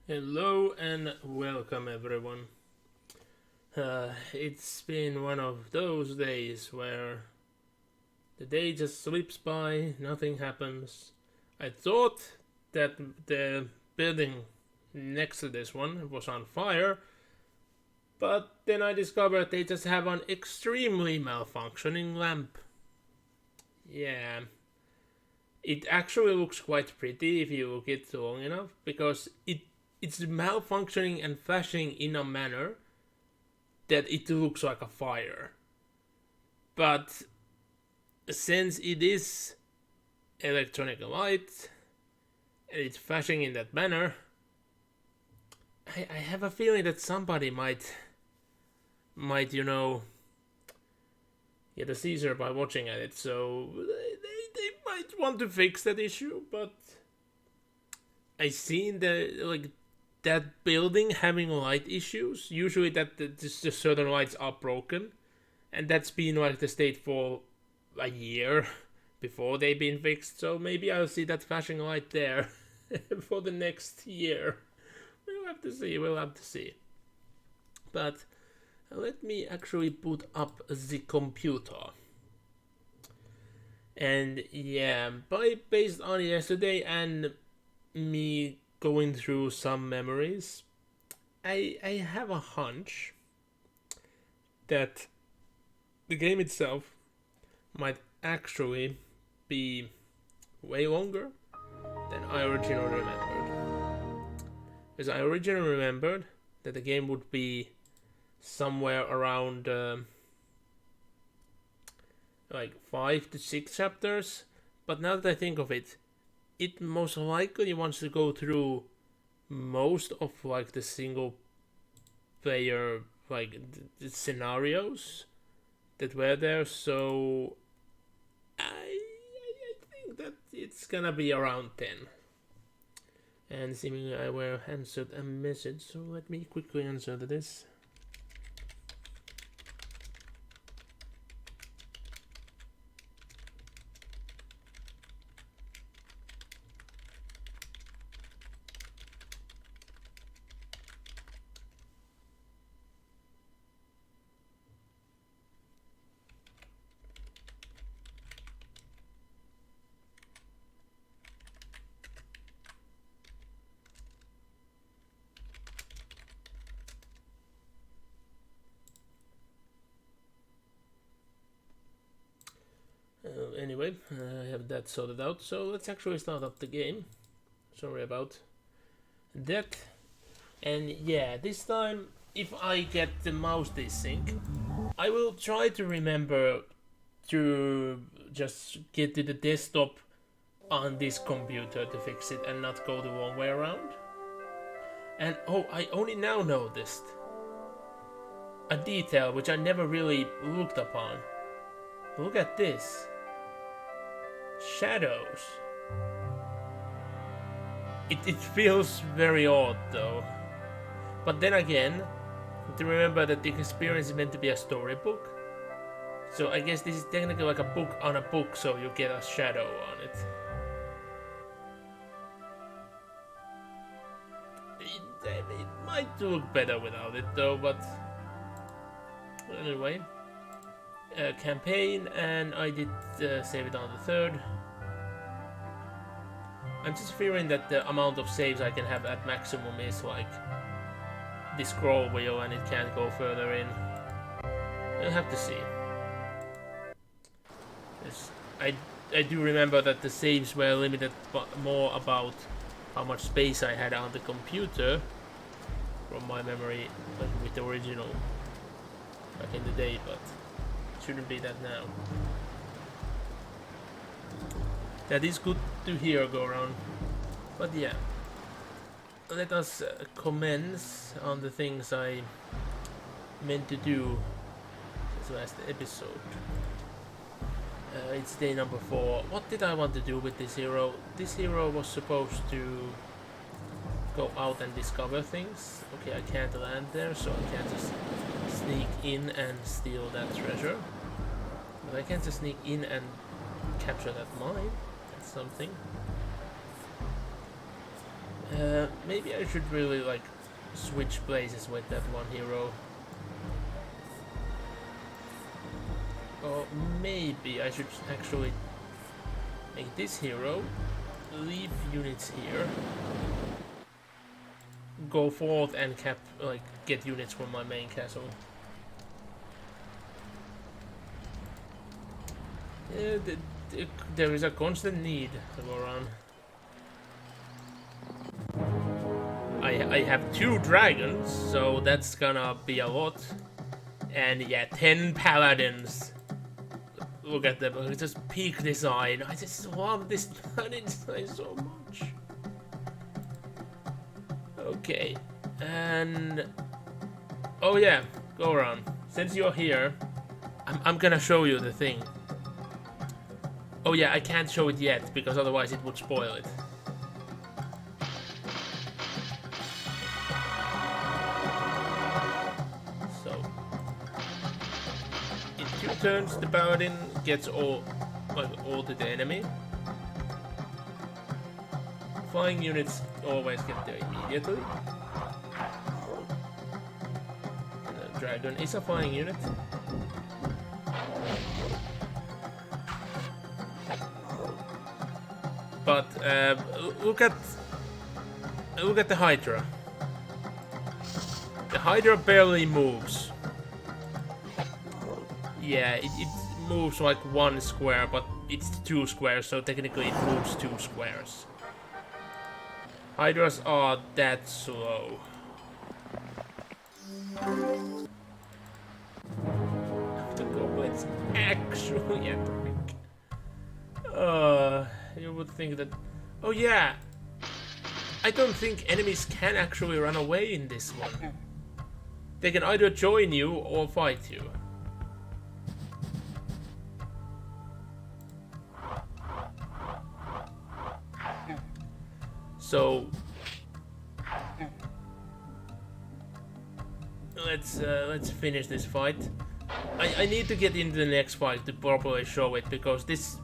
Hello and welcome everyone. It's been one of those days where the day just slips by, nothing happens. I thought that the building next to this one was on fire, but then I discovered they just have an extremely malfunctioning lamp. Yeah, it actually looks quite pretty if you look it long enough because it's malfunctioning and flashing in a manner that it looks like a fire. But since it is electronic light and it's flashing in that manner, I have a feeling that somebody might get a seizure by watching at it. So they might want to fix that issue, but I seen that building having light issues. Usually just certain lights are broken, and that's been like the state for a year before they've been fixed. So maybe I'll see that flashing light there for the next year. We'll have to see. We'll have to see. But let me actually put up the computer. And yeah, based on yesterday and me going through some memories, I have a hunch that the game itself might actually be way longer than I originally remembered. Because I originally remembered that the game would be somewhere around like 5 to 6 chapters, but now that I think of it, it most likely wants to go through most of like the single player the scenarios that were there. So I think that it's gonna be around 10. And seemingly I were answered a message, so let me quickly answer this. Anyway, I have that sorted out, so let's actually start up the game. Sorry about that. And yeah, this time, if I get the mouse desync, I will try to remember to just get to the desktop on this computer to fix it and not go the wrong way around. And oh, I only now noticed a detail which I never really looked upon. Look at this. Shadows. It feels very odd though. But then again, to remember that the experience is meant to be a storybook. So I guess this is technically like a book on a book, so you get a shadow on it. It might look better without it though, but anyway. Campaign, and I did save it on the third. I'm just fearing that the amount of saves I can have at maximum is like the scroll wheel and it can't go further in. I'll have to see. I do remember that the saves were limited more about how much space I had on the computer from my memory, like with the original back in the day, but shouldn't be that now. That is good to hear, go around. But yeah, let us commence on the things I meant to do this last episode. It's day number 4. What did I want to do with this hero? This hero was supposed to go out and discover things. Okay, I can't land there, so I can't just sneak in and steal that treasure. But I can just sneak in and capture that mine. That's something. Maybe I should really like switch places with that one hero. Or maybe I should actually make this hero leave units here, go forth and get units from my main castle. Yeah, there is a constant need to go around. I have 2 dragons, so that's gonna be a lot. And yeah, 10 paladins. Look at them, it's just peak design. I just love this paladin design so much. Okay, and oh yeah, go around. Since you're here, I'm gonna show you the thing. Oh yeah, I can't show it yet because otherwise it would spoil it. So, in 2 turns, the paladin gets all to the enemy. Flying units always get there immediately. And the dragon is a flying unit. But look at the Hydra. The Hydra barely moves. Yeah, it moves like 1 square, but it's 2 squares, so technically it moves 2 squares. Hydras are that slow. The goblins actually attack. You would think that... Oh yeah! I don't think enemies can actually run away in this one. They can either join you or fight you. So... Let's finish this fight. I need to get into the next fight to properly show it, because this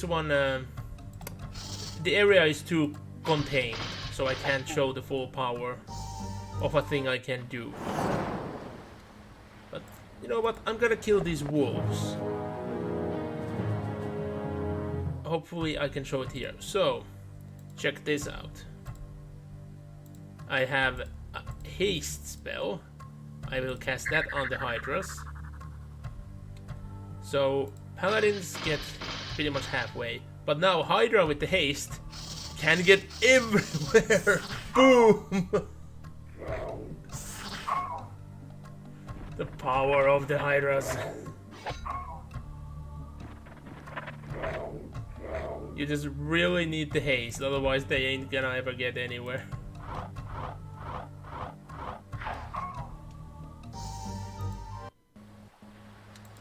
one... the area is too contained, so I can't show the full power of a thing I can do. But you know what? I'm gonna kill these wolves. Hopefully I can show it here. So, check this out. I have a haste spell. I will cast that on the Hydras. So, paladins get pretty much halfway. But now Hydra with the haste can get everywhere. Boom! The power of the Hydras. You just really need the haste, otherwise they ain't gonna ever get anywhere.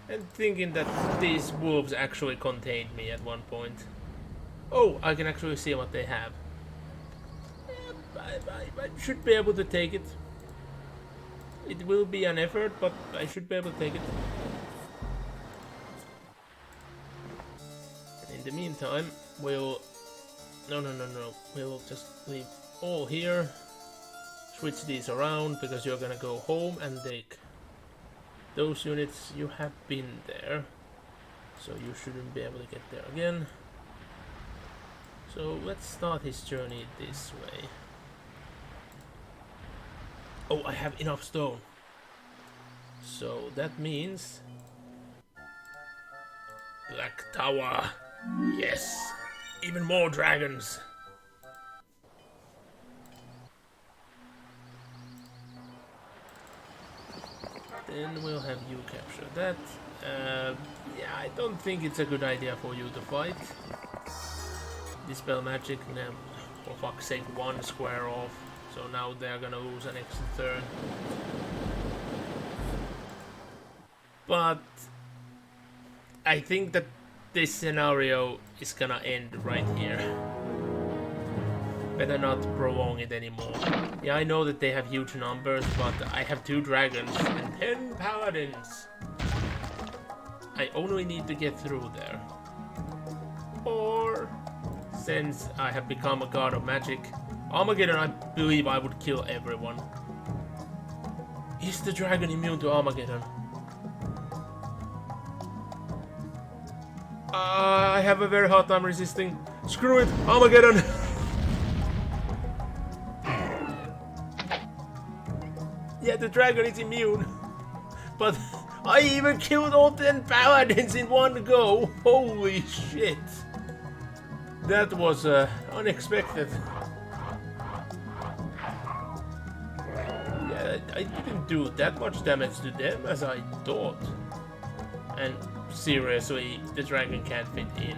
And thinking that these wolves actually contained me at one point. Oh, I can actually see what they have. I should be able to take it. It will be an effort, but I should be able to take it. In the meantime, we'll... No. We'll just leave all here. Switch these around, because you're gonna go home and take those units. You have been there, so you shouldn't be able to get there again. So let's start his journey this way. Oh, I have enough stone. So that means... Black Tower. Yes! Even more dragons! Then we'll have you capture that. Yeah, I don't think it's a good idea for you to fight. Dispel magic, now, for fuck's sake, 1 square off. So now they're gonna lose an extra turn. But I think that this scenario is gonna end right here. Better not prolong it anymore. Yeah, I know that they have huge numbers, but I have 2 dragons and 10 paladins. I only need to get through there. Or, since I have become a god of magic, Armageddon, I believe I would kill everyone. Is the dragon immune to Armageddon? I have a very hard time resisting. Screw it, Armageddon! Yeah, the dragon is immune. But I even killed all 10 paladins in one go. Holy shit. That was unexpected. Yeah, I didn't do that much damage to them as I thought. And seriously, the dragon can't fit in.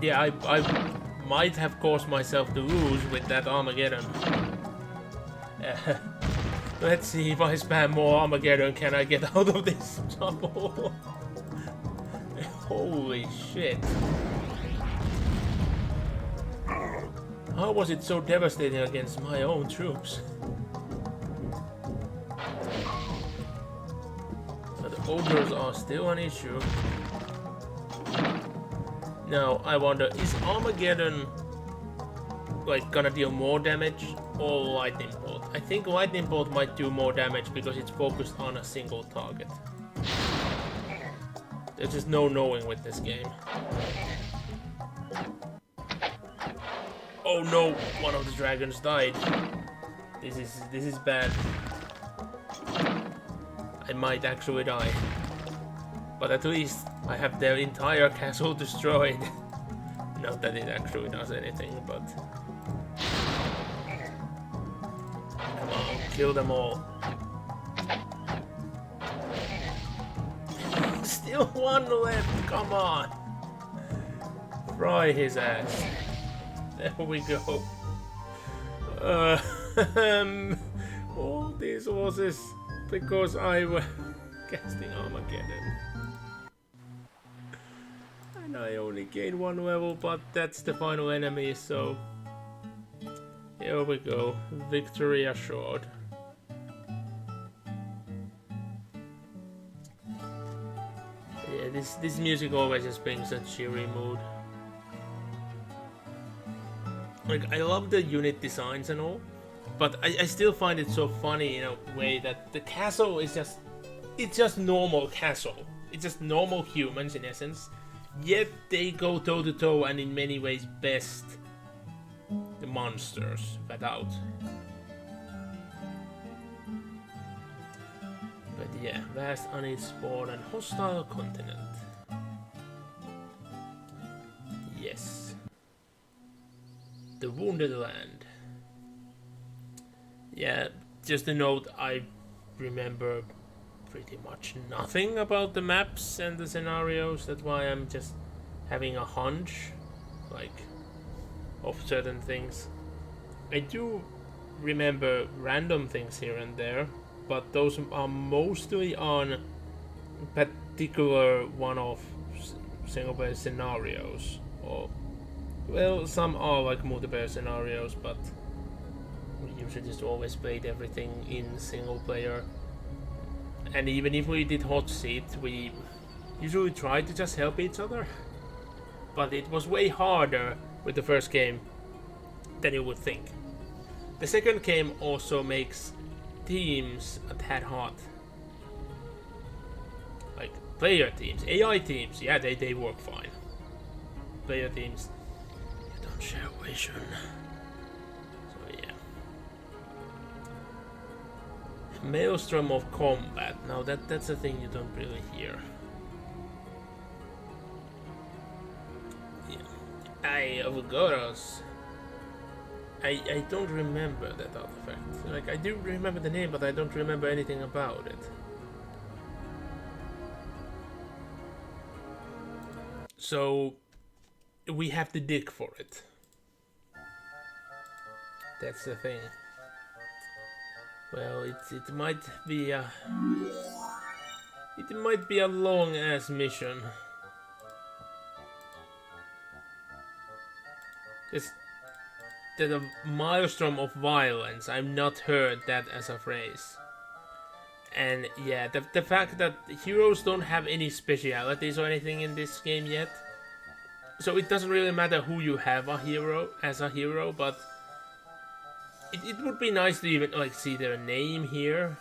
Yeah, I might have caused myself to lose with that Armageddon. Let's see if I spam more Armageddon, can I get out of this trouble? Holy shit. How was it so devastating against my own troops? But the ogres are still an issue. Now, I wonder, is Armageddon like gonna deal more damage or lightning bolt? I think lightning bolt might do more damage because it's focused on a single target. There's just no knowing with this game. Oh no, one of the dragons died. This is bad. I might actually die. But at least I have their entire castle destroyed. Not that it actually does anything, but... Come on, kill them all. Still one left, come on. Fry his ass. There we go. All these losses because I was casting Armageddon. And I only gained one level, but that's the final enemy, so here we go. Victory assured. Yeah, this music always just brings a cheery mood. Like, I love the unit designs and all, but I still find it so funny in a way that the castle is just... It's just normal castle. It's just normal humans in essence. Yet they go toe to toe and in many ways best the monsters without. But yeah, vast unexplored and hostile continent. Yes. The Wounded Land. Yeah, just a note, I remember pretty much nothing about the maps and the scenarios. That's why I'm just having a hunch, like, of certain things. I do remember random things here and there, but those are mostly on particular one-off single-player scenarios. Or, well, some are like multiplayer scenarios, but we usually just always played everything in single-player. And even if we did hot seat, we usually tried to just help each other. But it was way harder with the first game than you would think. The second game also makes teams a tad hard. Like player teams, AI teams, yeah, they work fine. Player teams, you don't share vision. So yeah. Maelstrom of combat. Now that's a thing you don't really hear. Yeah. Eye of Goros. I don't remember that artifact. Like, I do remember the name, but I don't remember anything about it. So we have to dig for it. That's the thing. Well, it might be a long ass mission. It's the maelstrom of violence. I've not heard that as a phrase. And yeah, the fact that heroes don't have any specialities or anything in this game yet, So it doesn't really matter who you have as a hero, but it would be nice to even like see their name here.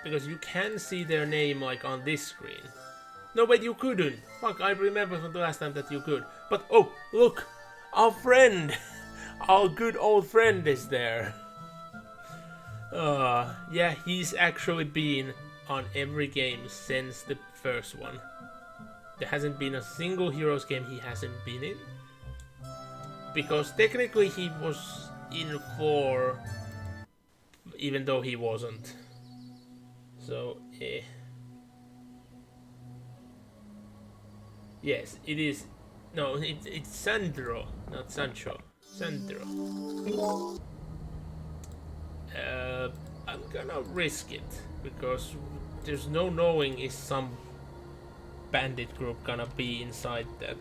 Because you can see their name like on this screen. No, wait, you couldn't. Fuck, I remember from the last time that you could. But oh, look, our friend, our good old friend is there. Yeah, he's actually been on every game since the first one. There hasn't been a single Heroes game he hasn't been in. Because technically he was in 4, even though he wasn't. So, yes, it is. No, it's Sandro, not Sancho. Sandro. I'm gonna risk it because there's no knowing is some bandit group gonna be inside that,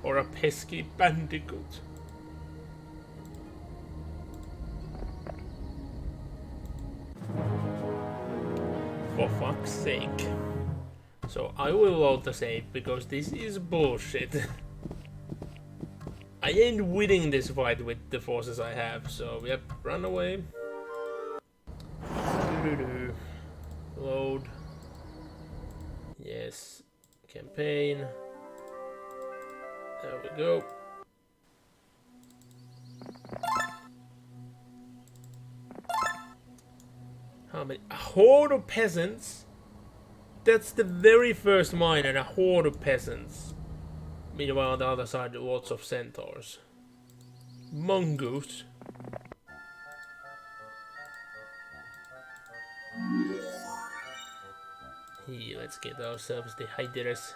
or a pesky bandicoot. For fuck's sake. So I will load the save because this is bullshit. I ain't winning this fight with the forces I have, so yep, run away. Load. Yes. Campaign. There we go. How many? A horde of peasants? That's the very first mine, and a horde of peasants. Meanwhile, on the other side, lots of centaurs. Mongoose. Here, let's get ourselves the Hydras.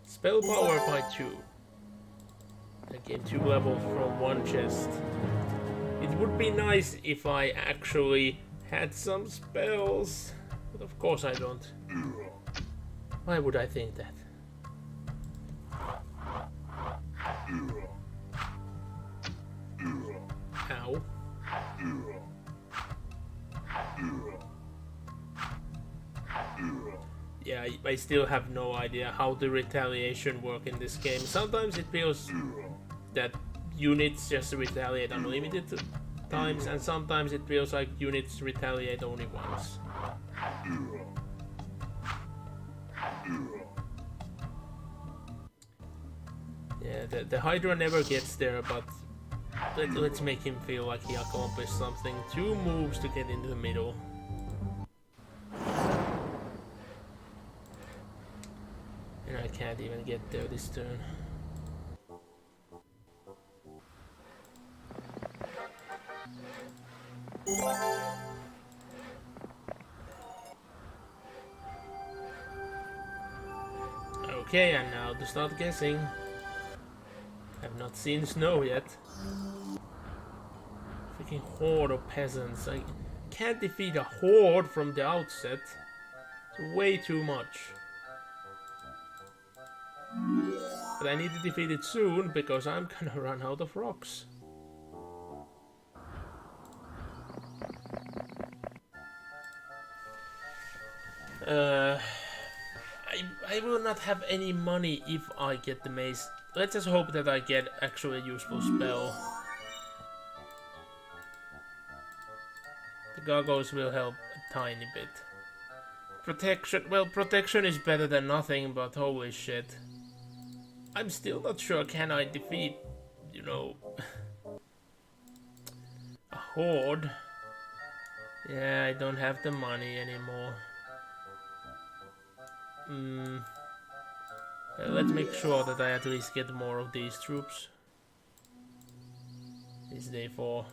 Spell power by 2. I get 2 levels from 1 chest. It would be nice if I actually had some spells, but of course I don't. Why would I think that? Ow. Yeah, I still have no idea how the retaliation work in this game. Sometimes it feels that units just retaliate unlimited times, and sometimes it feels like units retaliate only once. Yeah, the Hydra never gets there, but let's make him feel like he accomplished something. 2 moves to get into the middle. And I can't even get there this turn. Okay, and now to start guessing. I've not seen snow yet. Freaking horde of peasants. I can't defeat a horde from the outset. It's way too much. But I need to defeat it soon because I'm gonna run out of rocks. I will not have any money if I get the mace. Let's just hope that I get actually a useful spell. The goggles will help a tiny bit. Protection, well, protection is better than nothing, but holy shit. I'm still not sure, can I defeat, you know, a horde? Yeah, I don't have the money anymore. Let's make sure that I at least get more of these troops. Is day 4?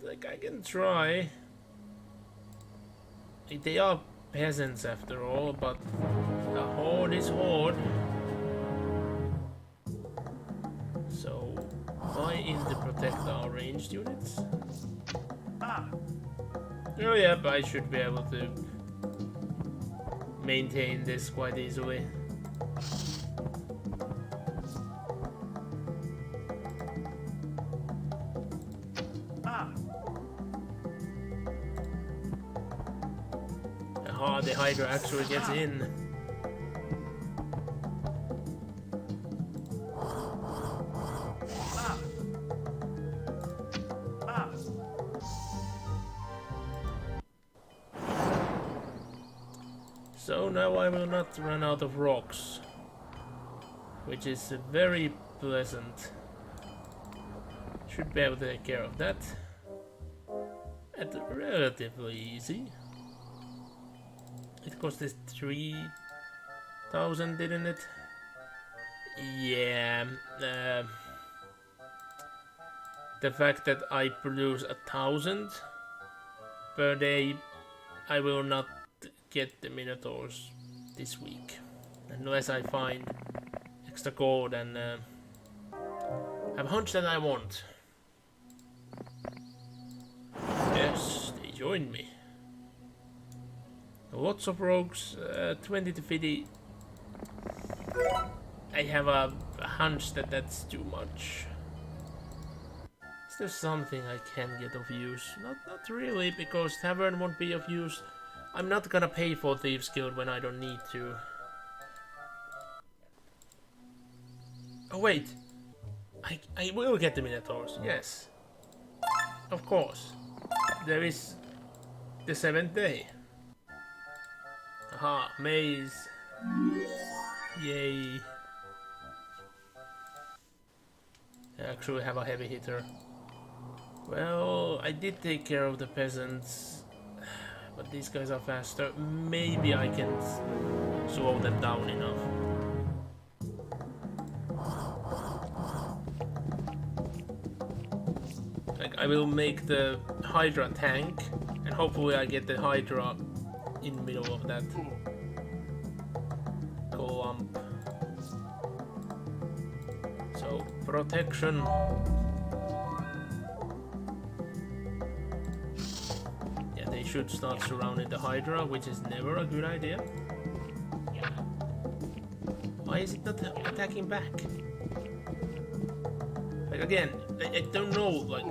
Like I can try. They are peasants after all, but a horde is horde. So why is to protect our ranged units? Oh yeah, but I should be able to maintain this quite easily. Hydra actually gets in. So now I will not run out of rocks, which is very pleasant. Should be able to take care of that. And relatively easy. It cost us 3,000, didn't it? Yeah. The fact that I produce 1,000 per day, I will not get the Minotaurs this week. Unless I find extra gold and have a hunch that I want. Yes, they joined me. Lots of rogues, 20 to 50. I have a hunch that that's too much. Is there something I can get of use? Not really, because tavern won't be of use. I'm not gonna pay for Thieves Guild when I don't need to. Oh wait, I will get the Minotaurs, yes. Of course. There is the 7th day. Aha, maze. Yay. I actually have a heavy hitter. Well, I did take care of the peasants, but these guys are faster. Maybe I can slow them down enough. Like, I will make the Hydra tank, and hopefully I get the Hydra in the middle of that clump. So, protection. Yeah, they should start surrounding the Hydra, which is never a good idea. Why is it not attacking back? Like, again, I don't know, like,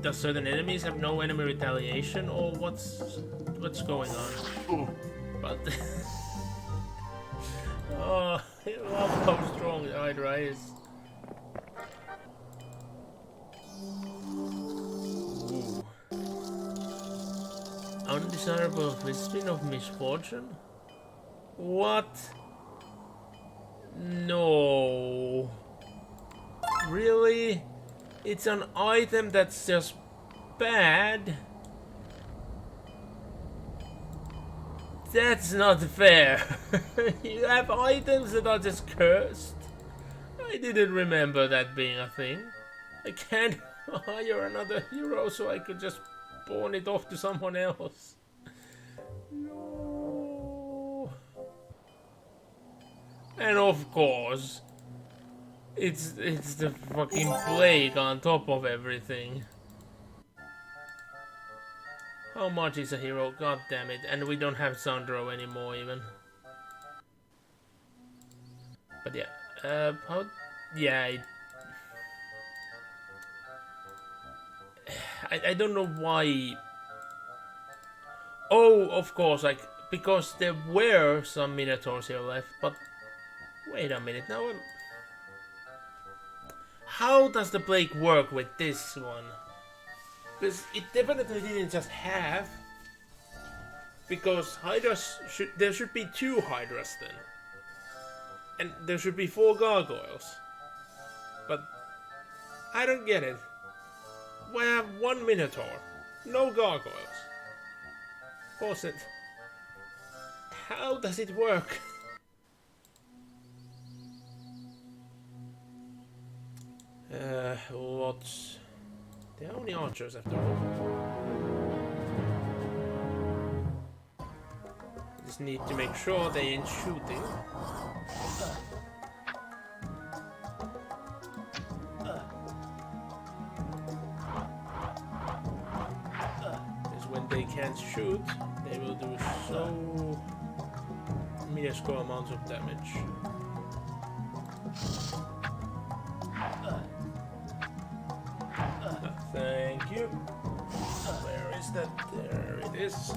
does certain enemies have no enemy retaliation, or what's going on? But oh, I love how strong the Hydra is. Ooh. Undesirable spin of misfortune? What? No. Really? It's an item that's just bad? That's not fair. You have items that are just cursed? I didn't remember that being a thing. I can't hire another hero so I could just pawn it off to someone else. No. And of course, it's the fucking plague on top of everything. How much is a hero? God damn it. And we don't have Sandro anymore even. But yeah. How... Yeah. I don't know why... Oh, of course, like... Because there were some Minotaurs here left, but... Wait a minute, now I'm... How does the plague work with this one? Because it definitely didn't just have. Because Hydras should... There should be 2 Hydras then. And there should be 4 gargoyles. But... I don't get it. Why have 1 Minotaur? No gargoyles. Pause it. How does it work? Lots... They're only archers after all. Just need to make sure they ain't shooting. Because when they can't shoot, they will do so minuscule amounts of damage. Thank you. Where is that? There it is.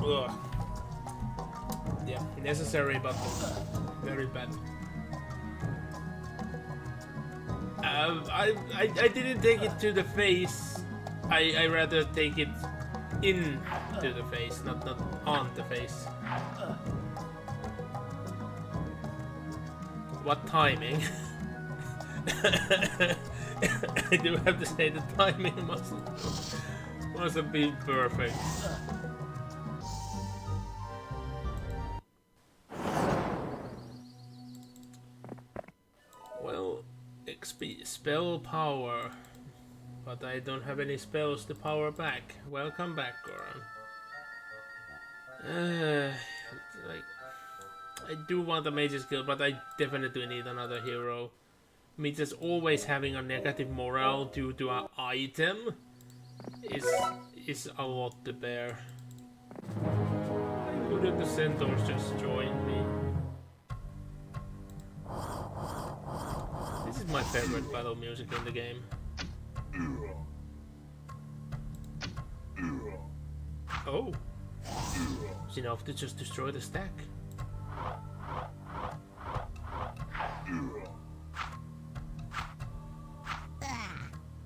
Ugh. Yeah, necessary but very bad. I didn't take it to the face. I rather take it in to the face, not on the face. What timing? I do have to say the timing must have been perfect. Well, XP spell power, but I don't have any spells to power back. Welcome back, Goran. Like, I do want a mage skill, but I definitely need another hero. I mean, just always having a negative morale due to an item is a lot to bear. Why couldn't the centaurs just join me? This is my favorite battle music in the game. Oh, it's enough to just destroy the stack.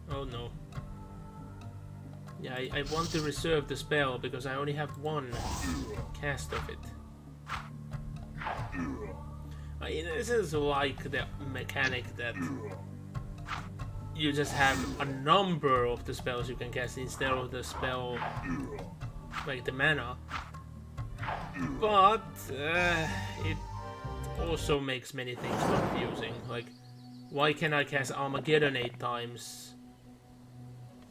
Oh no. Yeah, I want to reserve the spell because I only have one cast of it. I in a sense like the mechanic that you just have a number of the spells you can cast instead of the spell, like the mana. But it also makes many things confusing. Like, why can I cast Armageddon 8 times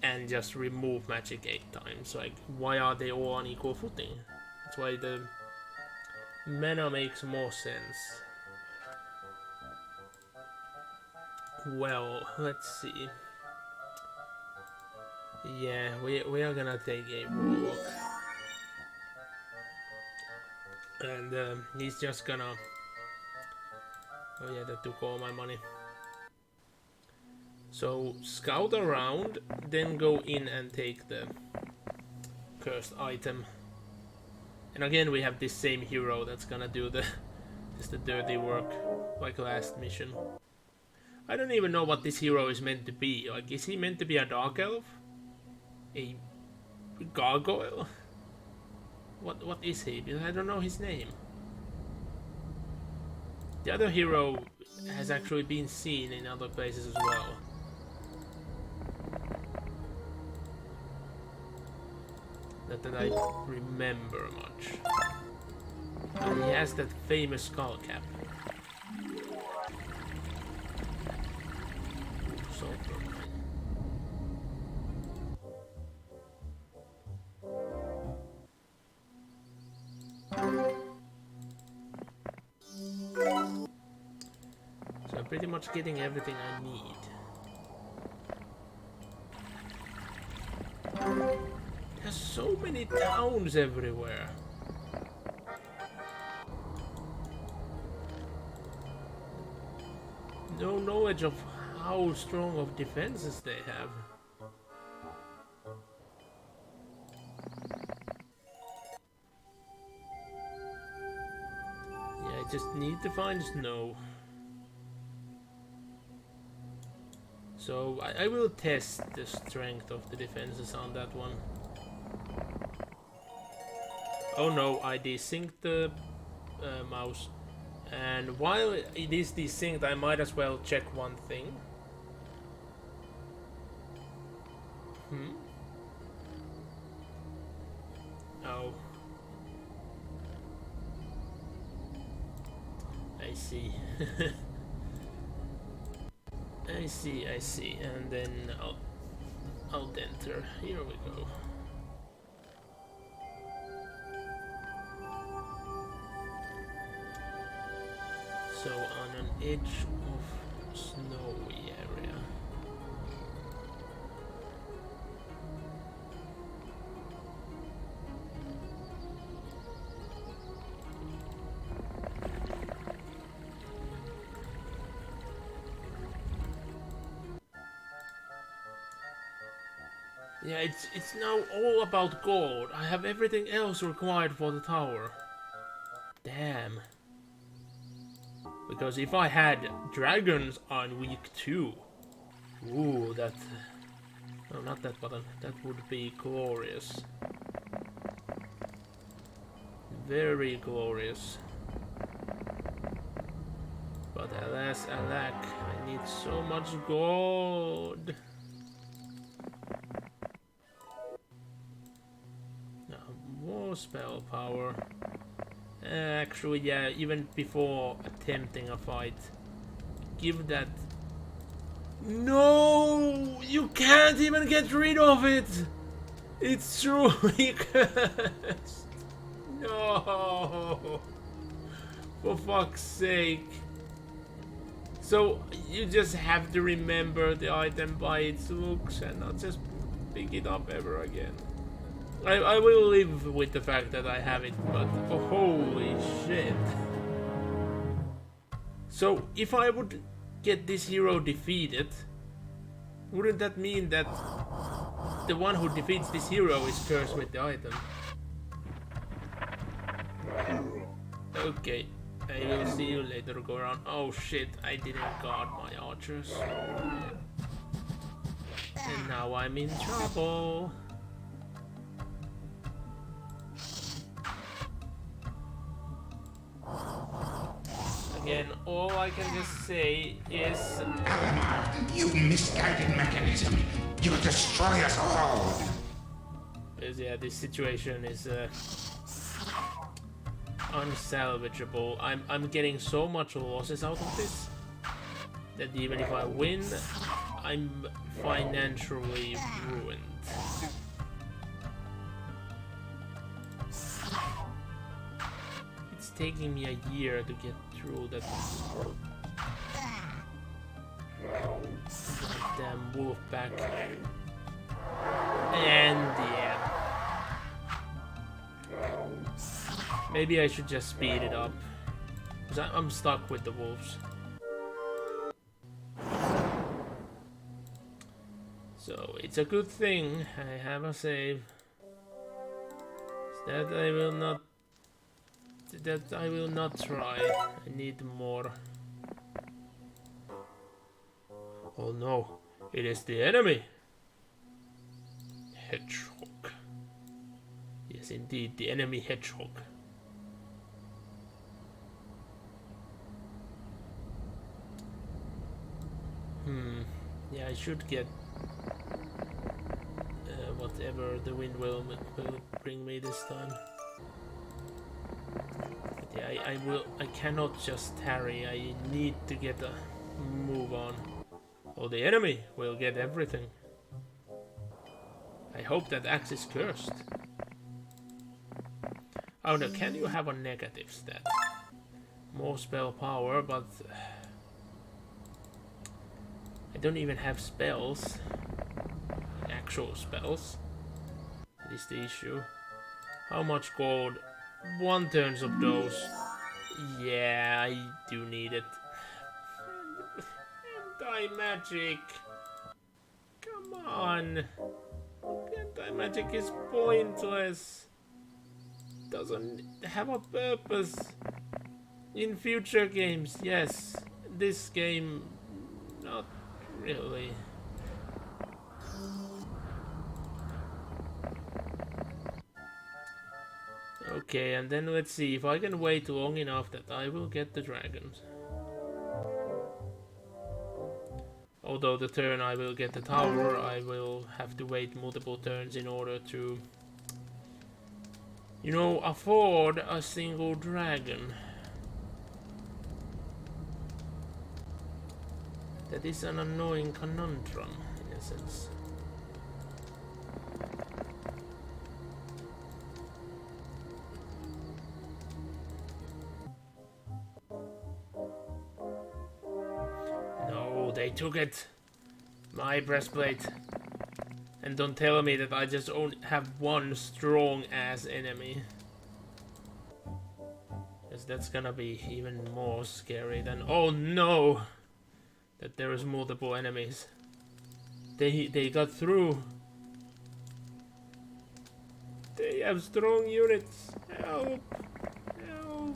and just remove magic 8 times? Like, why are they all on equal footing? That's why the mana makes more sense. Well, let's see. Yeah, we are gonna take a Warlock. And he's just gonna... Oh yeah, that took all my money. So, scout around, then go in and take the cursed item. And again, we have this same hero that's gonna do just the dirty work, like last mission. I don't even know what this hero is meant to be. Like, is he meant to be a dark elf? A gargoyle? What is he? Because I don't know his name. The other hero has actually been seen in other places as well. Not that I remember much. But he has that famous skull cap. So I'm pretty much getting everything I need. There's so many towns everywhere. No knowledge of how strong of defenses they have. Yeah, I just need to find snow. So I will test the strength of the defenses on that one. Oh no, I desynced the mouse. And while it is desynced, I might as well check one thing. Oh. I see. I see. And then I'll enter. Here we go. So on an edge of snowy area. Yeah, it's now all about gold. I have everything else required for the tower. Damn. Because if I had dragons on week 2, ooh, that... No, not that button. That would be glorious. Very glorious. But alas, alack, I need so much gold. Now, more spell power. Actually, yeah, even before attempting a fight, give that... No! You can't even get rid of it! It's truly cursed! No! For fuck's sake. So, you just have to remember the item by its looks and not just pick it up ever again. I will live with the fact that I have it, but oh, holy shit. So, if I would get this hero defeated, wouldn't that mean that the one who defeats this hero is cursed with the item? Okay, I will see you later, go around. Oh shit, I didn't guard my archers. And now I'm in trouble. Again, all I can just say is... You misguided mechanism! You'll destroy us all! Because yeah, this situation is unsalvageable. I'm getting so much losses out of this that even if I win, I'm financially ruined. It's taking me a year to get through that damn wolf pack. And yeah. Maybe I should just speed it up. Because I'm stuck with the wolves. So it's a good thing I have a save. That I will not try. I need more. Oh no, it is the enemy. Hedgehog. Yes, indeed, the enemy hedgehog. Yeah, I should get whatever the wind will bring me this time. But yeah, I cannot just tarry. I need to get a move on. Or the enemy will get everything. I hope that axe is cursed. Oh no, can you have a negative stat? More spell power, but I don't even have spells. Actual spells. That is the issue. How much gold? 1 turns of those. Yeah, I do need it. Anti-magic. Come on. Anti-magic is pointless. Doesn't have a purpose. In future games, yes. This game, not really. Okay, and then let's see if I can wait long enough that I will get the dragons. Although the turn I will get the tower, I will have to wait multiple turns in order to, you know, afford a single dragon. That is an annoying conundrum, in a sense. No, they took it! My breastplate. And don't tell me that I just only have one strong-ass enemy. Because that's gonna be even more scary than... Oh no! That there is multiple enemies. They got through. They have strong units. Help! Help!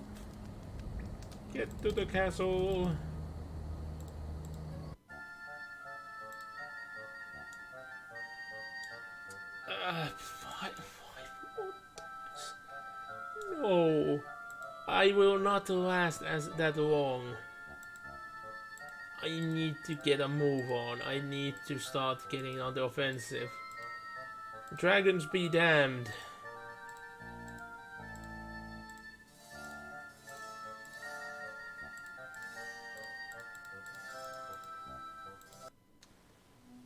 Get to the castle. Five orders. No, I will not last as that long. I need to get a move on. I need to start getting on the offensive. Dragons be damned.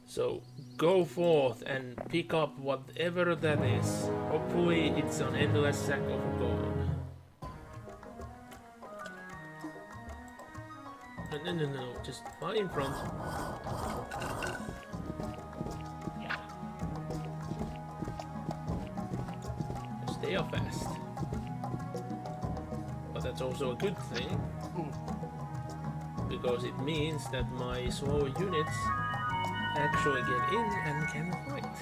So go forth and pick up whatever that is. Hopefully it's an endless sack of gold. No, just fly in front. They are fast. But that's also a good thing. Because it means that my slower units actually get in and can fight.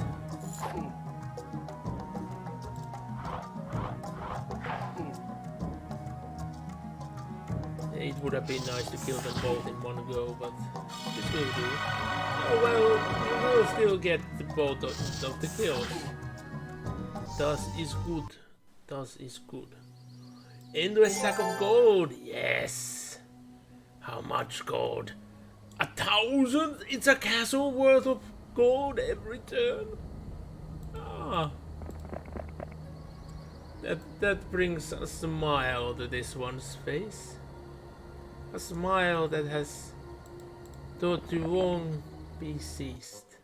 It would have been nice to kill them both in one go, but it will do. Oh well, we'll still get both of the kills. Das is good. Das is good. Endless sack of gold. Yes. How much gold? 1,000? It's a castle worth of gold every turn. Ah. That brings a smile to this one's face. A smile that has thought too long be ceased.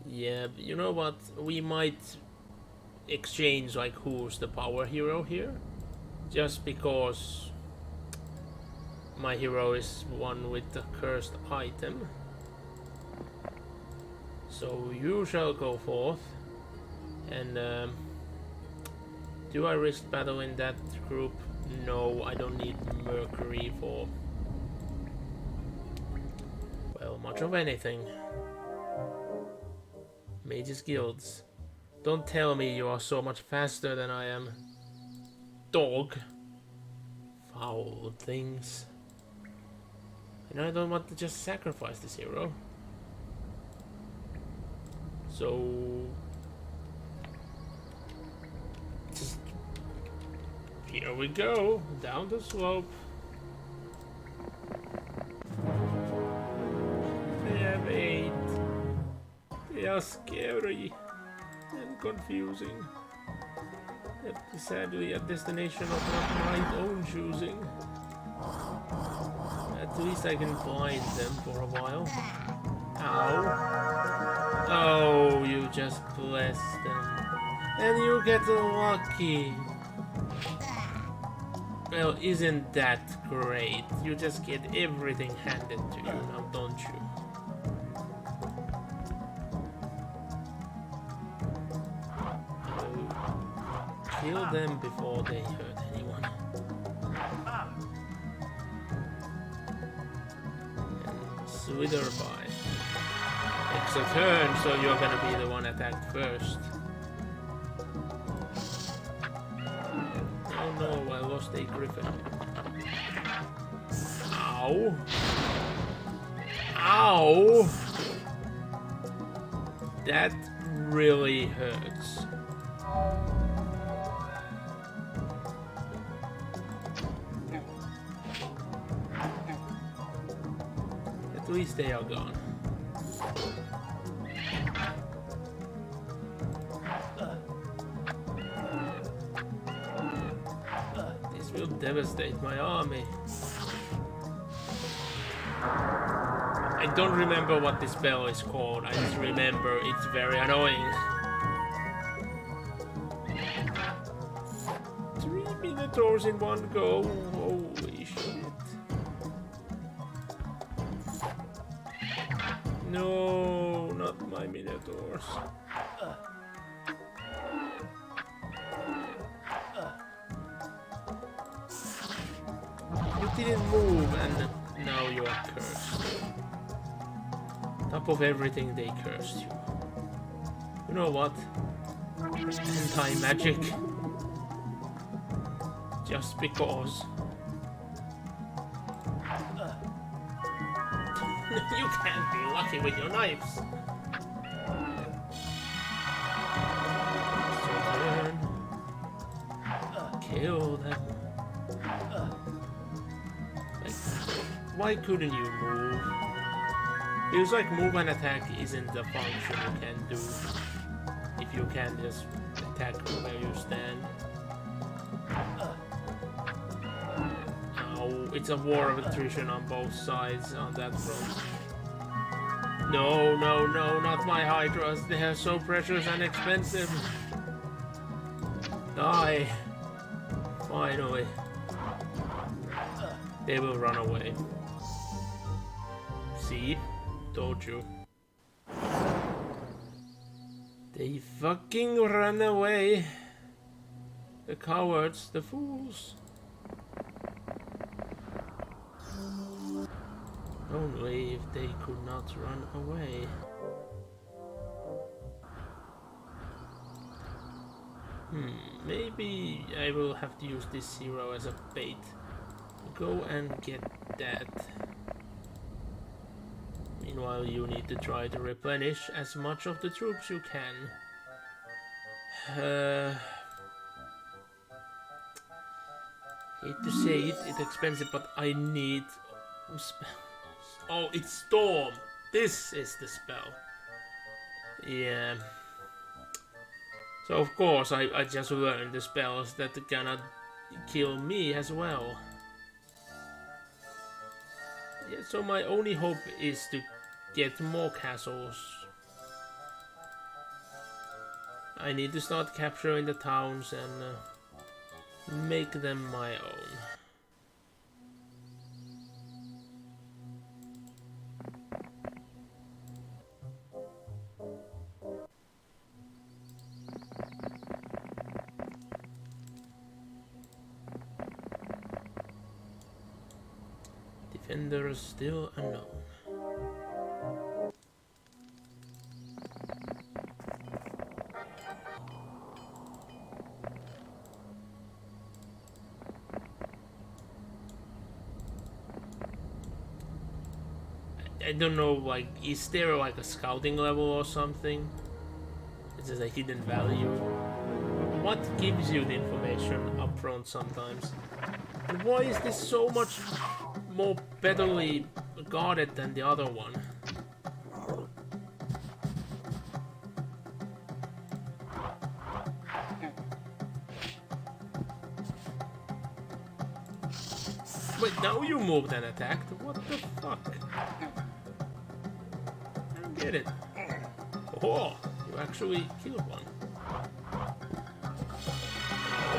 Yeah, you know what? We might exchange like who's the power hero here. Just because my hero is one with the cursed item. So you shall go forth. And do I risk battle in that group? No, I don't need Mercury for, well, much of anything. Mage's Guilds. Don't tell me you are so much faster than I am. Dog. Foul things. And I don't want to just sacrifice this hero. So... just... here we go. Down the slope. They have 8. They are scary and confusing. Sadly, a destination of not my own choosing. At least I can blind them for a while. Ow. Oh, you just bless them. And you get lucky. Well, isn't that great? You just get everything handed to you now, don't you? Kill them before they hurt anyone. And slither by. Takes a turn, so you're gonna be the one attacked first. Oh no, I lost a griffin. Ow! Ow! That really hurts. At least they are gone. This will devastate my army. I don't remember what this spell is called. I just remember it's very annoying. 3 minotaurs in one go. Holy shit. No, not my minotaurs. didn't move, and now you are cursed. Top of everything, they cursed you. You know what? Anti-magic. Just because. You can't be lucky with your knives. It's your turn. Kill them. Like, why couldn't you move? Feels like move and attack isn't the function you can do if you can just attack where you stand. Oh, it's a war of attrition on both sides on that front. No, no, no, not my hydras. They are so precious and expensive. Die. Finally. They will run away. See? Told you. They fucking ran away. The cowards, the fools. Only if they could not run away. Maybe I will have to use this hero as a bait. Go and get that. Meanwhile, you need to try to replenish as much of the troops you can. Hate to say it, it's expensive, but I need... Oh, it's Storm! This is the spell. Yeah. So of course I just learned the spells that cannot kill me as well. Yeah, so my only hope is to get more castles. I need to start capturing the towns and make them my own. Defenders still unknown. I don't know, like, is there like a scouting level or something? It's just a hidden value. What gives you the information up front sometimes? And why is this so much more betterly guarded than the other one? Wait, now you moved and attacked? What the fuck? I don't get it. Oh, you actually killed one.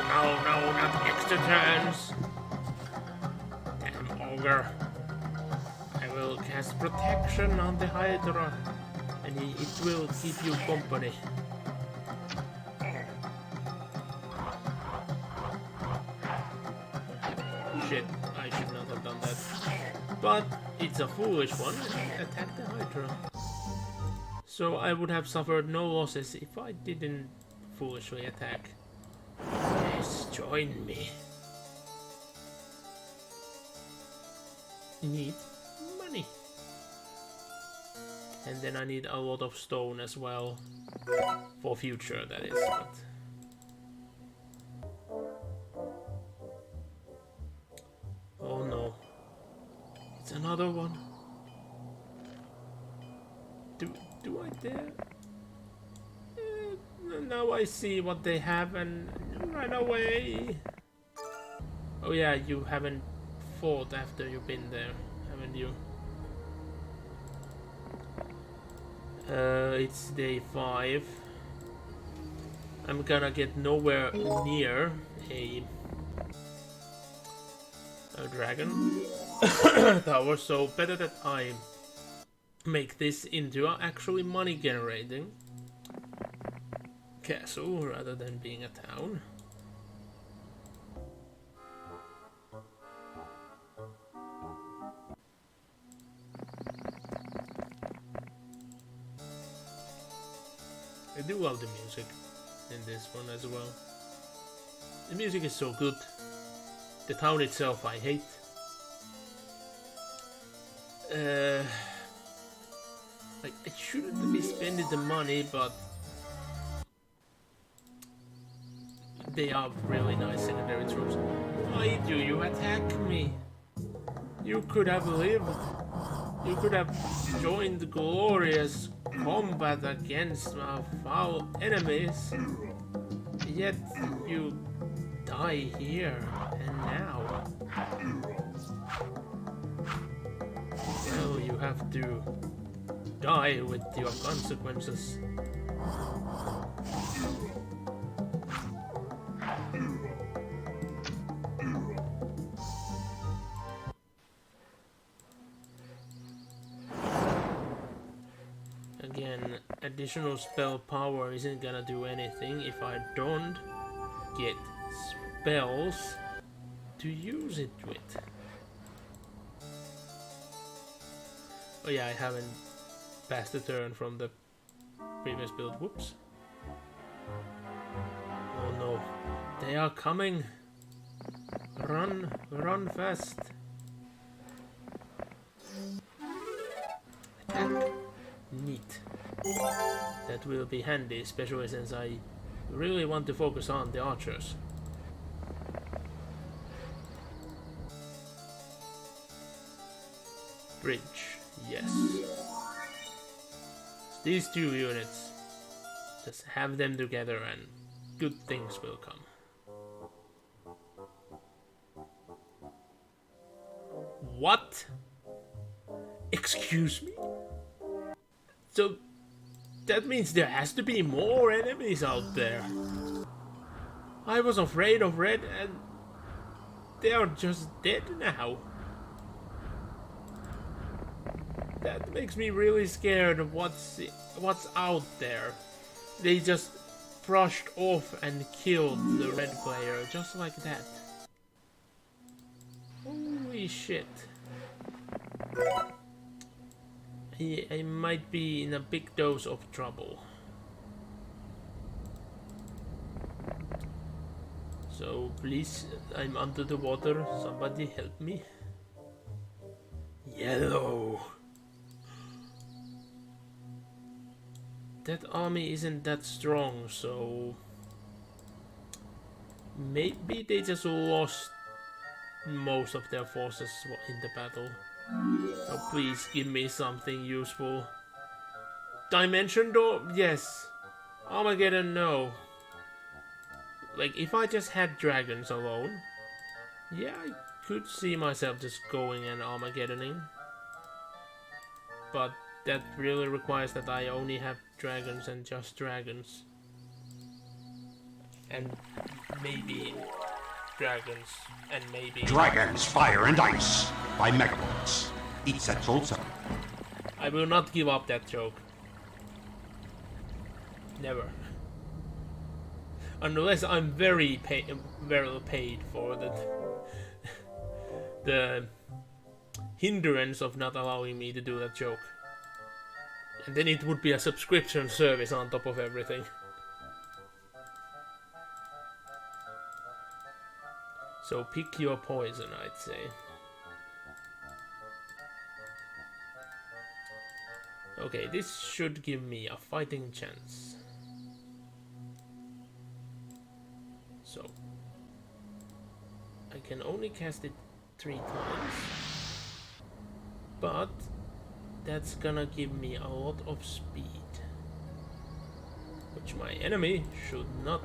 No, no, not extra turns. Damn ogre. I will cast protection on the Hydra, and it will keep you company. Shit, I should not have done that. But it's a foolish one. Attack the Hydra. So I would have suffered no losses if I didn't foolishly attack. Yes, join me. Need money. And then I need a lot of stone as well. For future, that is. But... oh no. It's another one. Do I dare? Now I see what they have and run away. Oh yeah, you haven't fought after you've been there, haven't you? It's day 5. I'm gonna get nowhere near a dragon tower, so better that I make this into actually money generating castle rather than being a town. do love the music in this one as well. The music is so good. The town itself I hate. Like, I shouldn't be spending the money, but they are really nice secondary troops. Why do you attack me? You could have lived. You could have joined glorious combat against our foul enemies. Yet you die here and now. Well, you have to die with your consequences. Again, additional spell power isn't gonna do anything if I don't get spells to use it with. Oh yeah, I haven't passed the turn from the previous build. Whoops. Oh no, they are coming. Run, run fast. Attack. Neat. That will be handy, especially since I really want to focus on the archers. Bridge, yes. These two units, just have them together and good things will come. What? Excuse me? So that means there has to be more enemies out there. I was afraid of red and they are just dead now. That makes me really scared of what's out there. They just brushed off and killed the red player just like that. Holy shit. I might be in a big dose of trouble. So please, I'm under the water. Somebody help me. Yellow. That army isn't that strong, so maybe they just lost most of their forces in the battle. So please give me something useful. Dimension door? Yes. Armageddon? No. Like, if I just had dragons alone, yeah, I could see myself just going and Armageddoning. But that really requires that I only have dragons and just dragons. And maybe dragons and maybe... Dragons, Fire and Ice by Megabots. Each set also. I will not give up that joke. Never. Unless I'm very well paid for the hindrance of not allowing me to do that joke. And then it would be a subscription service on top of everything. So pick your poison, I'd say. Okay, this should give me a fighting chance. So I can only cast it 3 times, but that's gonna give me a lot of speed, which my enemy should not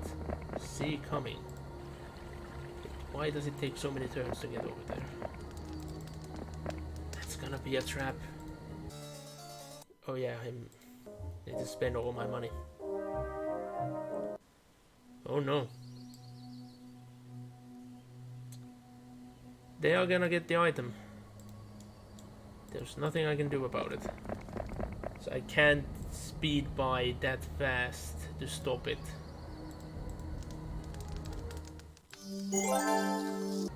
see coming. Why does it take so many turns to get over there? That's gonna be a trap. Oh yeah, I need to spend all my money. Oh no. They are gonna get the item. There's nothing I can do about it. So I can't speed by that fast to stop it. Oh.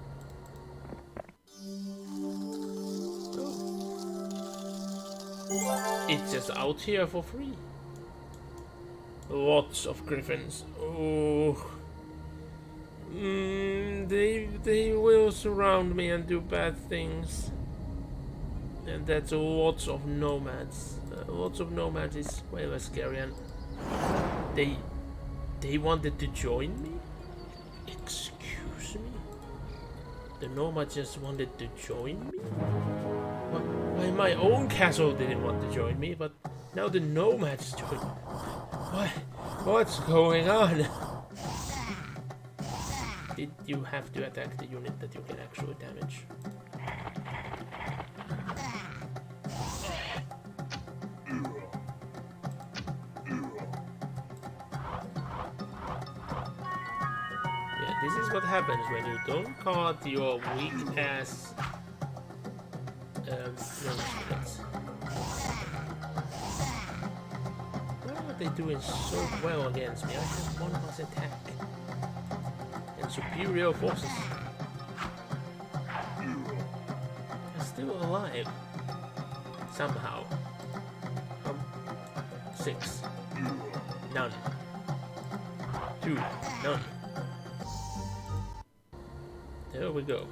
It's just out here for free. Lots of griffins. Oh. They will surround me and do bad things. And that's lots of nomads. Lots of nomads is way less scary, and they wanted to join me? Excuse me? The nomads just wanted to join me? Why my own castle didn't want to join me, but now the nomads join. What's going on? Did you have to attack the unit that you can actually damage? Yeah, this is what happens when you don't caught your weak ass units. Why are they doing so well against me? I have 1 plus attack and superior forces. I'm still alive somehow. 6. None. 2. None. There we go.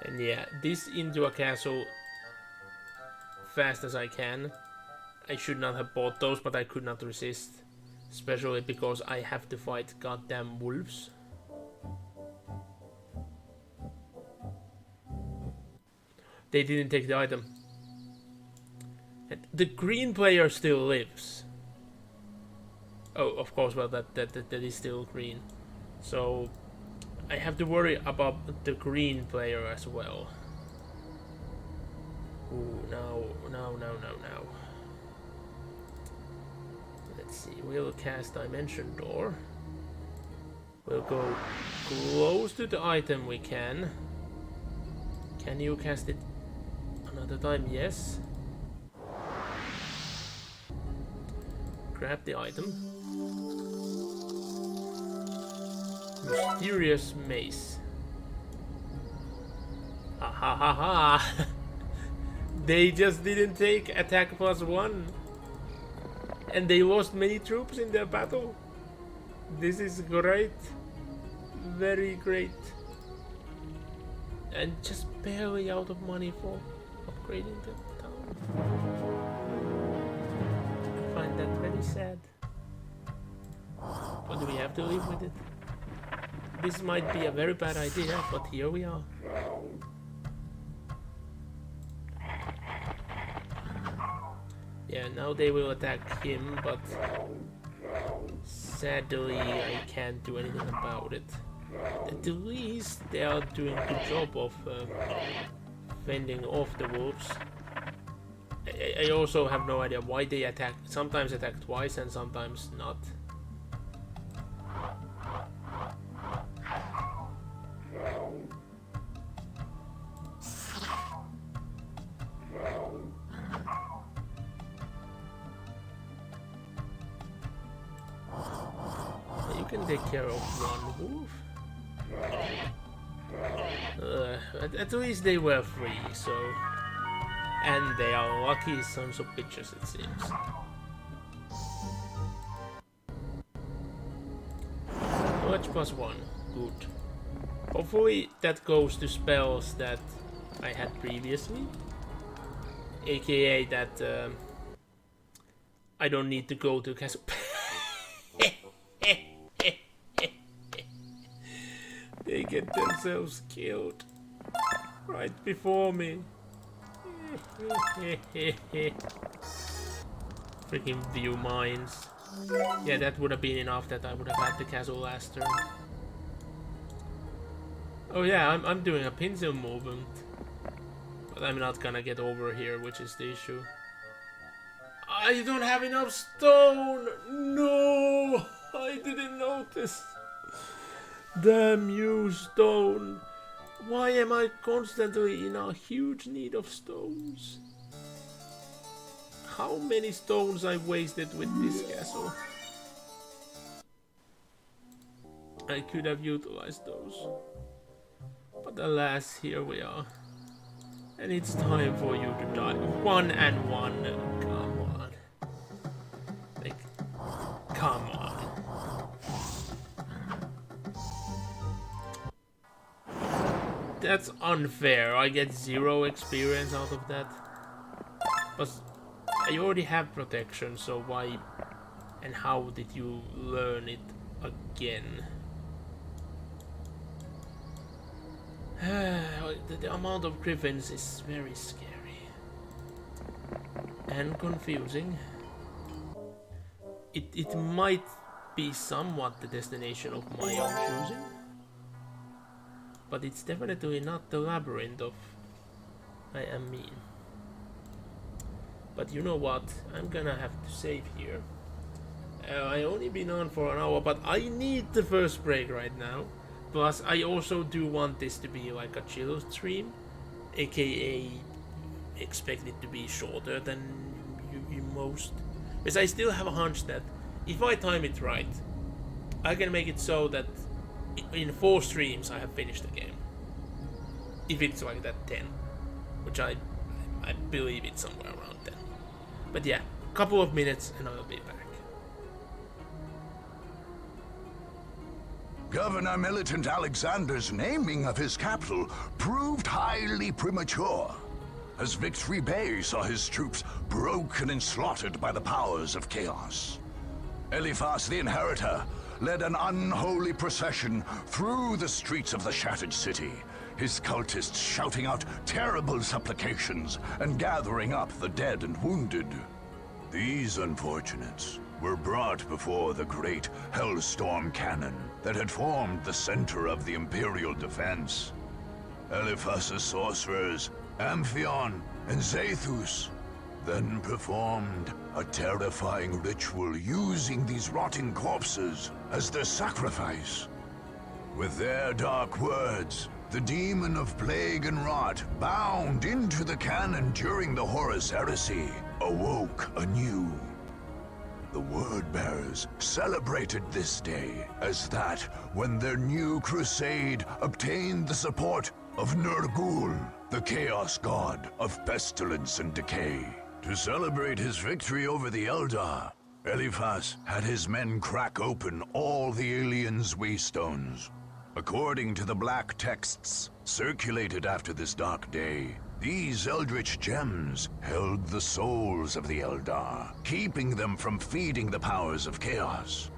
And yeah, this into a castle fast as I can. I should not have bought those, but I could not resist. Especially because I have to fight goddamn wolves. They didn't take the item. And the green player still lives. Oh, of course, well that is still green. So I have to worry about the green player as well. Ooh, no. Let's see, we'll cast Dimension Door. We'll go close to the item we can. Can you cast it another time? Yes. Grab the item. Mysterious Mace. Ha ha ha ha! They just didn't take attack +1. And they lost many troops in their battle. This is great. Very great. And just barely out of money for upgrading the town. I find that very sad. But do we have to live with it? This might be a very bad idea, but here we are. Yeah, now they will attack him, but sadly I can't do anything about it. At least they are doing a good job of fending off the wolves. I also have no idea why they attack. Sometimes attack twice and sometimes not. You can take care of one wolf. At least they were free, so... And they are lucky sons of bitches, it seems. Knowledge +1. Good. Hopefully that goes to spells that I had previously. AKA that I don't need to go to castle. They get themselves killed right before me. Freaking view mines. Yeah, that would have been enough that I would have had the castle last turn. Oh yeah, I'm doing a pencil movement. But I'm not gonna get over here, which is the issue. I don't have enough stone! No! I didn't notice. Damn you, stone. Why am I constantly in a huge need of stones? How many stones I wasted with this castle? I could have utilized those. But alas, here we are. And it's time for you to die. 1 and 1. Come on. Come on. That's unfair. I get 0 experience out of that. But I already have protection, so why and how did you learn it again? The amount of griffins is very scary. And confusing. It might be somewhat the destination of my own choosing. But it's definitely not the labyrinth of I am mean. But you know what? I'm gonna have to save here. I only been on for an hour, but I need the first break right now. Plus, I also do want this to be like a chill stream, aka expect it to be shorter than you most. Because I still have a hunch that if I time it right, I can make it so that in 4 streams I have finished the game. If it's like that 10, which I believe it's somewhere around 10. But yeah, couple of minutes and I'll be back. Governor Militant Alexander's naming of his capital proved highly premature, as Victory Bay saw his troops broken and slaughtered by the powers of chaos. Eliphas the Inheritor led an unholy procession through the streets of the shattered city, his cultists shouting out terrible supplications and gathering up the dead and wounded. These unfortunates were brought before the great Hellstorm cannon that had formed the center of the Imperial defense. Eliphas' sorcerers, Amphion and Zethus, then performed a terrifying ritual using these rotting corpses as their sacrifice. With their dark words, the demon of plague and rot, bound into the cannon during the Horus Heresy, awoke anew. The Word-Bearers celebrated this day as that when their new crusade obtained the support of Ner'gul, the Chaos God of pestilence and decay. To celebrate his victory over the Eldar, Eliphas had his men crack open all the aliens' waystones. According to the black texts circulated after this dark day, these eldritch gems held the souls of the Eldar, keeping them from feeding the powers of chaos.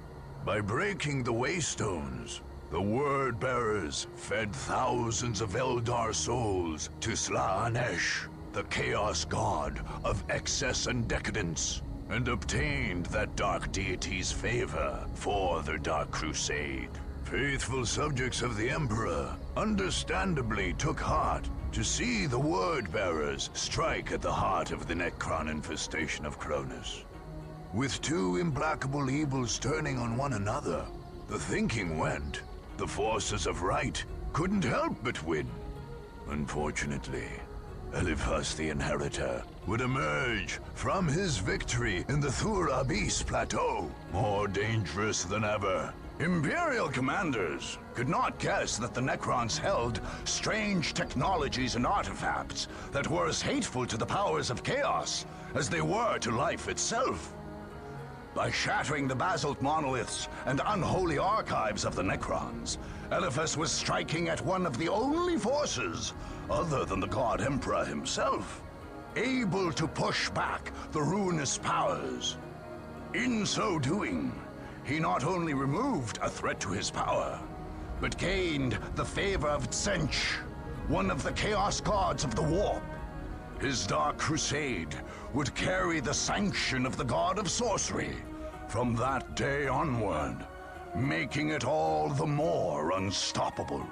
By breaking the waystones, the Word-Bearers fed thousands of Eldar souls to Slaanesh, the Chaos God of excess and decadence, and obtained that dark deity's favor for their dark crusade. Faithful subjects of the Emperor understandably took heart to see the Word-Bearers strike at the heart of the Necron infestation of Cronus. With 2 implacable evils turning on one another, the thinking went, the forces of right couldn't help but win. Unfortunately, Eliphas the Inheritor would emerge from his victory in the Thur Abyss Plateau, more dangerous than ever. Imperial commanders could not guess that the Necrons held strange technologies and artifacts that were as hateful to the powers of chaos as they were to life itself. By shattering the basalt monoliths and unholy archives of the Necrons, Eliphas was striking at one of the only forces, other than the God Emperor himself, able to push back the ruinous powers. In so doing, he not only removed a threat to his power, but gained the favor of Tzench, one of the Chaos Gods of the Warp. His dark crusade would carry the sanction of the God of Sorcery from that day onward, making it all the more unstoppable.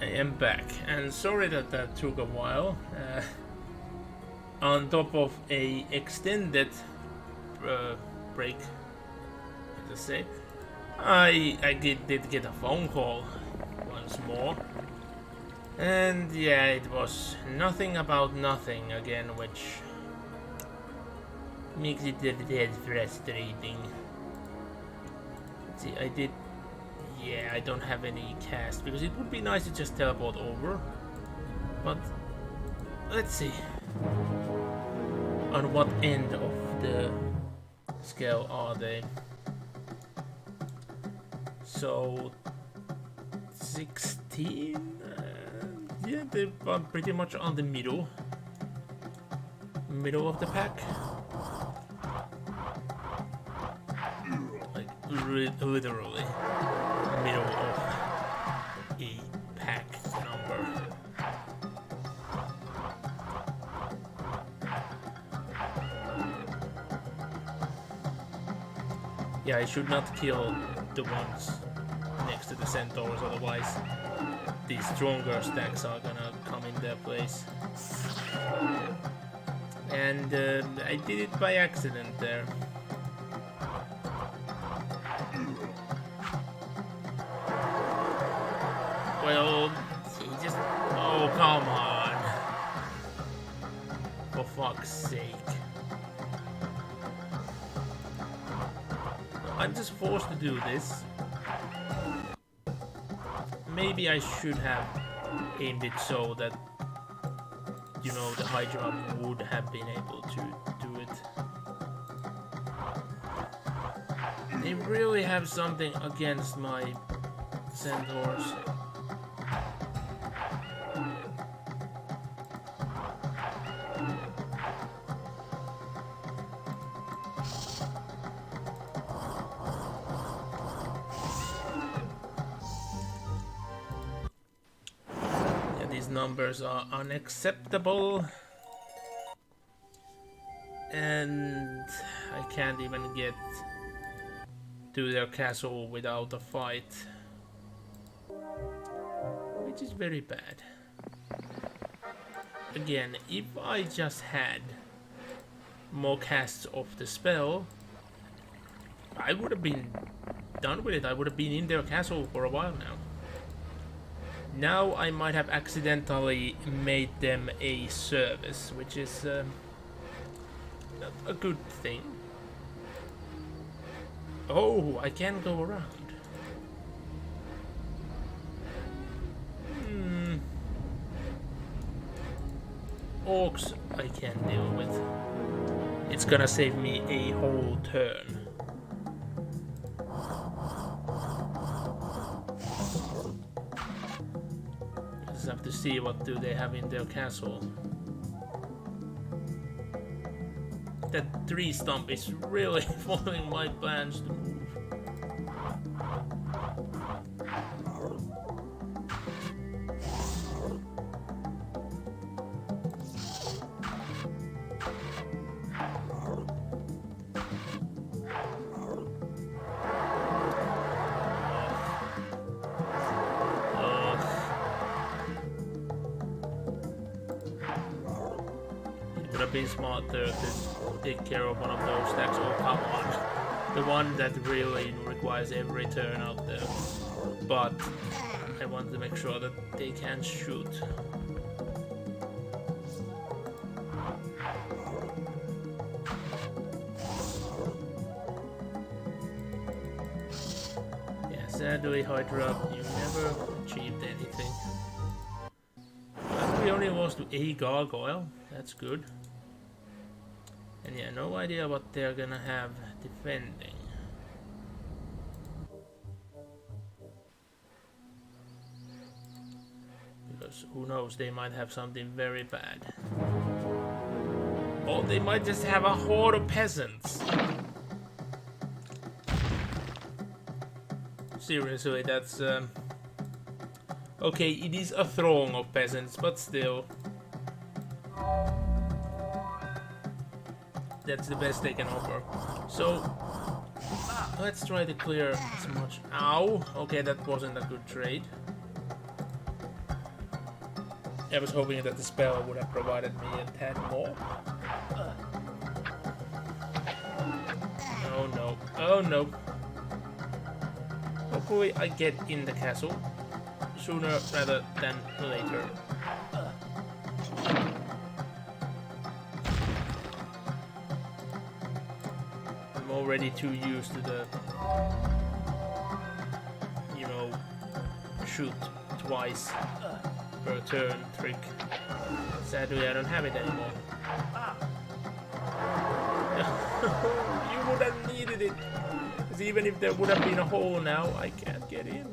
I am back, and sorry that that took a while. On top of a extended break, let's say, I did get a phone call once more, and yeah, it was nothing about nothing again, which makes it a bit frustrating. Let's see, yeah, I don't have any cast, because it would be nice to just teleport over. But let's see. On what end of the scale are they? So 16? Yeah, they're pretty much on the middle of the pack. Like literally middle of a pack number. Yeah, I should not kill the ones next to the centaurs, otherwise these stronger stacks are gonna come in their place. And I did it by accident there. Well, he just... Oh, come on. For fuck's sake. I'm just forced to do this. Maybe I should have aimed it so that, you know, the Hydra would have been able to do it. They really have something against my centaurs. Numbers are unacceptable, and I can't even get to their castle without a fight, which is very bad. Again, if I just had more casts of the spell, I would have been done with it. I would have been in their castle for a while now. Now I might have accidentally made them a service, which is a good thing. Oh, I can go around. Orcs I can deal with. It's gonna save me a whole turn. Have to see what do they have in their castle. That tree stump is really following my plans to move. Would have been smarter to take care of one of those stacks. Oh, come on. The one that really requires every turn out there. But I want to make sure that they can shoot. Yeah, sadly, Hydra, you never achieved anything. But we only lost to a gargoyle. That's good. And yeah, no idea what they're gonna have defending. Because who knows, they might have something very bad. Or they might just have a horde of peasants. Seriously, that's... Okay, it is a throng of peasants, but still. That's the best they can offer. So, let's try to clear as much... Ow! Okay, that wasn't a good trade. I was hoping that the spell would have provided me a tad more. Oh no. Oh no. Hopefully I get in the castle sooner rather than later. I'm already too used to the, you know, shoot twice per turn trick. Sadly, I don't have it anymore. You would have needed it. Because even if there would have been a hole now, I can't get in.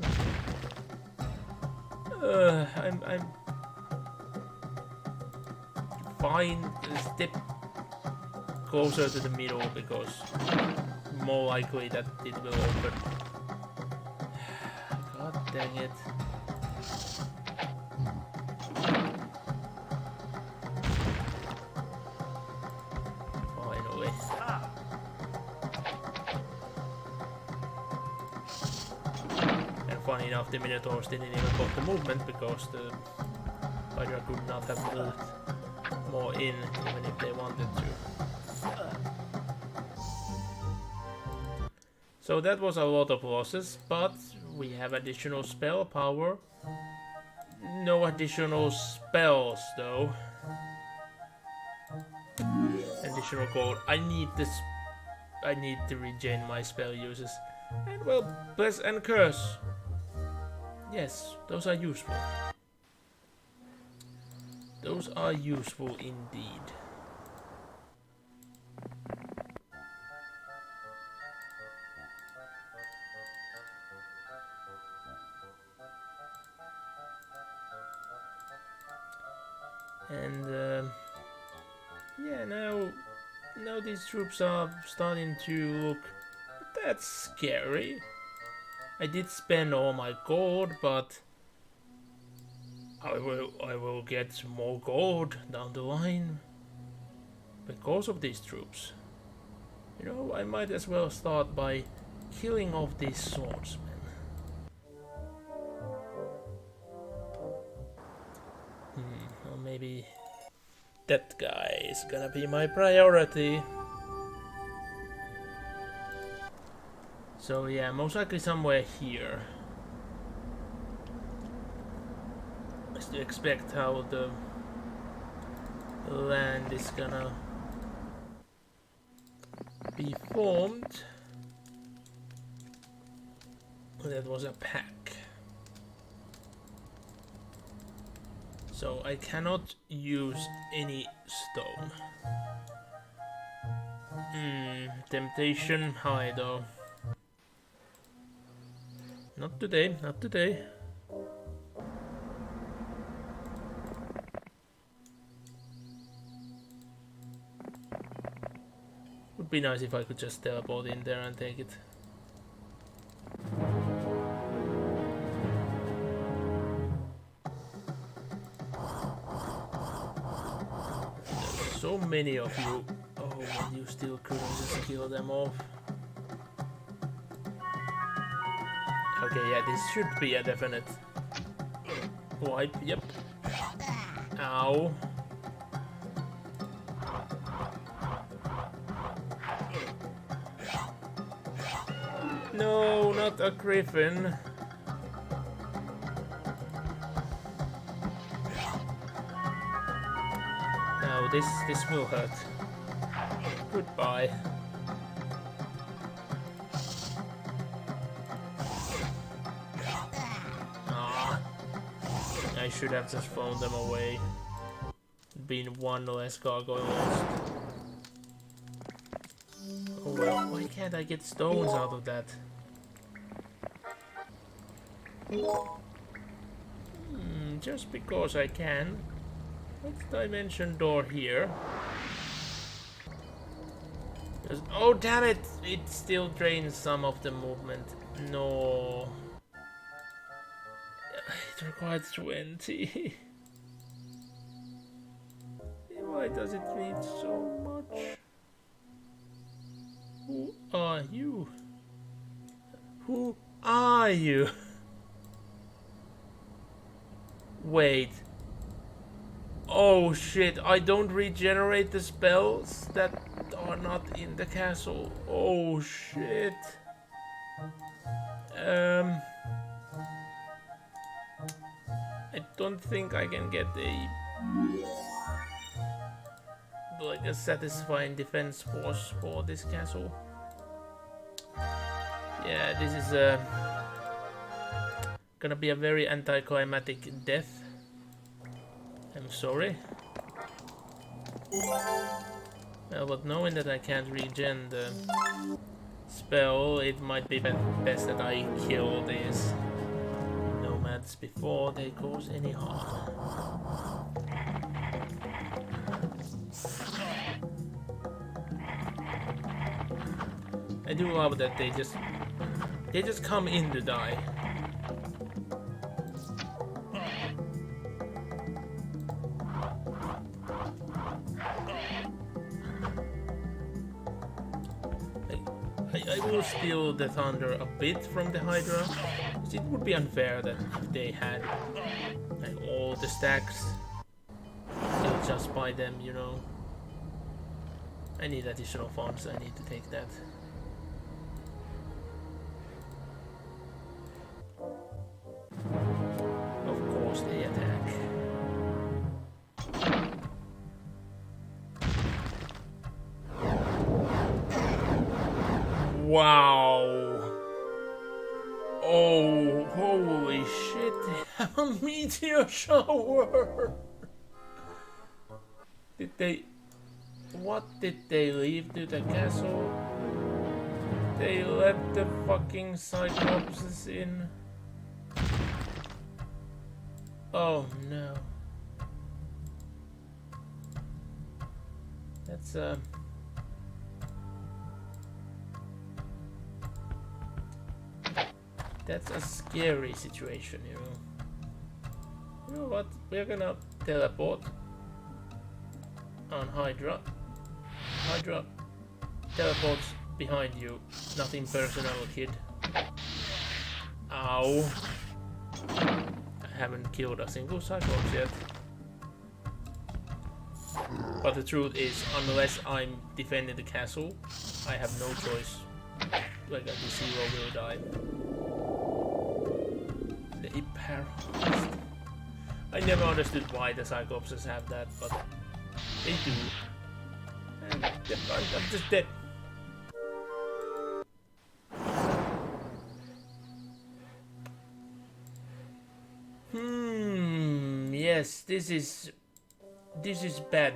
I'm fine. A step closer to the middle because more likely that it will open. God dang it. Finally. And funny enough, the Minotaurs didn't even block the movement because the Hydra could not have moved more in even if they wanted to. So that was a lot of losses, but we have additional spell power. No additional spells though. Additional gold. I need this. I need to regain my spell uses. And well, bless and curse. Yes, those are useful. Those are useful indeed. And yeah, now these troops are starting to look. That's scary. I did spend all my gold, but I will get more gold down the line because of these troops. You know, I might as well start by killing off these swordsmen. Or maybe that guy is gonna be my priority. So yeah, most likely somewhere here. I still expect how the land is gonna be formed. That was a pack. So I cannot use any stone. Temptation high though. Not today, not today. Would be nice if I could just teleport in there and take it. There's so many of you. Oh, and you still couldn't just kill them off. Okay, yeah, this should be a definite wipe, yep. Ow. No, not a griffin. No, this will hurt. Goodbye. I should have just thrown them away. Been one less gargoyle lost. Oh well, why can't I get stones out of that? Just because I can. What's dimension door here? Oh damn it! It still drains some of the movement. No. It requires 20. Why does it need so much? Who are you? Who are you? Wait. Oh shit, I don't regenerate the spells that are not in the castle. Oh shit. I don't think I can get a satisfying defense force for this castle. Yeah, this is gonna be a very anticlimactic death. I'm sorry. Well, but knowing that I can't regen the spell, it might be best that I kill these nomads before they cause any harm. I do love that they just come in to die. I will steal the thunder a bit from the Hydra. It would be unfair that if they had like all the stacks, they'll just buy them, you know. I need additional funds, I need to take that. Of course they attack. Wow. Oh, holy shit, they have a meteor shower. What did they leave to the castle? They let the fucking Cyclopses in. Oh no. That's a scary situation, you know. You know what? We're gonna teleport on Hydra. Hydra teleports behind you. Nothing personal, kid. Ow. I haven't killed a single Cyclops yet. But the truth is, unless I'm defending the castle, I have no choice. Like the zero will die. They paralyzed. I never understood why the Cyclopses have that, but they do. And I'm just dead. Yes, this is bad.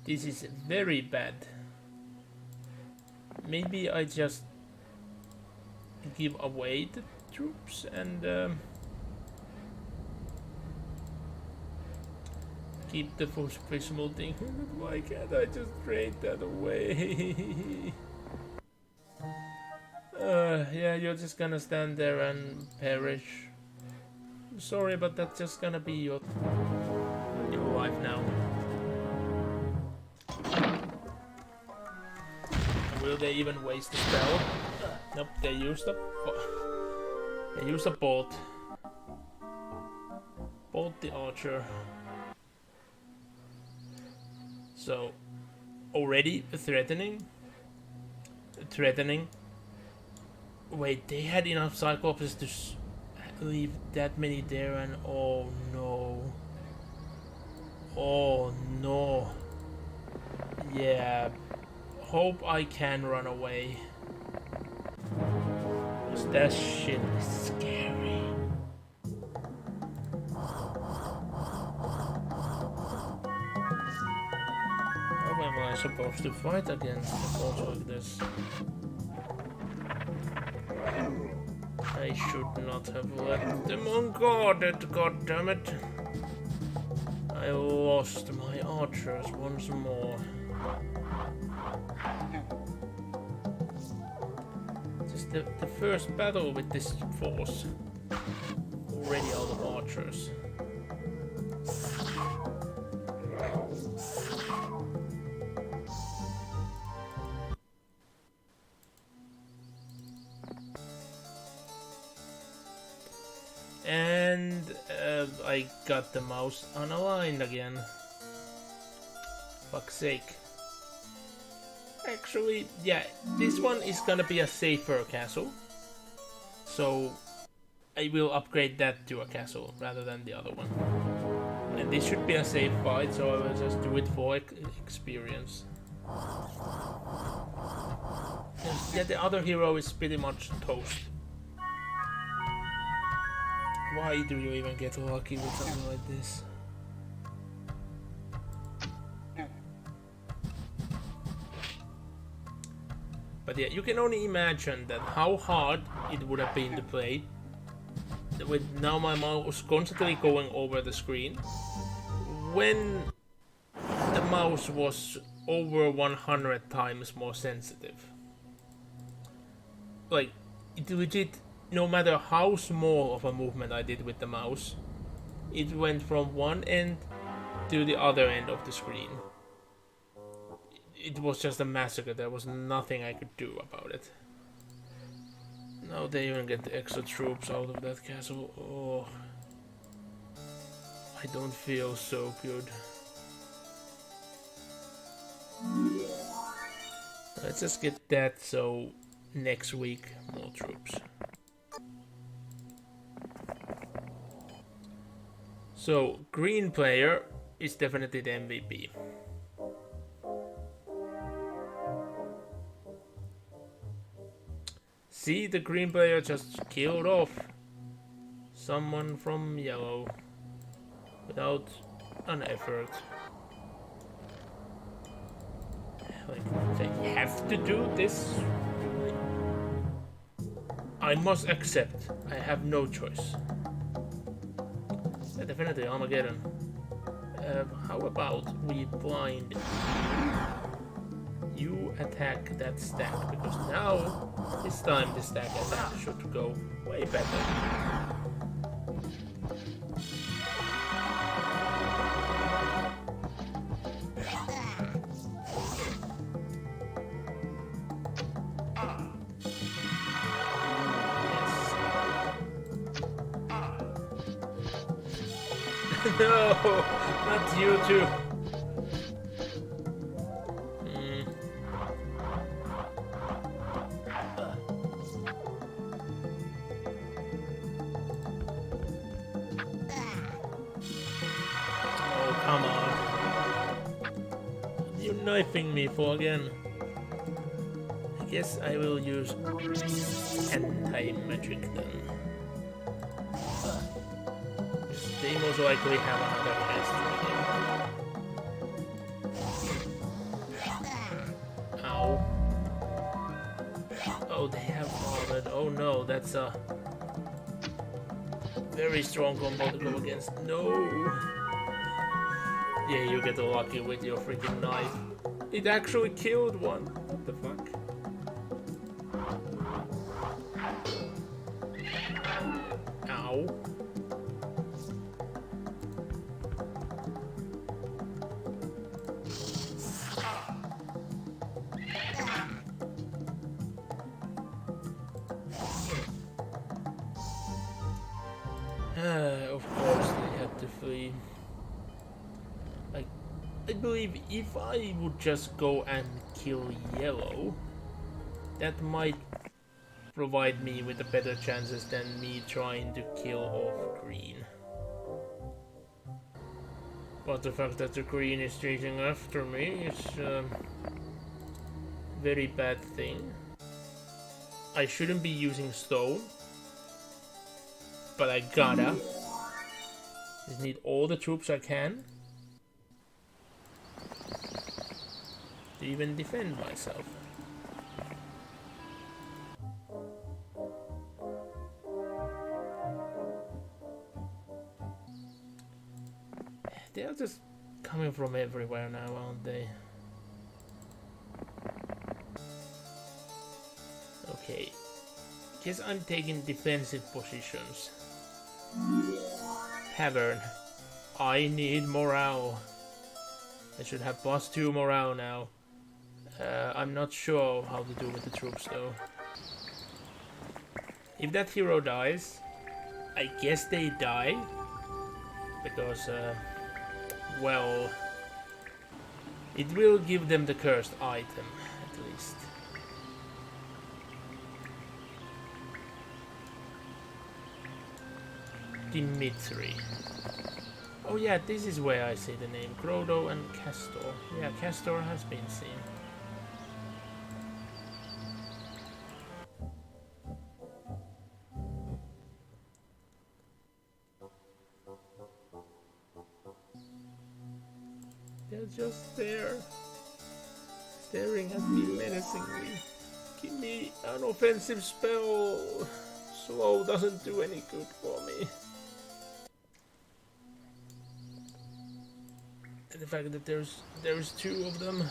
This is very bad. Maybe I just give away the troops and keep the first prismal thing. Why can't I just trade that away? Yeah, you're just gonna stand there and perish. I'm sorry, but that's just gonna be your life now. Will they even waste the spell? Nope, they used a bolt. Bolt the archer. So, already threatening. Wait, they had enough Cyclops to leave that many there, and oh no. Oh no. Yeah. Hope I can run away. Cause that shit is scary. How am I supposed to fight against balls like this? I should not have left them unguarded, goddammit. I lost my archers once more. Just the first battle with this force. Already out of archers. And And I got the mouse unaligned again. Fuck's sake. Actually, yeah, this one is gonna be a safer castle. So I will upgrade that to a castle rather than the other one. And this should be a safe fight, so I will just do it for experience. Yeah, the other hero is pretty much toast. Why do you even get lucky with something like this? But yeah, you can only imagine that how hard it would have been to play with now my mouse constantly going over the screen when the mouse was over 100 times more sensitive. Like, it legit, no matter how small of a movement I did with the mouse, it went from one end to the other end of the screen. It was just a massacre. There was nothing I could do about it. Now they even get the extra troops out of that castle. Oh, I don't feel so good. Let's just get that, so next week more troops. So green player is definitely the MVP. See, the green player just killed off someone from yellow without an effort. Like, they have to do this? I must accept. I have no choice. Yeah, definitely Armageddon. How about we blind you attack that stack, because now this time the stack attack should go way better. Yes. No, not you too. Knifing me for again. I guess I will use anti-magic then. They most likely have another cast. Ow. Oh, they have armored. Oh no, that's a very strong combo to go against. No. Yeah, you get lucky with your freaking knife. It actually killed one. What the fuck? Ow. Of course they had to flee. I believe if I would just go and kill yellow, that might provide me with the better chances than me trying to kill off green. But the fact that the green is chasing after me is a very bad thing. I shouldn't be using stone, but I gotta. Just need all the troops I can to even defend myself. They're just coming from everywhere now, aren't they? Okay. Guess I'm taking defensive positions. Tavern. I need morale. I should have +2 morale now. I'm not sure how to do with the troops though. If that hero dies, I guess they die because, well, it will give them the cursed item at least. Dimitri. Oh yeah, this is where I see the name. Grodo and Castor. Yeah, Castor has been seen. They're just there, staring at me menacingly. Give me an offensive spell. Slow doesn't do any good for me. And the fact that there's two of them.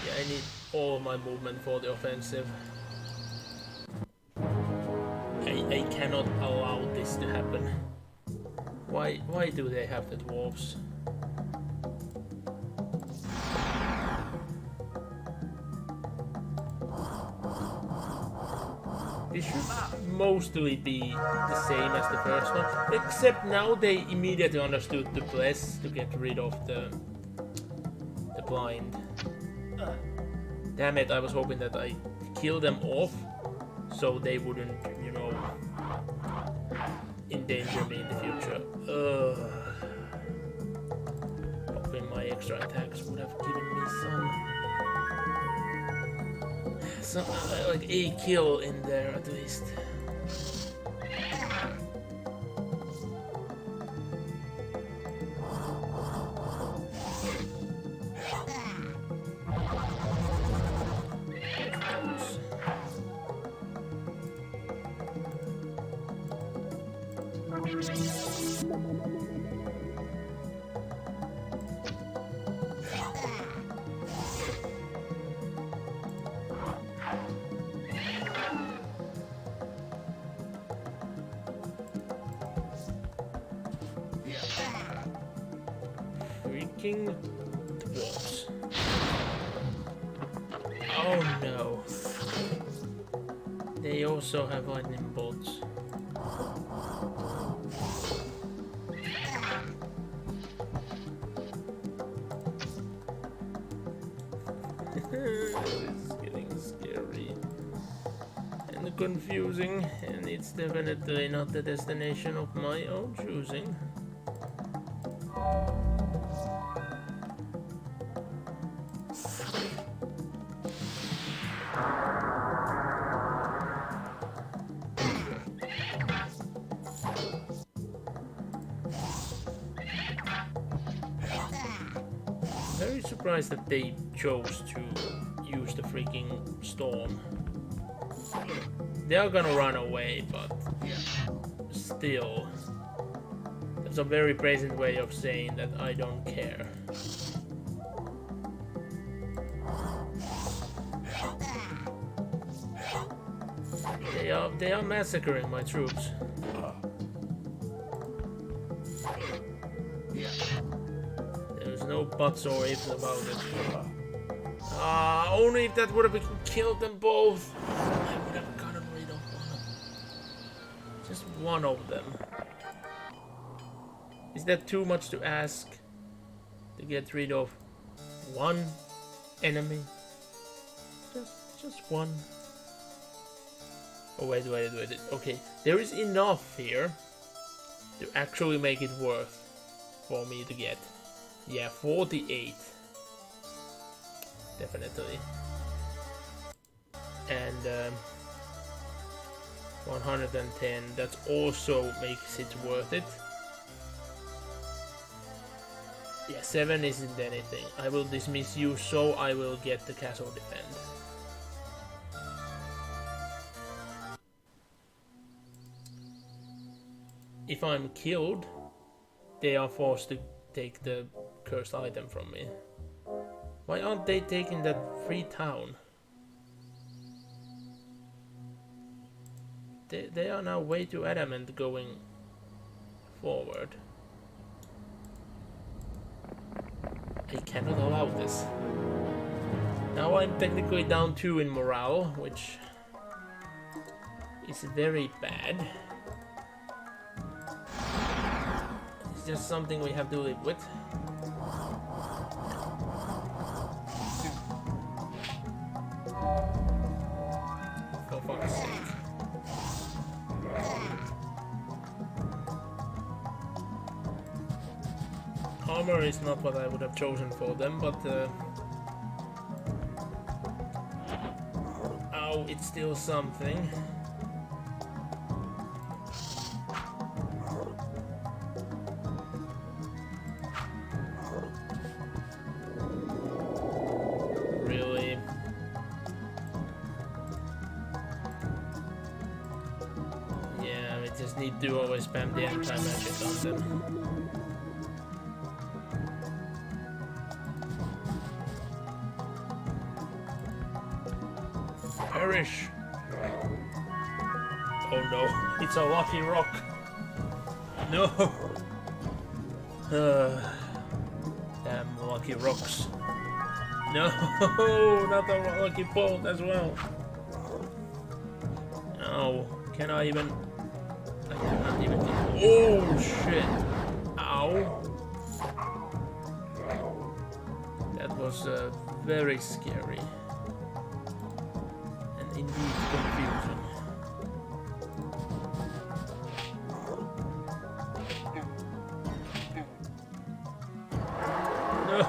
Yeah, I need all my movement for the offensive. I cannot allow this to happen. Why do they have the dwarves? This should mostly be the same as the first one, except now they immediately understood the bless to get rid of the blind. Damn it, I was hoping that I kill them off so they wouldn't, you know, endanger me in the future. Hoping my extra attacks would have given me some like a kill in there at least. Freaking dwarves. Oh no. They also have lightning bolts. It's getting scary and confusing, and it's definitely not the destination of my own choosing. Very surprised that they chose to use the freaking storm. They are gonna run away, but still, that's a very present way of saying that I don't care. They are massacring my troops. There's no buts or ifs about it. Only if that would have killed them both, I would have gotten rid of one. Just one of them. Is that too much to ask? To get rid of one enemy? Just one. Oh wait. Okay, there is enough here to actually make it worth for me to get. Yeah, 48. Definitely. And 110, that also makes it worth it. Yeah, 7 isn't anything. I will dismiss you, so I will get the castle defend. If I'm killed, they are forced to take the cursed item from me. Why aren't they taking that free town? They are now way too adamant going forward. I cannot allow this. Now I'm technically down 2 in morale, which is very bad. It's just something we have to live with. For fuck's sake. Armor is not what I would have chosen for them, but ow, it's still something. Really? Yeah, we just need to always spam the anti-magic on them. Perish! Oh no, it's a lucky rock. No! Damn lucky rocks. No, not a lucky bolt as well. No, can I even... I cannot even... Oh shit! Ow! That was very scary. Indeed confusing. No!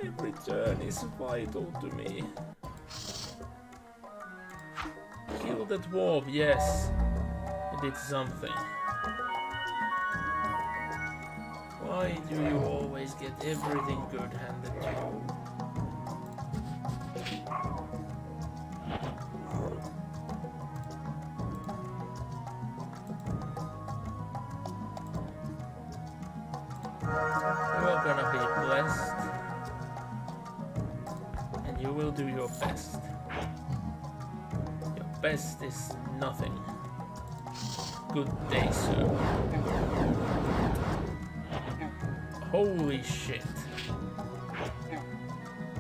Every turn is vital to me. Kill the dwarf, yes. I did something. Why do you always get everything good handed to you? You're gonna be blessed, and you will do your best. Your best is nothing. Good day, sir. Holy shit.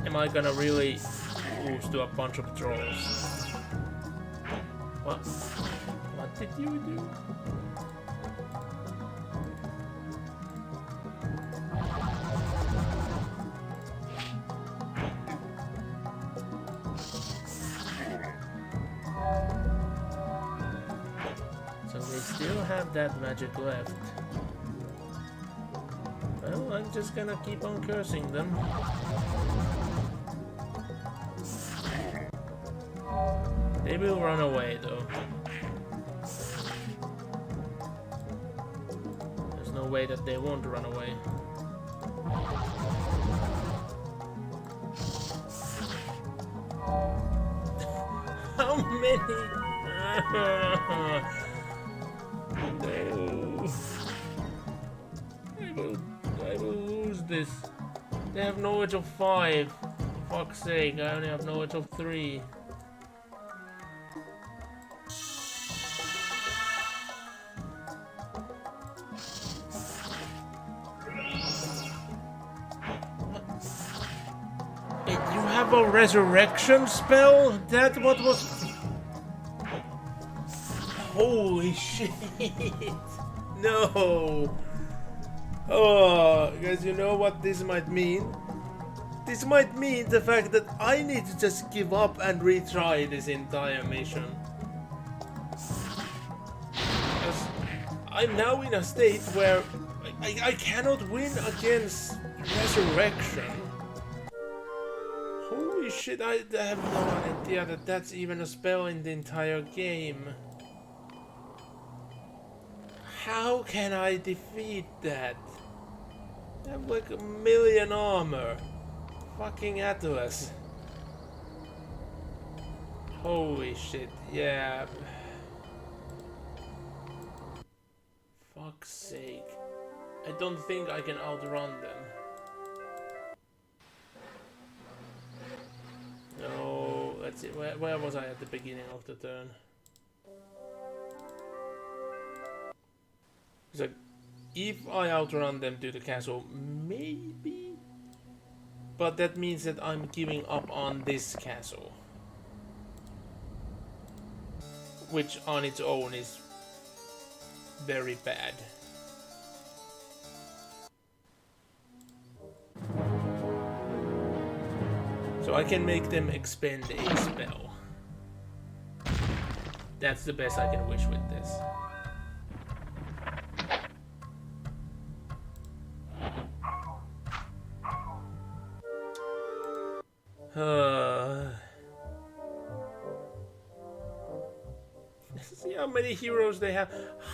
Am I gonna really lose to a bunch of trolls? What? What did you do? So they still have that magic left. Well, I'm just gonna keep on cursing them. They will run away though. There's no way that they won't run away. How many? No. I will lose this. They have knowledge of 5. For fuck's sake, I only have knowledge of 3. Wait, you have a resurrection spell? That what was... Holy shit! No! Oh, guys, you know what this might mean? This might mean the fact that I need to just give up and retry this entire mission. Because I'm now in a state where I cannot win against resurrection. Holy shit, I have no idea that that's even a spell in the entire game. How can I defeat that? I have like 1,000,000 armor. Fucking Atlas. Holy shit, yeah. Fuck's sake. I don't think I can outrun them. No, let's see, where was I at the beginning of the turn? It's like, if I outrun them to the castle, maybe. But that means that I'm giving up on this castle, which on its own is very bad. So I can make them expend a spell. That's the best I can wish with this. See how many heroes they have.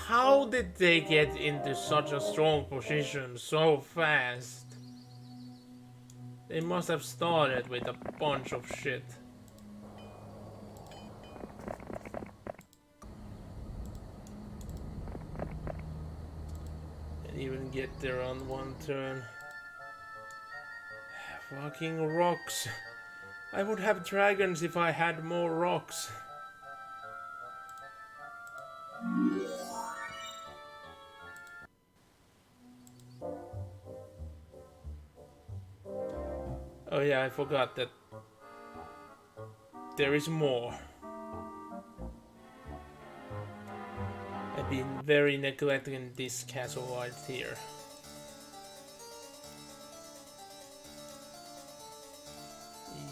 How did they get into such a strong position so fast? They must have started with a bunch of shit. And even get there on one turn. Fucking rocks. I would have dragons if I had more rocks. Oh yeah, I forgot that there is more. I've been very neglecting this castle right here.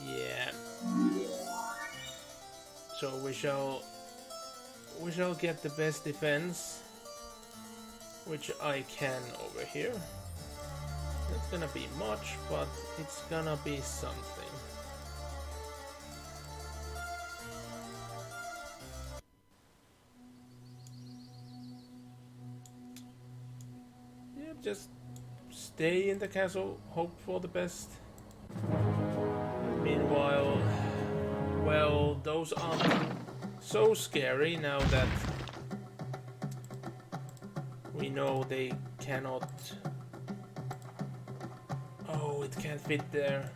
Yeah. So we shall get the best defense, which I can over here. Not gonna be much, but it's gonna be something. Yep, just stay in the castle, hope for the best. Meanwhile, well, those aren't so scary now that we know they cannot. Oh, it can't fit there.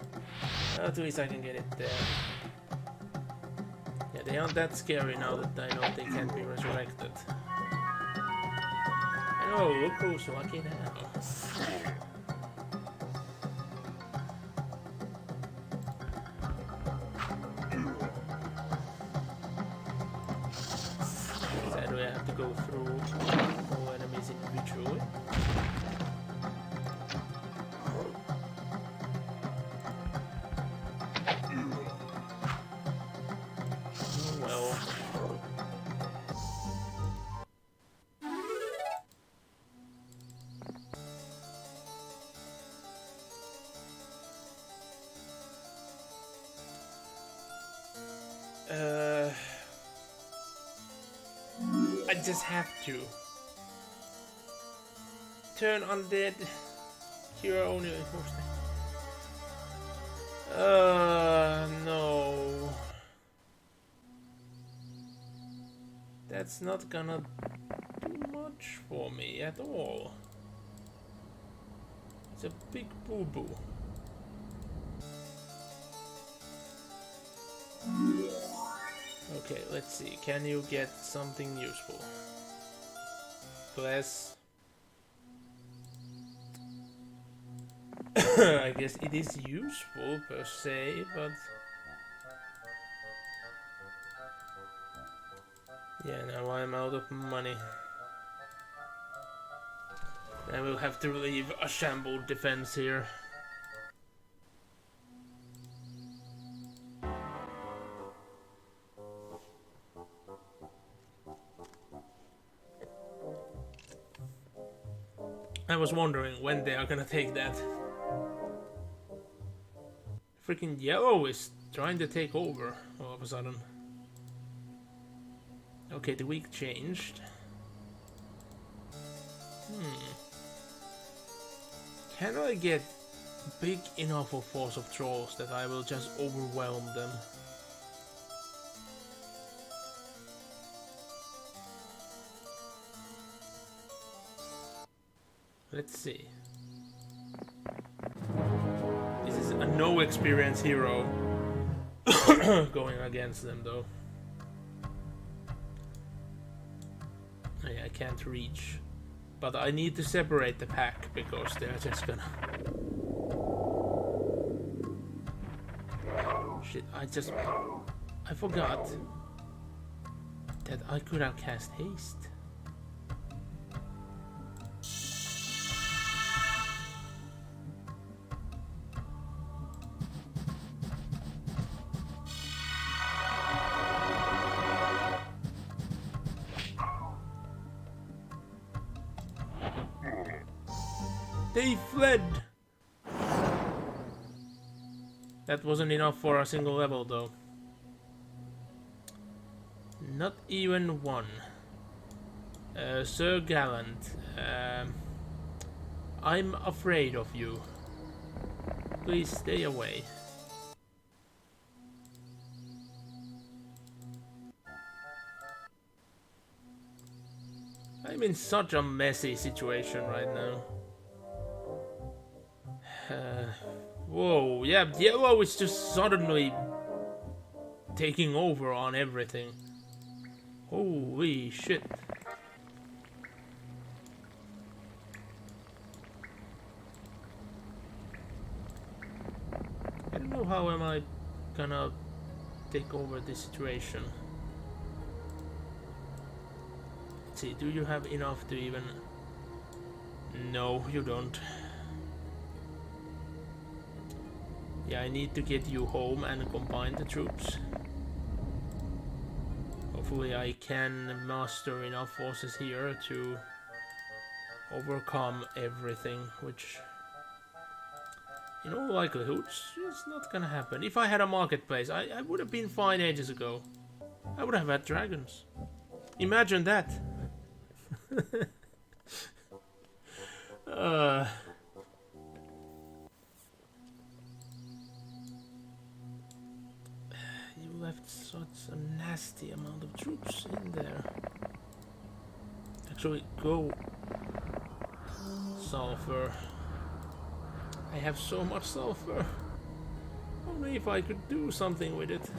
At least I can get it there. Yeah, they aren't that scary now that I know they can't be resurrected. And oh, look who's lucky now. Sadly, I have to go through all enemies individually. I just have to. Turn undead. Hero only enforcement. No. That's not gonna do much for me at all. It's a big boo-boo. Okay, let's see. Can you get something useful? Bless. I guess it is useful per se, but yeah, now I'm out of money. I will have to leave a shambled defense here. I was wondering when they are gonna take that. Freaking yellow is trying to take over all of a sudden. Okay, the week changed. Can I get big enough a force of trolls that I will just overwhelm them? Let's see. This is a no experience hero going against them though. Oh yeah, I can't reach But I need to separate the pack because they're just gonna... Shit, I forgot that I could have cast haste. They fled! That wasn't enough for a single level though. Not even one. Sir Gallant, I'm afraid of you. Please stay away. I'm in such a messy situation right now. Whoa, yeah, yellow is just suddenly taking over on everything. Holy shit. I don't know how am I gonna take over this situation. Let's see, do you have enough to even... No, you don't. Yeah, I need to get you home and combine the troops. Hopefully I can muster enough forces here to overcome everything, which in all likelihood is not gonna happen. If I had a marketplace, I would have been fine ages ago. I would have had dragons. Imagine that. You left such a nasty amount of troops in there. Actually, go sulfur. I have so much sulfur. Only if I could do something with it.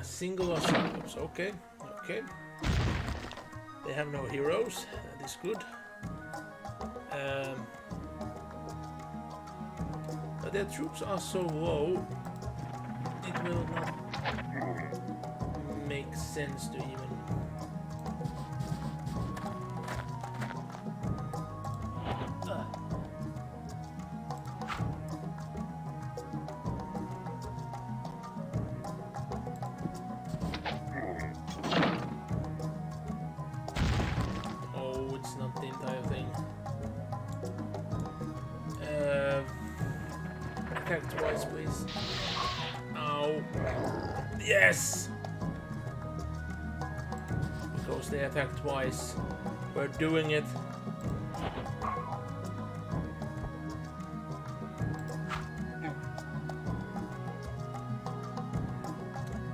A singular cyclops, okay, okay. They have no heroes, that is good. But their troops are so low, it will not make sense to even... Oh, it's not the entire thing. Attack twice, please. Ow. Yes! Because they attacked twice. We're doing it.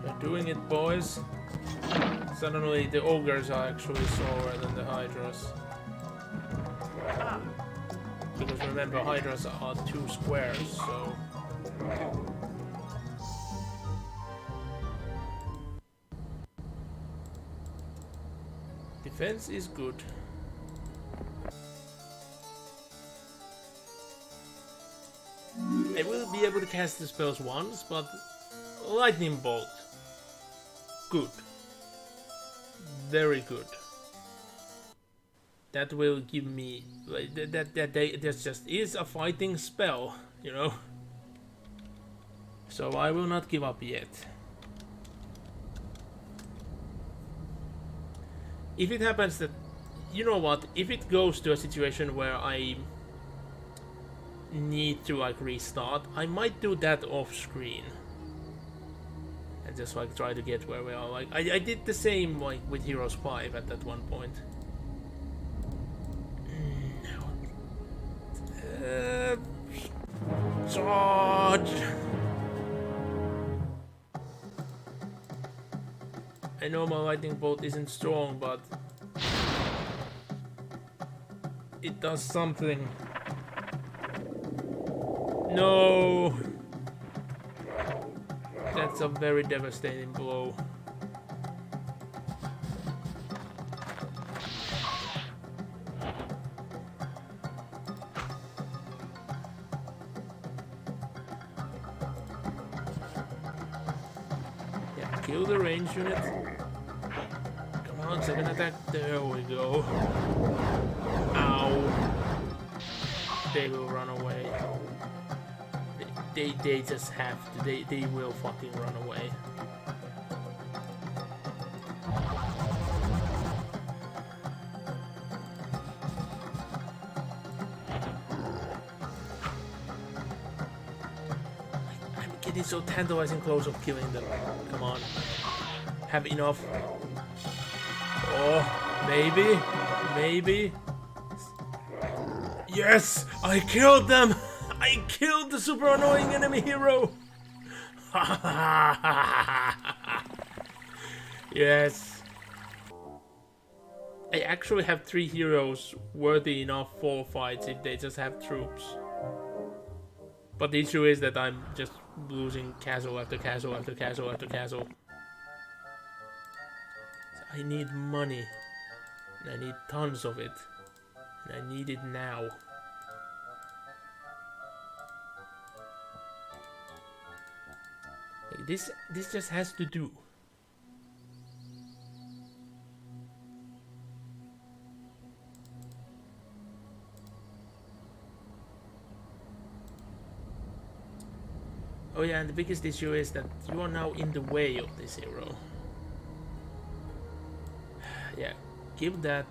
We're doing it, boys. Suddenly the ogres are actually slower than the hydras. Because remember, hydras are 2 squares, so... Defense is good. I will be able to cast the spells once, but lightning bolt. Good. Very good. That will give me that just is a fighting spell, you know. So I will not give up yet. If it happens that, you know what, if it goes to a situation where I need to like restart, I might do that off screen. And just like try to get where we are. Like I did the same like with Heroes 5 at that one point. Charge! I know my lightning bolt isn't strong, but it does something. No! That's a very devastating blow. Kill the range unit. Come on, second attack. There we go. Ow. They will run away. They just have to. They will fucking run away. I'm getting so tantalizing close of killing them. Come on. Have enough. Oh, maybe. Maybe. Yes! I killed them! I killed the super annoying enemy hero! Yes! I actually have 3 heroes worthy enough for fights if they just have troops. But the issue is that I'm just losing castle after castle after castle after castle. I need money. And I need tons of it. And I need it now. Like this just has to do. Oh yeah, and the biggest issue is that you are now in the way of this hero. Yeah, give that.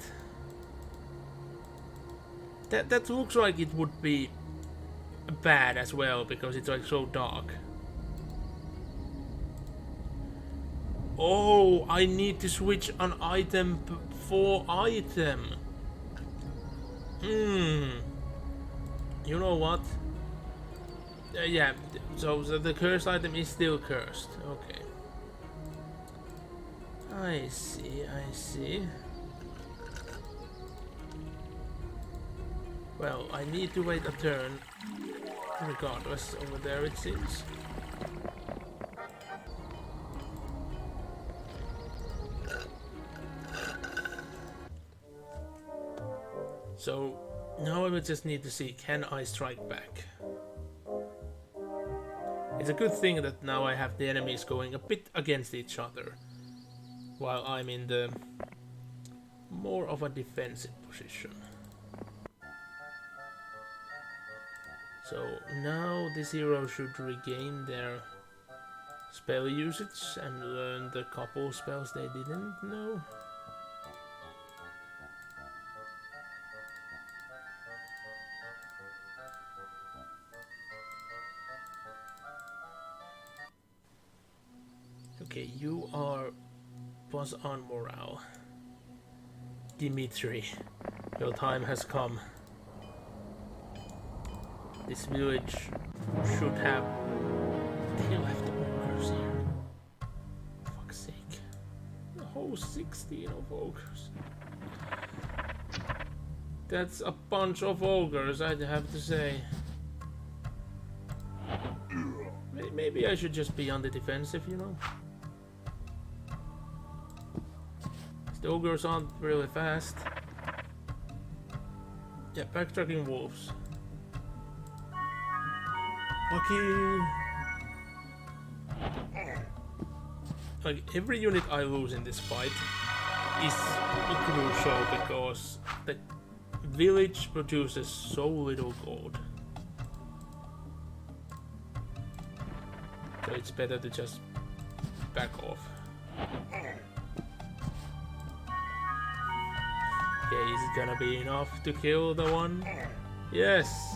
That looks like it would be bad as well because it's like so dark. Oh, I need to switch an item for item. You know what? Yeah, so the cursed item is still cursed. Okay. I see, I see. Well, I need to wait a turn, regardless, over there it seems. So, now I will just need to see, can I strike back? It's a good thing that now I have the enemies going a bit against each other, while I'm in the more of a defensive position. So now this hero should regain their spell usage and learn the couple spells they didn't know. Okay, you are plus on morale. Dimitri, your time has come. This village should have... They left ogres here. For fuck's sake. A whole 16 of ogres. That's a bunch of ogres, I'd have to say. Maybe I should just be on the defensive, you know? The ogres aren't really fast. Yeah, backtracking wolves. Okay. Like every unit I lose in this fight is crucial because the village produces so little gold. So it's better to just back off. Okay, is it gonna be enough to kill the one? Yes!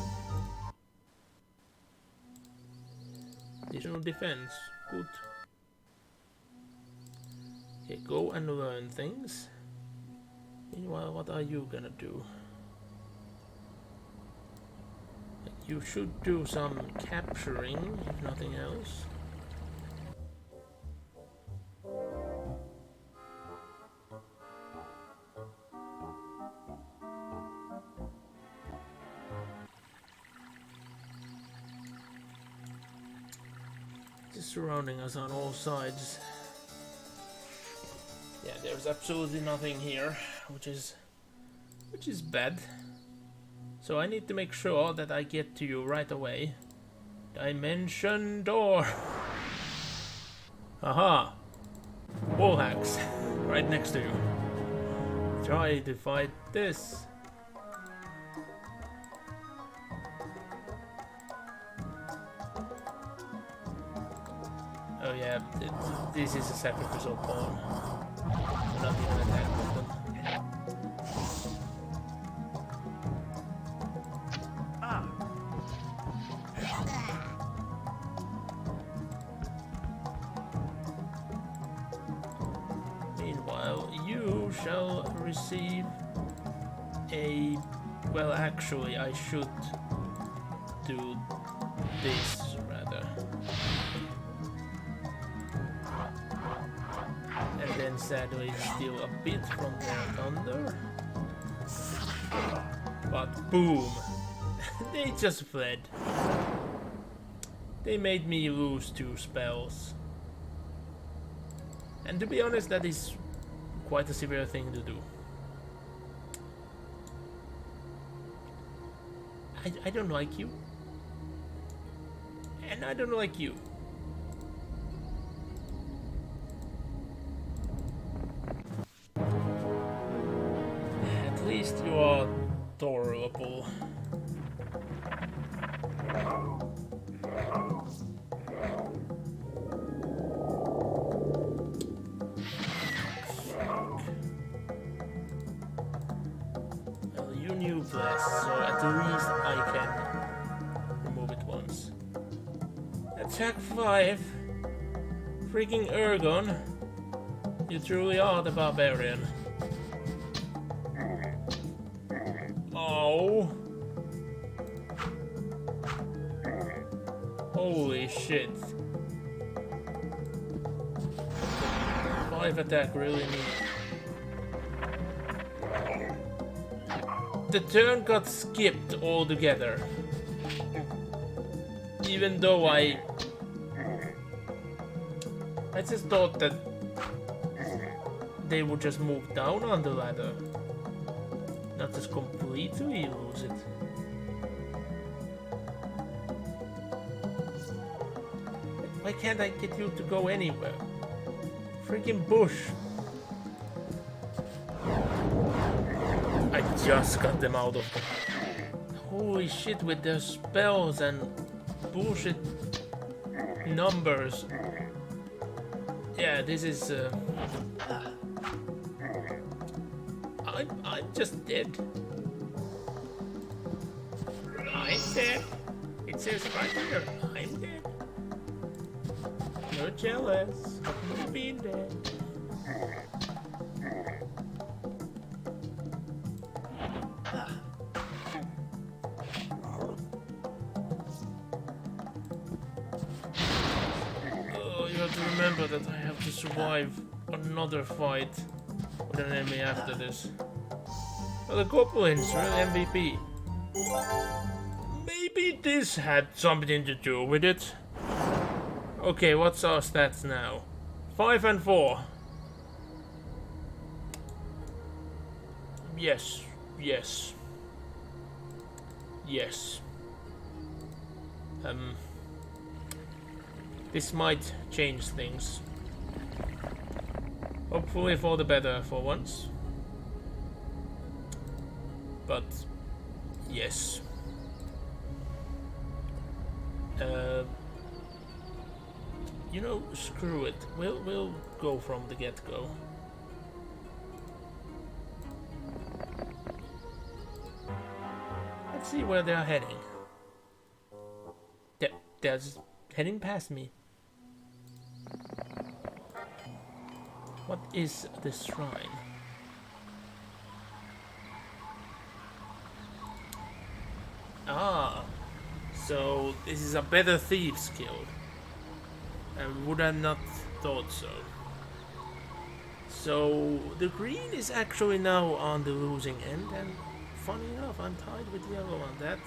Additional defense, good. Okay, go and learn things. Meanwhile, what are you gonna do? You should do some capturing, if nothing else. Surrounding us on all sides. Yeah, there's absolutely nothing here, which is bad. So I need to make sure that I get to you right away. Dimension door. Aha. Wall hacks right next to you. Try to fight this. Oh yeah, this is a sacrificial pawn. So not even attack with them. Meanwhile, you shall receive a... Well, actually, I should do this, rather. And then sadly steal a bit from their thunder. But boom! They just fled. They made me lose 2 spells. And to be honest, that is quite a severe thing to do. I don't like you. And I don't like you. At least you are tolerable. Well, you knew Bless, so at least I can remove it once. Attack 5. Freaking Ergon. You truly are the barbarian. Oh. Holy shit. 5 attack really neat. The turn got skipped altogether. Even though I just thought that they would just move down on the ladder. Not just completely lose it. Why can't I get you to go anywhere? Freaking bush. I just got them out of the... Holy shit, with their spells and bullshit numbers. Yeah, this is... I'm just dead. I'm dead. It says right here, I'm dead. You're jealous of me being dead. Oh, you have to remember that I have to survive another fight with an enemy after this. Well, the goblins are an MVP. Maybe this had something to do with it. Okay, what's our stats now? 5 and 4. Yes, yes. Yes. This might change things. Hopefully for the better for once. But yes. You know, screw it. We'll go from the get-go. Let's see where they're heading. They're just heading past me. What is this shrine? Ah, so this is a better Thieves Guild. I would have not thought so. So the green is actually now on the losing end, and funny enough, I'm tied with yellow on that.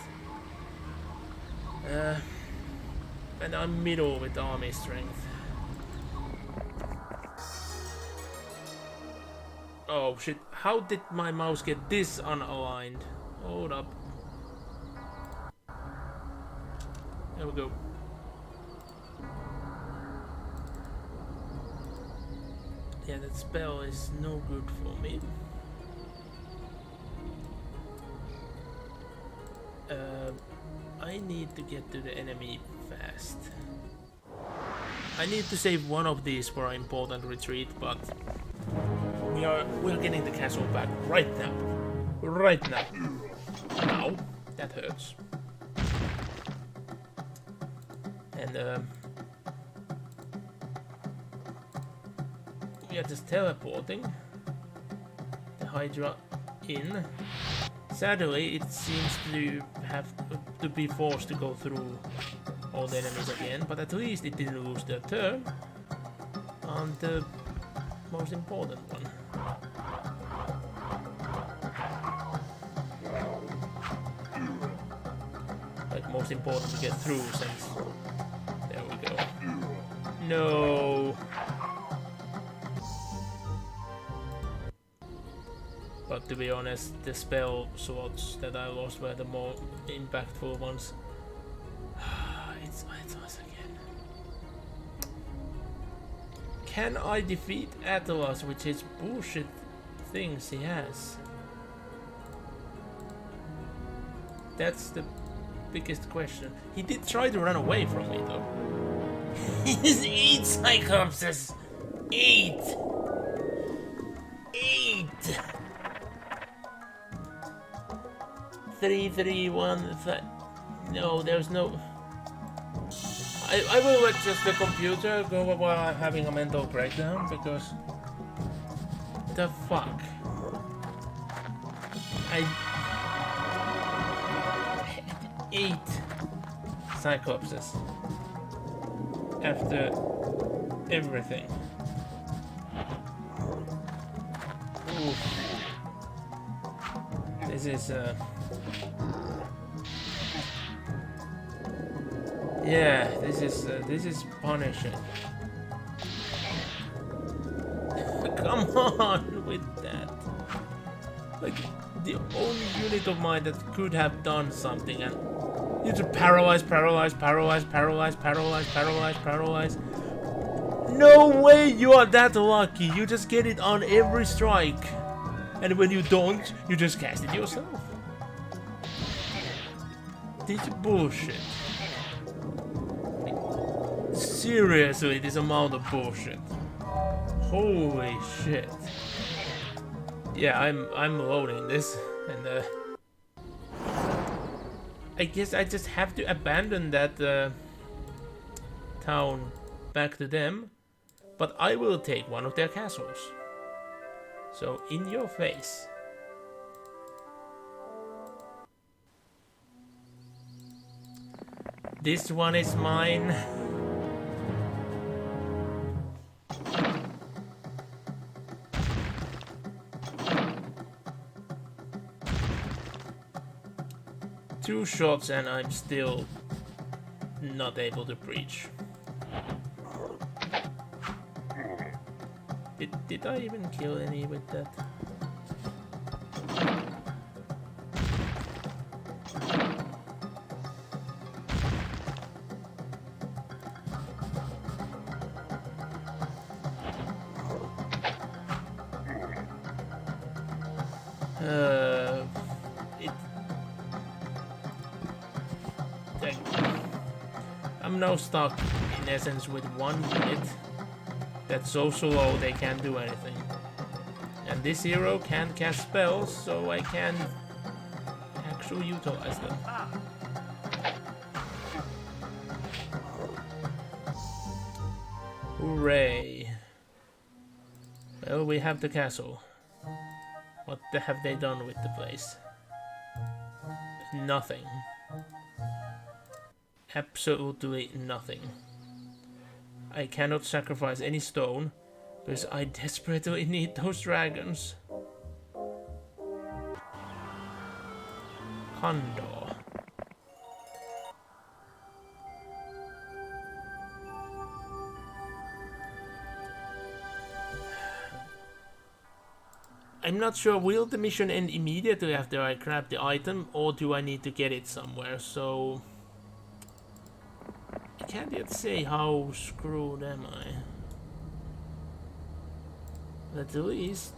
And I'm middle with army strength. Oh shit, how did my mouse get this unaligned? Hold up. There we go. Yeah, that spell is no good for me. I need to get to the enemy fast. I need to save one of these for an important retreat, but we're getting the castle back right now. Right now. Ow, that hurts. And we are just teleporting the Hydra in. Sadly, it seems to have to be forced to go through all the enemies again, but at least it didn't lose their turn on the most important one. Like, most important to get through since... There we go. No! But to be honest, the spell slots that I lost were the more impactful ones. It's us again. Can I defeat Atlas with his bullshit things he has? That's the biggest question. He did try to run away from me though. He's 8 Cyclopses! 8! 8! 3, 3, 1, no, there's no... I will let just the computer go while I'm having a mental breakdown, because... The fuck? 8 Cyclopses. After everything. Oof. This is yeah, this is punishing. Come on with that. Like, the only unit of mine that could have done something, and you just paralyze. No way you are that lucky. You just get it on every strike. And when you don't, you just cast it yourself. This is bullshit. Seriously, this amount of bullshit. Holy shit. Yeah, I'm loading this, and I guess I just have to abandon that town back to them, but I will take one of their castles. So, in your face. This one is mine. Two shots and I'm still not able to breach. Did I even kill any with that? I'm now stuck in essence with one unit that's so slow they can't do anything. And this hero can't cast spells, so I can actually utilize them. Hooray. Well, we have the castle. What have they done with the place? Nothing. Absolutely nothing. I cannot sacrifice any stone, because I desperately need those dragons. Condor. I'm not sure, will the mission end immediately after I grab the item, or do I need to get it somewhere, so... I can't yet say how screwed am I. At least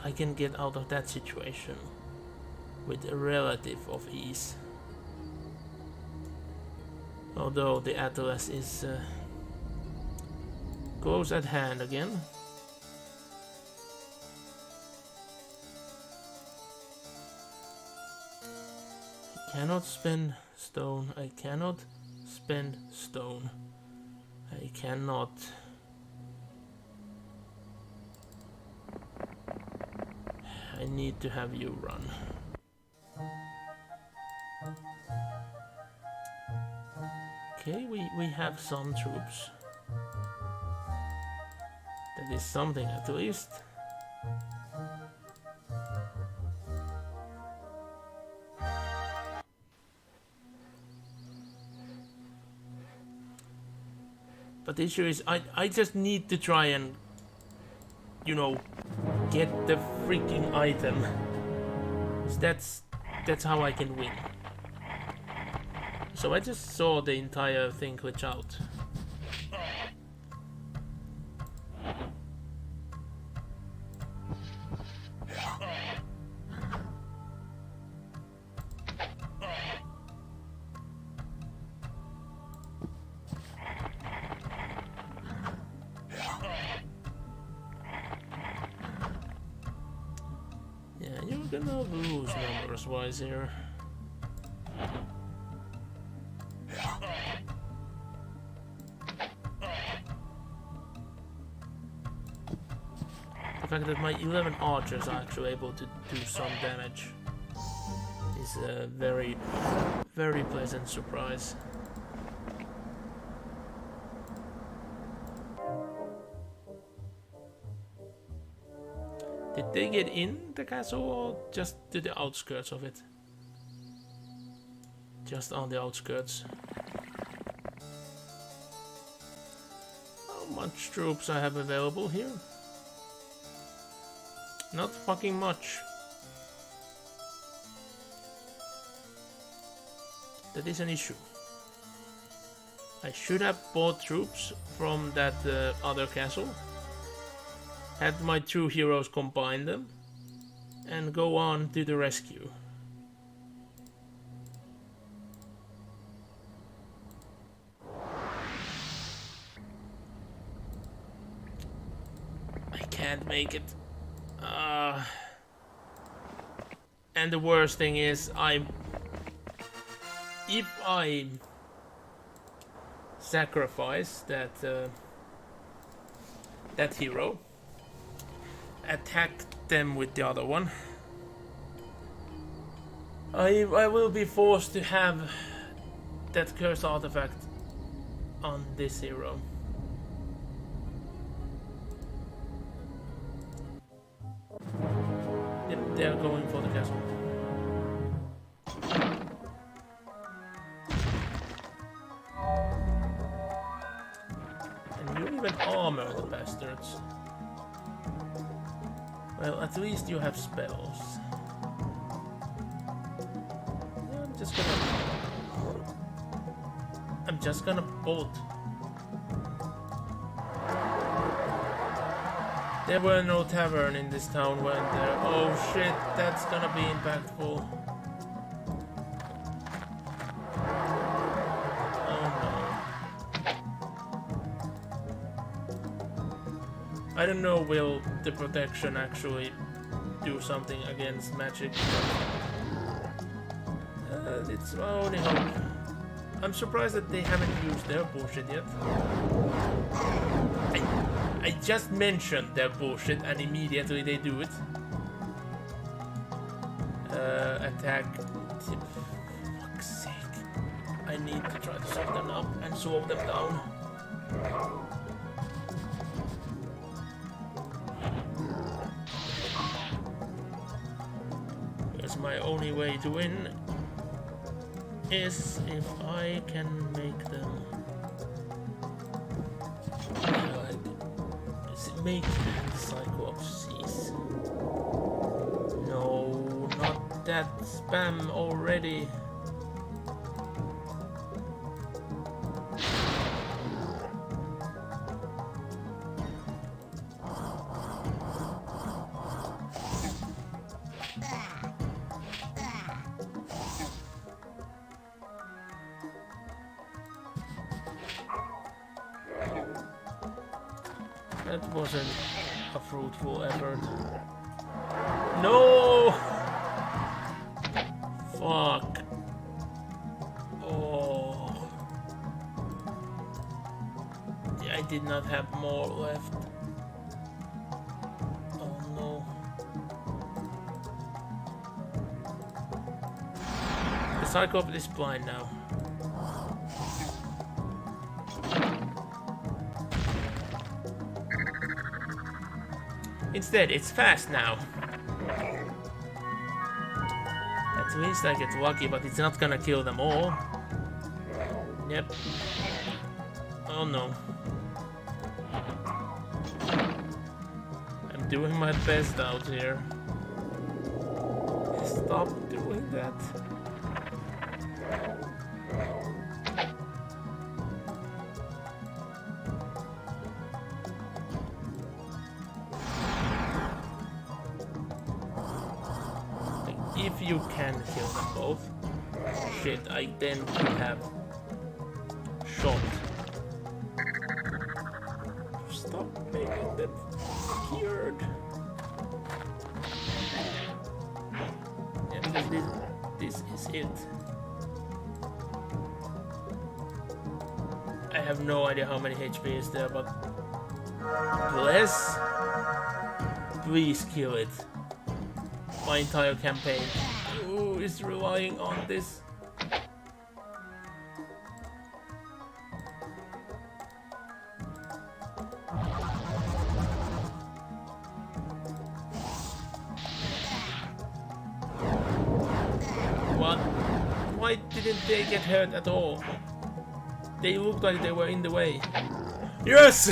I can get out of that situation with a relative of ease. Although the Atlas is close at hand again. I cannot spend stone. I cannot spend stone. I cannot. I need to have you run. Okay, we have some troops. That is something at least. But the issue is I just need to try and, you know, get the freaking item. That's how I can win. So I just saw the entire thing glitch out. Yeah, you're gonna lose numbers wise here. The fact that my 11 archers are actually able to do some damage is a very, very pleasant surprise. Did they get in the castle or just to the outskirts of it? Just on the outskirts. How much troops I have available here? Not fucking much. That is an issue. I should have bought troops from that other castle. Had my two heroes combine them and go on to the rescue. I can't make it. And the worst thing is, if I sacrifice that that hero, attack them with the other one, I will be forced to have that cursed artifact on this hero. Yep, they are going for the castle. And you even armor the bastards. Well, at least you have spells. I'm just gonna bolt. There were no tavern in this town, weren't there? Oh shit, that's gonna be impactful. Oh no. I don't know, will the protection actually do something against magic? It's my only hope. I'm surprised that they haven't used their bullshit yet. I just mentioned their bullshit and immediately they do it. Attack. Fuck's sake. I need to try to slow them up and slow them down. Here's my only way to win. Is if I can make them make Cyclops cease. No, not that spam already. That wasn't a fruitful effort. No! Fuck. Oh. Yeah, I did not have more left. Oh no. The Cyclops is blind now. Instead, it's fast now. At least I get lucky, but it's not gonna kill them all. Yep. Oh no. I'm doing my best out here. Stop doing that. If you can kill them both, shit, I then could have shot. Stop making them scared. Yeah, because this is it. I have no idea how many HP is there, but bless. Please kill it. My entire campaign is relying on this. What? Why didn't they get hurt at all? They looked like they were in the way. Yes!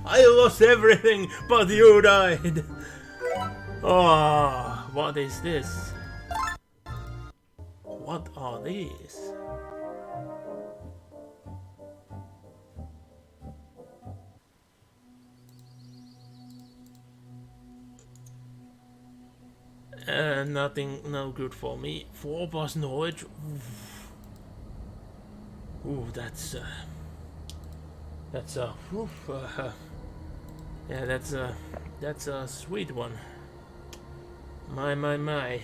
I lost everything, but you died. Oh, what is this? What are these? Nothing, no good for me. 4 boss knowledge. Ooh, that's yeah, that's a sweet one. My.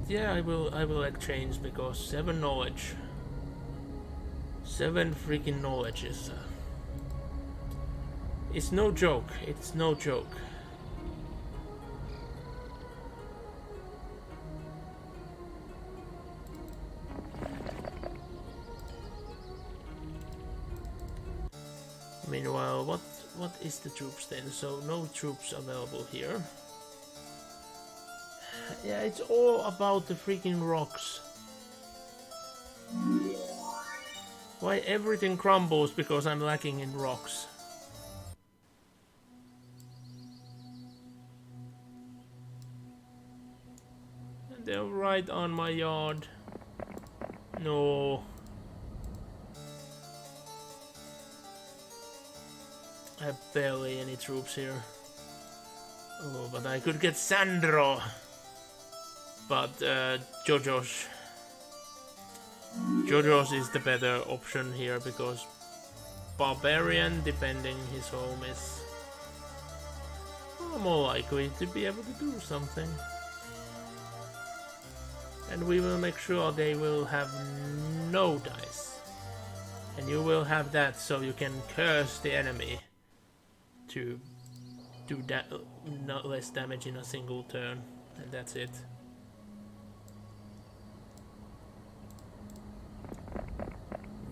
Yeah, I will exchange because 7 knowledge. 7 freaking knowledge is it's no joke. It's no joke. Meanwhile, what is the troops then? So no troops available here. Yeah, it's all about the freaking rocks. Why everything crumbles because I'm lacking in rocks? And they're right on my yard. No. I have barely any troops here. Oh, but I could get Sandro. But Jojo's is the better option here because Barbarian defending his home is more likely to be able to do something. And we will make sure they will have no dice. And you will have that so you can curse the enemy to do not less damage in a single turn. And that's it.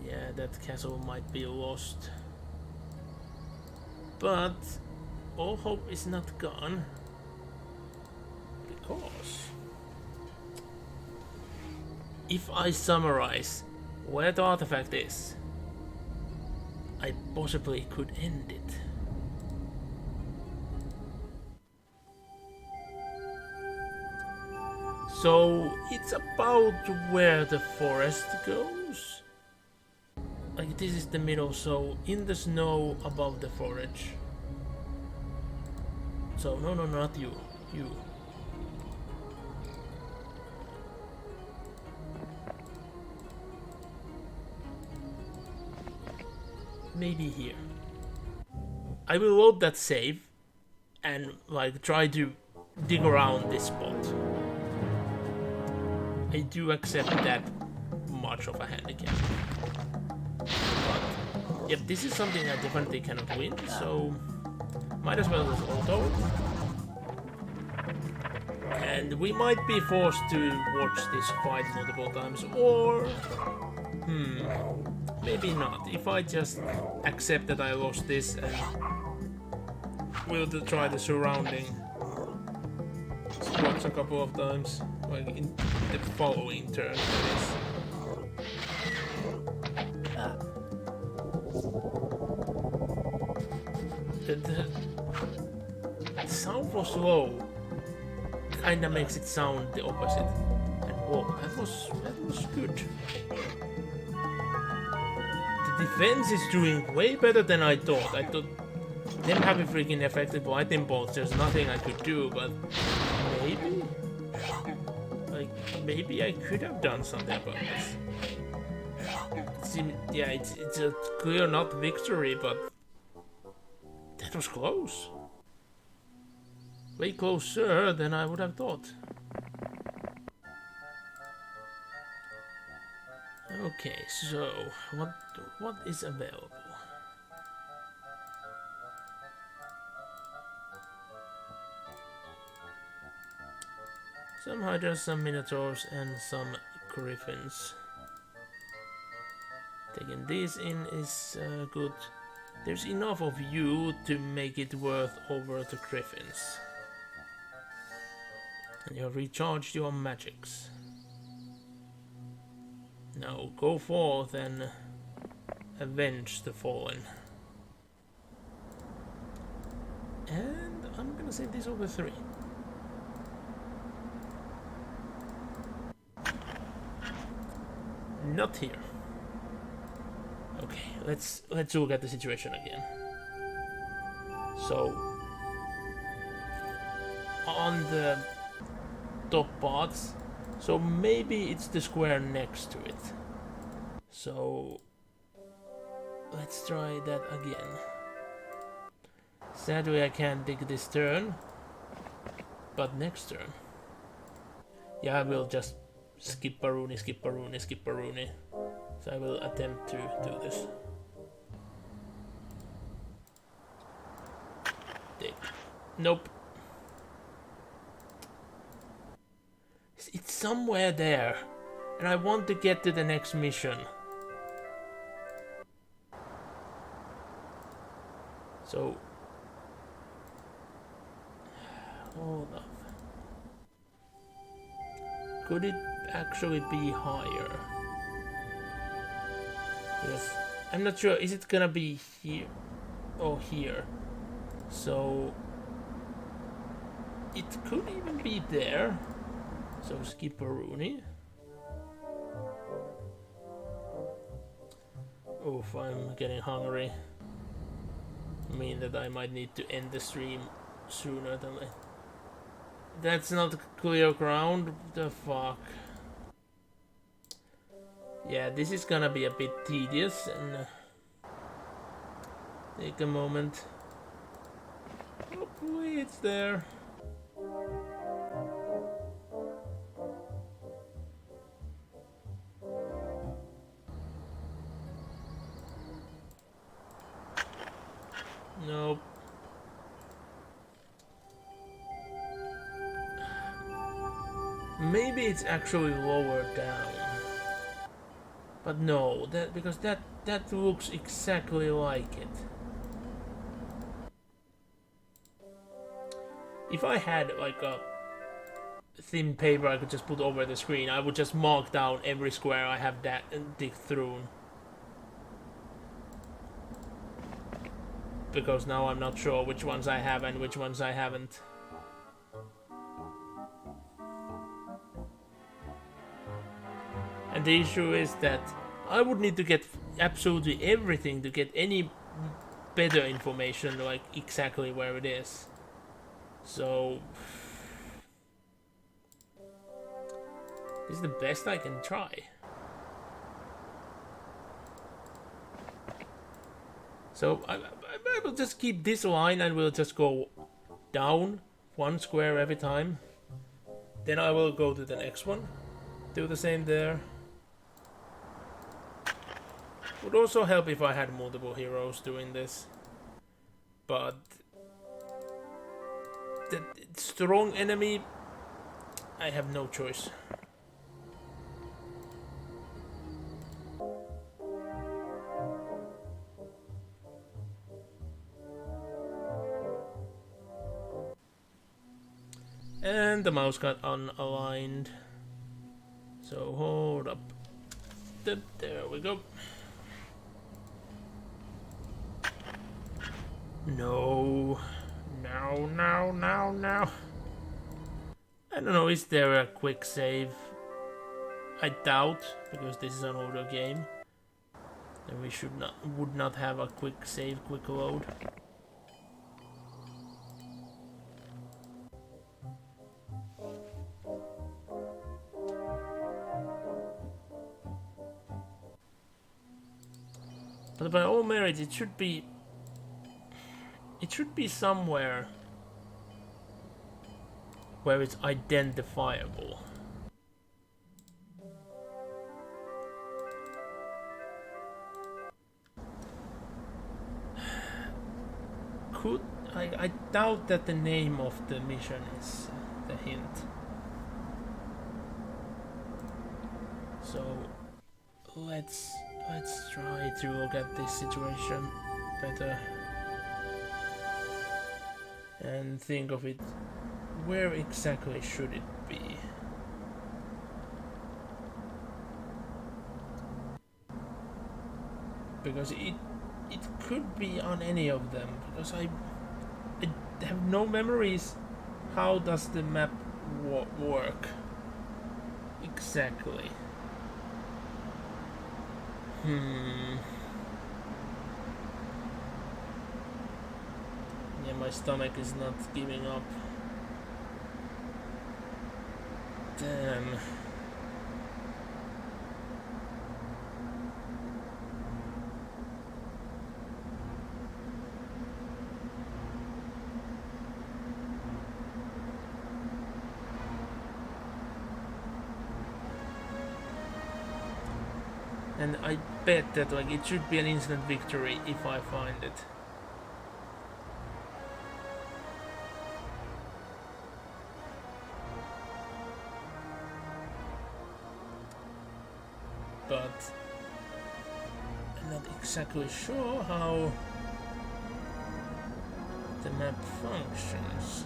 Yeah, that castle might be lost. But all hope is not gone. Because if I summarize where the artifact is, I possibly could end it. So it's about where the forest goes. Like this is the middle, so in the snow above the forest. So no, not you. You. maybe here. I will load that save and like try to dig around this spot. I do accept that much of a handicap. But yep, this is something I definitely cannot win, so might as well just auto. And we might be forced to watch this fight multiple times, or maybe not. If I just accept that I lost this and we'll try the surrounding spots a couple of times, like in the following turn. The sound was low. Kinda makes it sound the opposite. And whoa, that was good. The defense is doing way better than I thought. I thought them having freaking effective lightning bolts, there's nothing I could do, but maybe? Like, maybe I could have done something about this. It's a clear not victory, but that was close. Way closer than I would have thought. Okay, so what is available? Some hydras, some minotaurs, and some griffins. Taking these in is good. There's enough of you to make it worth over the griffins. And you have recharged your magics. Now go forth and avenge the fallen. And I'm gonna save this over 3. Not here. Okay, let's look at the situation again. So on the top parts, so maybe it's the square next to it. So let's try that again. Sadly I can't dig this turn, but next turn. Yeah, I will just skip Baruni, skip Baruni, skip Baruni. So I will attempt to do this. Nope. It's somewhere there, and I want to get to the next mission. So, hold up. Could it actually be higher? Yes, I'm not sure. Is it gonna be here or here? So it could even be there. So skip Rooney. Oof, I'm getting hungry. I mean that I might need to end the stream sooner than later. That's not clear ground. The fuck. Yeah, this is gonna be a bit tedious and take a moment. Hopefully it's there. Nope. Maybe it's actually lower down. But no, because that looks exactly like it. If I had like a thin paper I could just put over the screen, I would just mark down every square I have that and dig through. Because now I'm not sure which ones I have and which ones I haven't. And the issue is that I would need to get absolutely everything to get any better information, like exactly where it is. So this is the best I can try. So I will just keep this line and we'll just go down 1 square every time. Then I will go to the next one. Do the same there. Would also help if I had multiple heroes doing this. But the strong enemy, I have no choice. And the mouse got unaligned. So hold up. There we go. No. No. I don't know, is there a quick save? I doubt, because this is an older game. Then we would not have a quick save, quick load. But by all merit, it should be somewhere where it's identifiable. I doubt that the name of the mission is the hint. So let's try to look at this situation better and think of it. Where exactly should it be? Because it could be on any of them, because I have no memories. How does the map work exactly? Yeah, my stomach is not giving up. Damn. And I bet that like it should be an instant victory if I find it. But I'm not exactly sure how the map functions.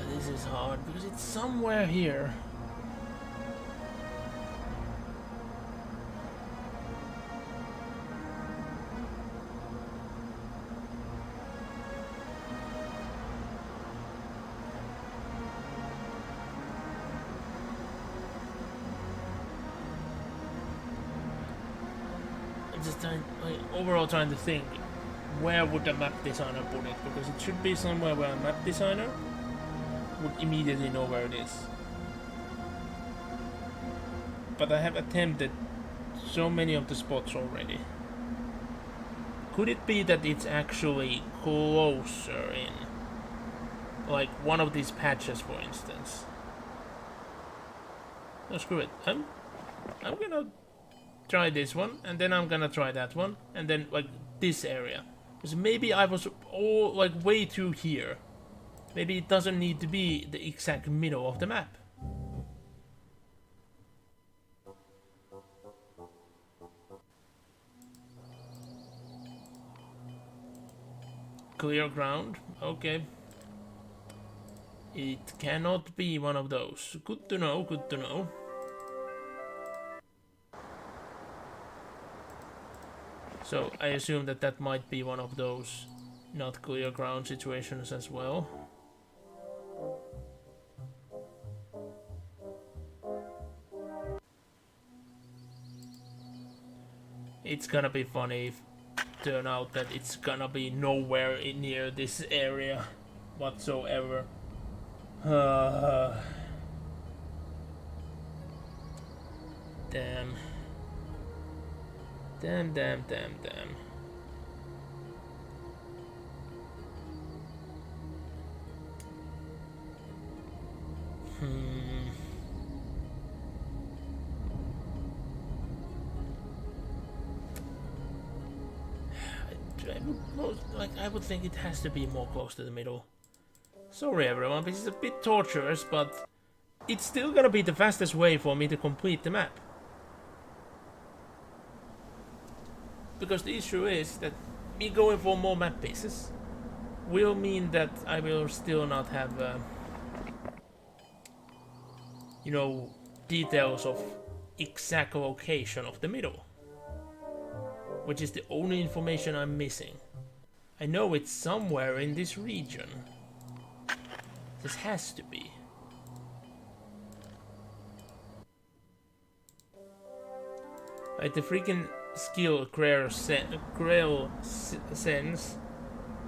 This is hard because it's somewhere here. I'm just overall trying to think, where would the map designer put it? Because it should be somewhere where a map designer would immediately know where it is. But I have attempted so many of the spots already. Could it be that it's actually closer in? Like one of these patches, for instance. No, screw it. I'm gonna try this one, and then I'm gonna try that one, and then like this area. Because maybe I was all like way too here. Maybe it doesn't need to be the exact middle of the map. Clear ground, okay. It cannot be one of those. Good to know, good to know. So I assume that that might be one of those not clear ground situations as well. It's gonna be funny if turn out that it's gonna be nowhere near this area whatsoever. Damn. Damn. I would think it has to be more close to the middle. Sorry everyone, this is a bit torturous, but it's still gonna be the fastest way for me to complete the map. Because the issue is that me going for more map pieces will mean that I will still not have, you know, details of exact location of the middle. Which is the only information I'm missing. I know it's somewhere in this region. This has to be. Like the freaking skill Grail sense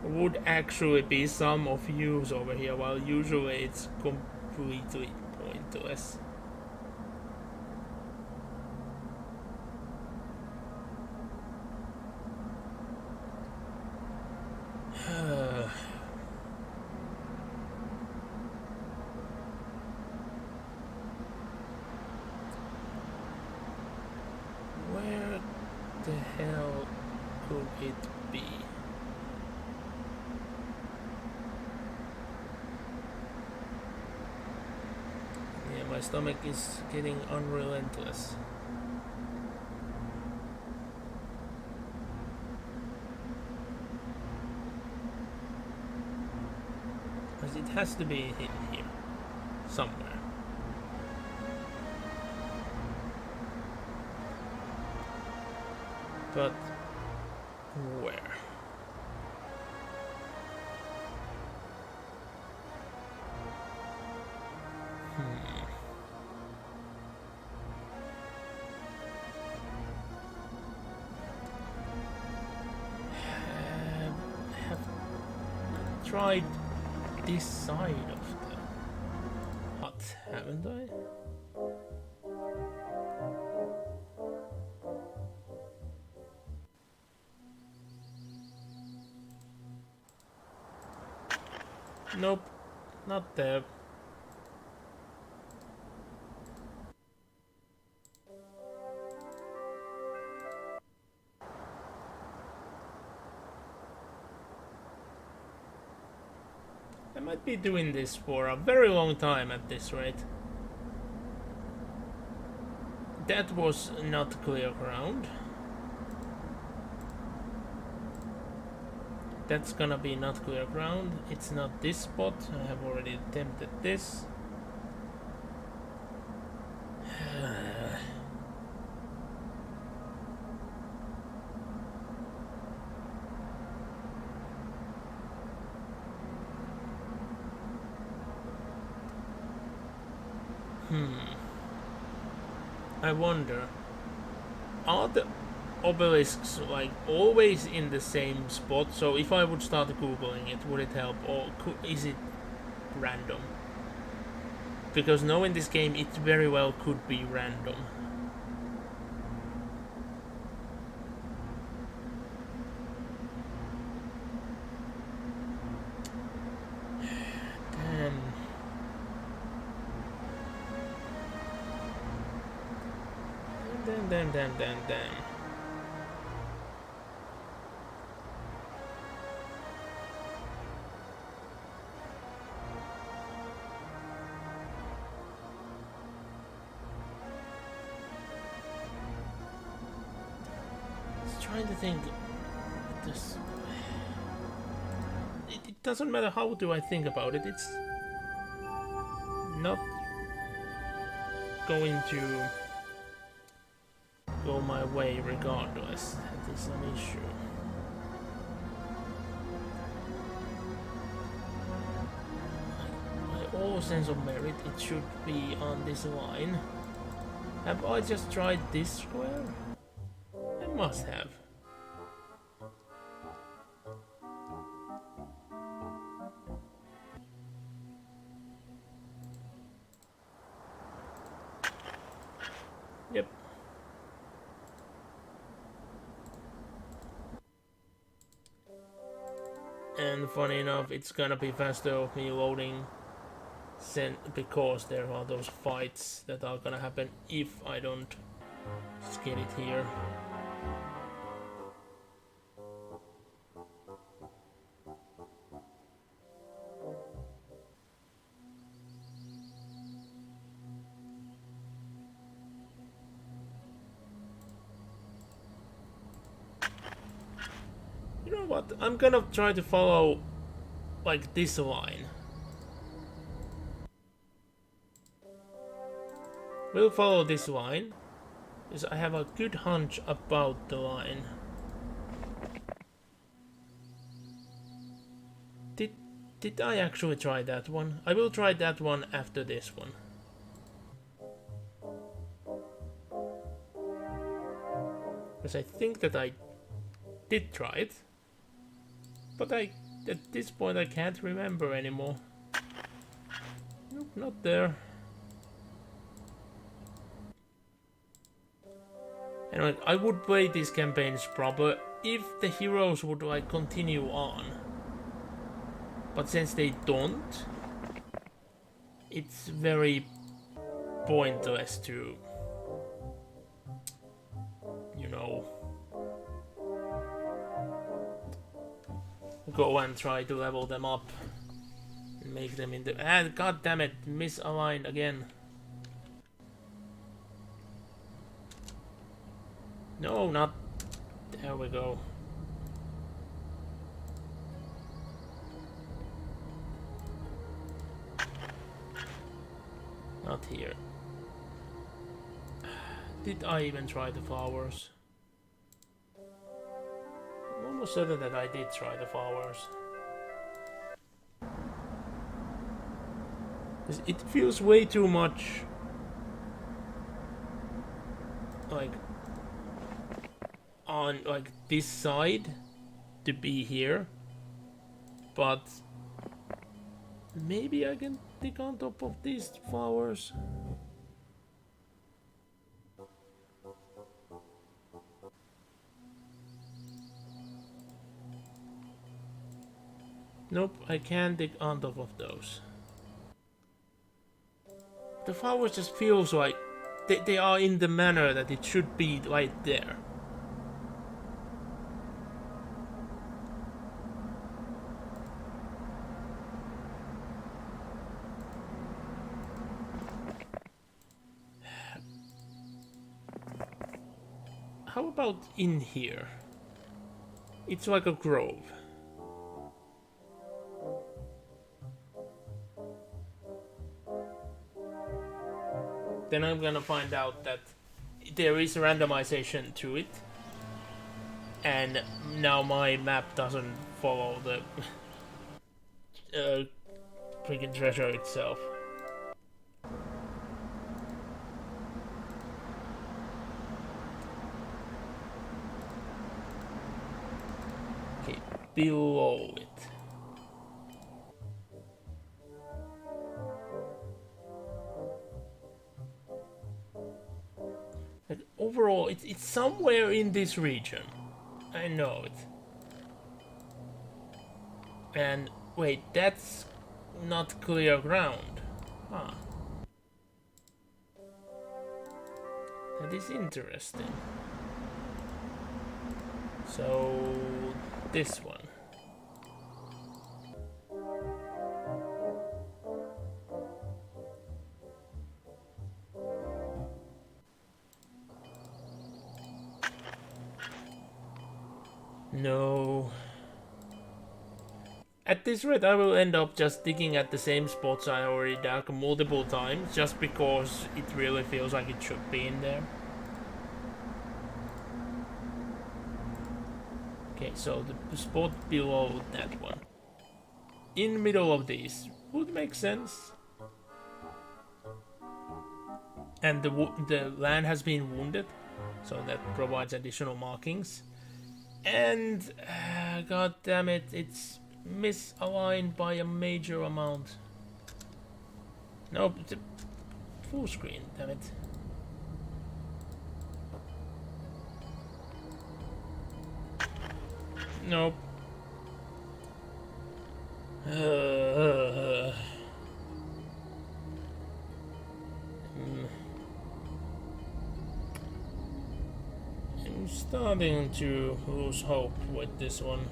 would actually be some of use over here, while usually it's completely pointless. Where the hell could it be? Yeah, my stomach is getting unrelentless. Because it has to be in here somewhere. But where? Have tried this side of the hut, haven't I? Nope, not there. I might be doing this for a very long time at this rate. That was not clear ground. That's gonna be not clear ground. It's not this spot. I have already attempted this. I wonder, are the obelisks like always in the same spot? So if I would start googling it, would it help, or is it random? Because knowing this game, it very well could be random. Damn. Just trying to think. This. It doesn't matter how do I think about it. It's not going to go my way regardless. That is an issue. My all sense of merit, it should be on this line. Have I just tried this square? I must have. And funny enough, it's gonna be faster of me loading because there are those fights that are gonna happen if I don't just get it here. You know what? I'm gonna try to follow like this line. We'll follow this line because I have a good hunch about the line. Did I actually try that one? I will try that one after this one. Because I think that I did try it. But at this point I can't remember anymore. Nope, not there. Anyway, I would play these campaigns proper if the heroes would like continue on. But since they don't, it's very pointless to, you know, go and try to level them up and make them into. And god damn it, misaligned again. No, not. There we go. Not here. Did I even try the flowers? I'm almost certain that I did try the flowers. It feels way too much like on like this side to be here, but maybe I can dig on top of these flowers. Nope, I can't dig on top of those. The flowers just feels like they are in the manner that it should be right there. How about in here? It's like a grove. Then I'm gonna find out that there is randomization to it. And now my map doesn't follow the freaking treasure itself. Okay, below it. Like, overall, it's somewhere in this region. I know it. And wait, that's not clear ground. Huh. That is interesting. So this one. No. At this rate, I will end up just digging at the same spots I already dug multiple times, just because it really feels like it should be in there. Okay, so the spot below that one. In the middle of these would make sense. And the land has been wounded, so that provides additional markings. And god damn it, it's misaligned by a major amount. Nope, it's a full screen, damn it. Nope. Uh, I'm starting to lose hope with this one.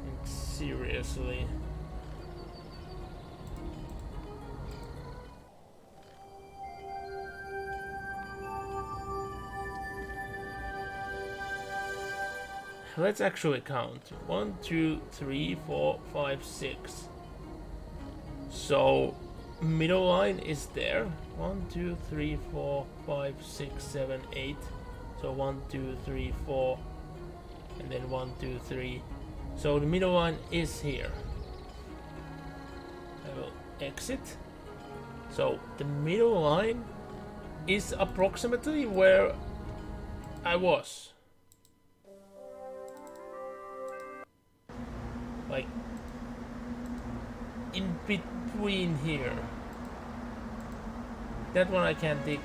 Like, seriously. Let's actually count. 1, 2, 3, 4, 5, 6. So, middle line is there. 1, 2, 3, 4, 5, 6, 7, 8. So 1, 2, 3, 4. And then 1, 2, 3. So the middle line is here. I will exit. So the middle line is approximately where I was. Like, in between here. That one I can't dig.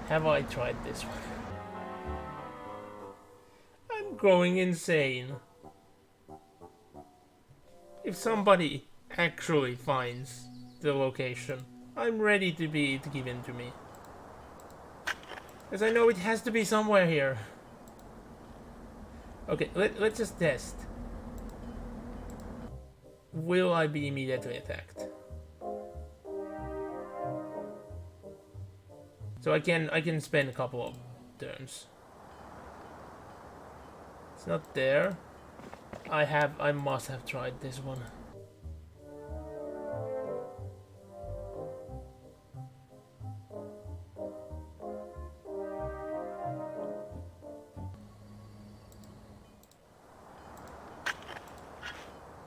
Have I tried this one? I'm going insane. If somebody actually finds the location, I'm ready to be it given to me. Because I know it has to be somewhere here. Okay, let's just test. Will I be immediately attacked? So I can spend a couple of turns. It's not there. I must have tried this one.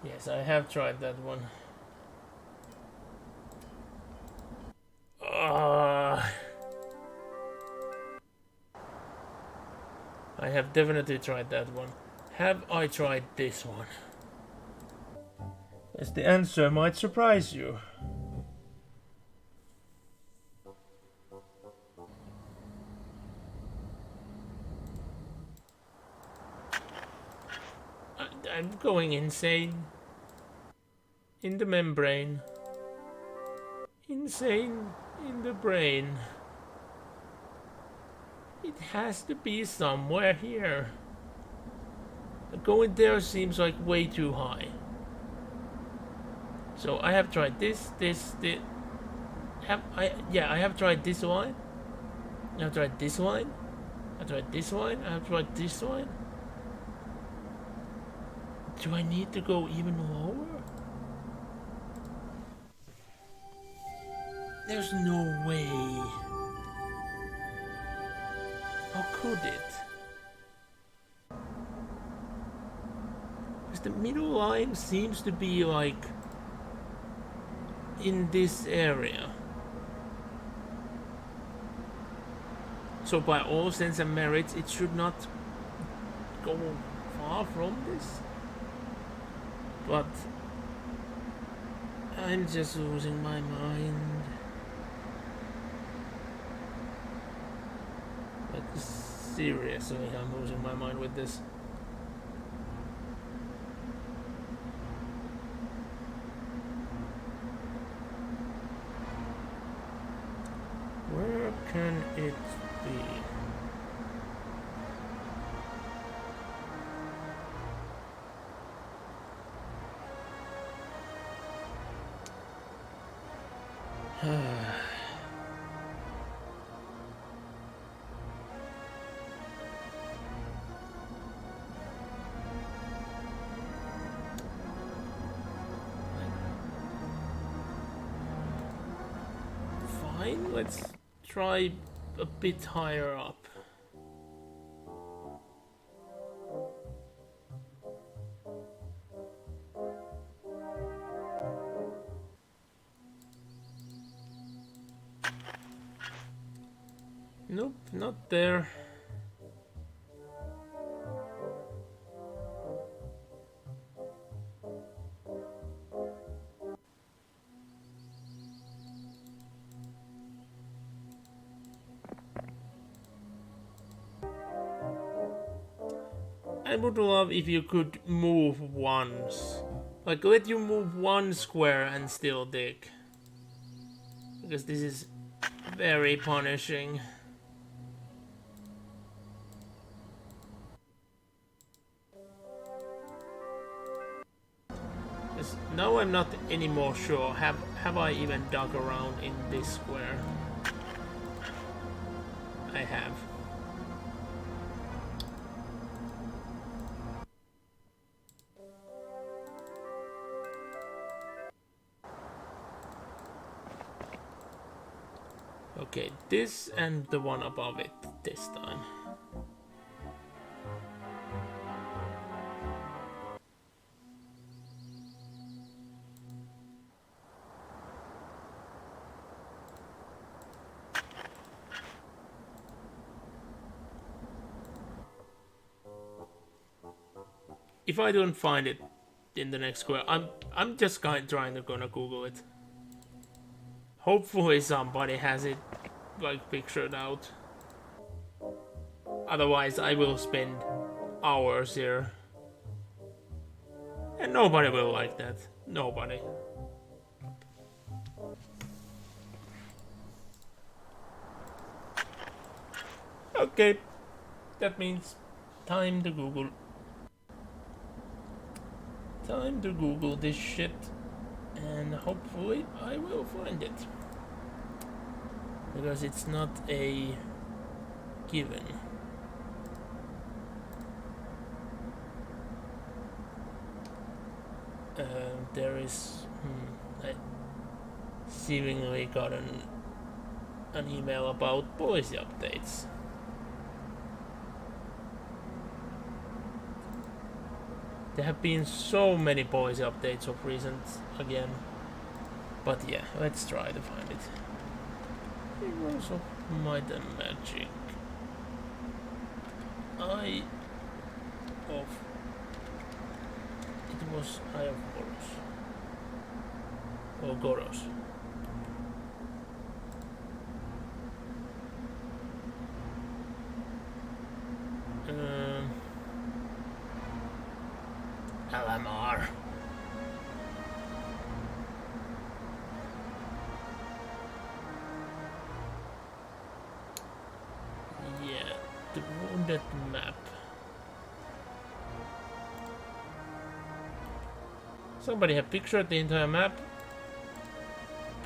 Yes, I have tried that one. I have definitely tried that one. Have I tried this one? Yes, the answer might surprise you. I'm going insane. In the membrane. Insane in the brain. It has to be somewhere here. Going there seems like way too high. So I have tried this. I have tried this line. I have tried this line. I tried this line. I have tried this line. Do I need to go even lower? There's no way. How could it? Because the middle line seems to be like in this area. So by all sense and merits, it should not go far from this. But I'm just losing my mind. Like, seriously, I'm losing my mind with this. Where can it be? Fine, let's try a bit higher up. Nope, not there. I would love if you could move once. Like, let you move one square and still dig. Because this is very punishing. Because now I'm not anymore sure. Have I even dug around in this square? I have. Okay, this and the one above it this time. If I don't find it in the next square, I'm just trying to gonna Google it. Hopefully somebody has it like pictured out. Otherwise I will spend hours here. And nobody will like that. Nobody. Okay. That means time to Google. Time to Google this shit. And hopefully I will find it. Because it's not a given. There is... I seemingly got an email about policy updates. There have been so many policy updates of recent again. But yeah, let's try to find it. Heroes of Might and Magic. Eye of... It was Eye of Goros. Or Goros. LMR. Yeah, the wounded map. Somebody have pictured the entire map,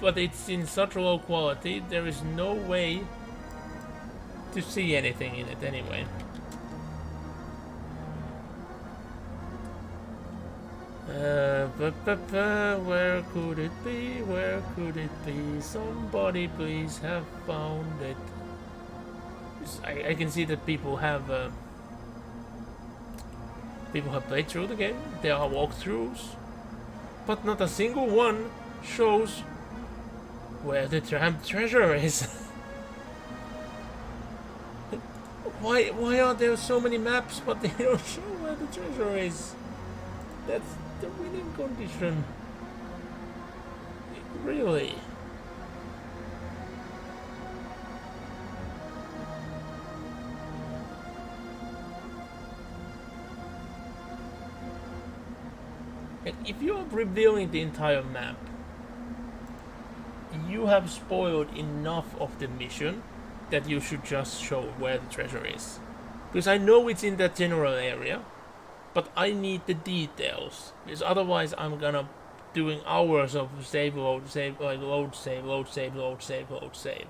but it's in such low quality, there is no way to see anything in it anyway. Where could it be? Where could it be? Somebody please have found it. I can see that people have played through the game. There are walkthroughs, but not a single one shows where the treasure is. Why are there so many maps but they don't show where the treasure is? That's the winning condition. Really? And if you are revealing the entire map, you have spoiled enough of the mission that you should just show where the treasure is. Because I know it's in that general area, but I need the details. Because otherwise I'm gonna doing hours of save, load, save, like load, save, load, save, load, save, load, save.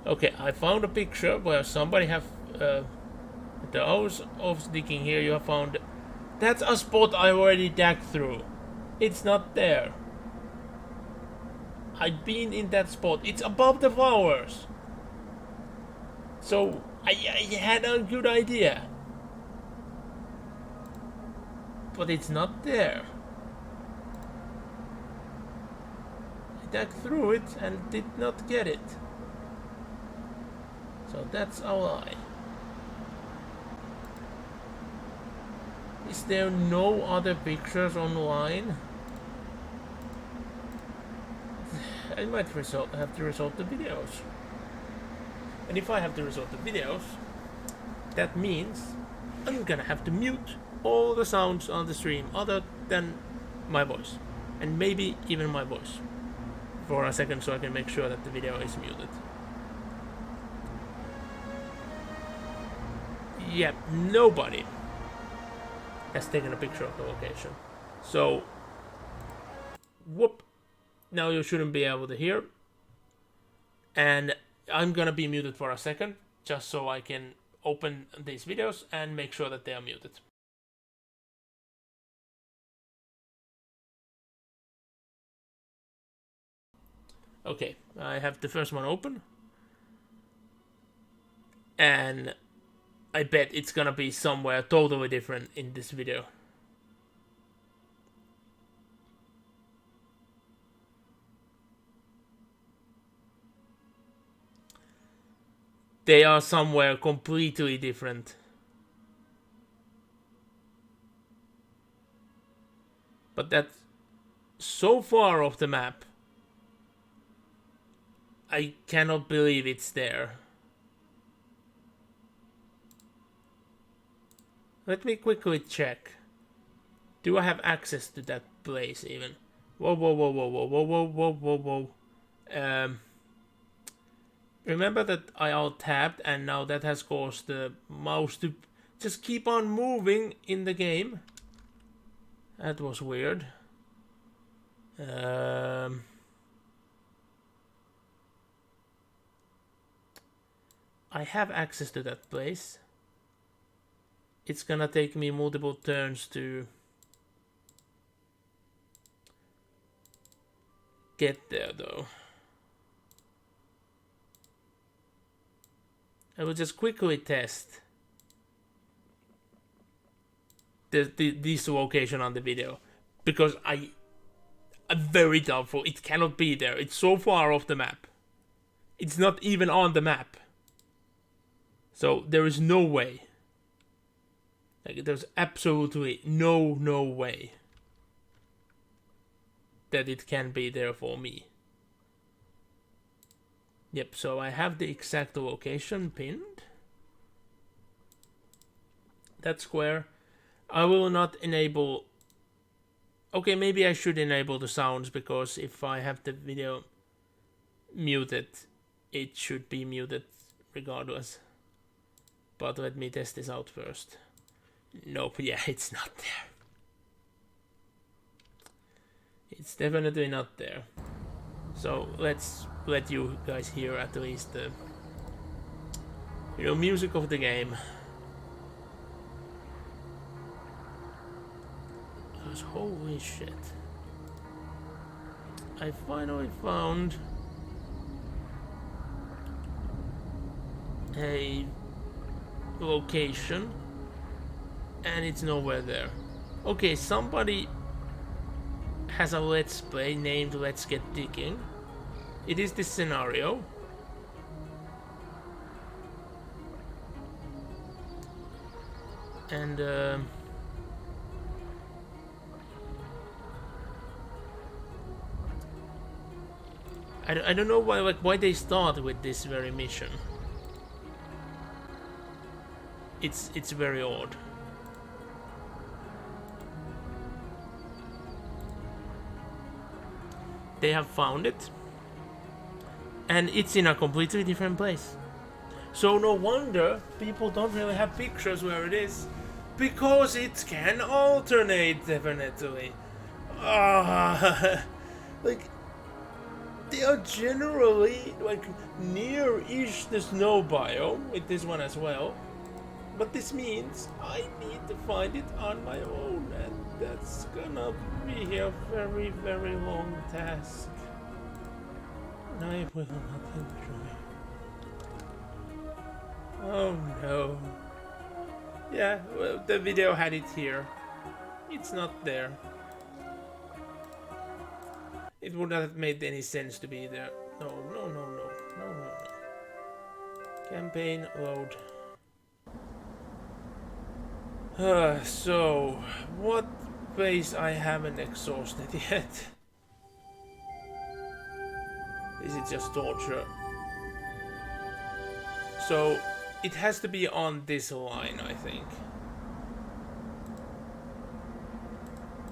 Okay, I found a picture where somebody have the hours of digging here. You have found that's a spot I already dug through. It's not there. I've been in that spot. It's above the flowers. So I had a good idea. But it's not there. I dug through it and did not get it. So that's a lie. Is there no other pictures online? I might have to resort the videos. And if I have to resort to videos, that means I'm gonna have to mute all the sounds on the stream other than my voice. And maybe even my voice for a second so I can make sure that the video is muted. Yep, nobody has taken a picture of the location. So, whoop. Now you shouldn't be able to hear. And I'm gonna be muted for a second, just so I can open these videos and make sure that they are muted. Okay, I have the first one open. And I bet it's gonna be somewhere totally different in this video. They are somewhere completely different. But that's so far off the map. I cannot believe it's there. Let me quickly check. Do I have access to that place even? Whoa, whoa, whoa, whoa, whoa, whoa, whoa, whoa, whoa, whoa. Remember that I alt-tabbed and now that has caused the mouse to just keep on moving in the game. That was weird. I have access to that place. It's gonna take me multiple turns to get there though. I will just quickly test this location on the video, because I'm very doubtful it cannot be there. It's so far off the map. It's not even on the map. So there is no way. Like, there's absolutely no way that it can be there for me. Yep, so I have the exact location pinned. That square. I will not enable... Okay, maybe I should enable the sounds, because if I have the video muted, it should be muted regardless. But let me test this out first. Nope, yeah, it's not there. It's definitely not there. So let's let you guys hear at least the music of the game. Because holy shit. I finally found a location and it's nowhere there. Okay, somebody has a let's play named Let's Get Digging. It is this scenario. And I don't know why they start with this very mission. It's very odd. They have found it, and it's in a completely different place. So no wonder people don't really have pictures where it is, because it can alternate definitely. Like, they are generally like near-ish the snow biome with this one as well. But this means I need to find it on my own, and that's gonna be a very, very long task. And I will not enjoy. Oh no. Yeah, well, the video had it here. It's not there. It would not have made any sense to be there. No. Campaign load. So, what base I haven't exhausted yet? Is it just torture? So it has to be on this line, I think.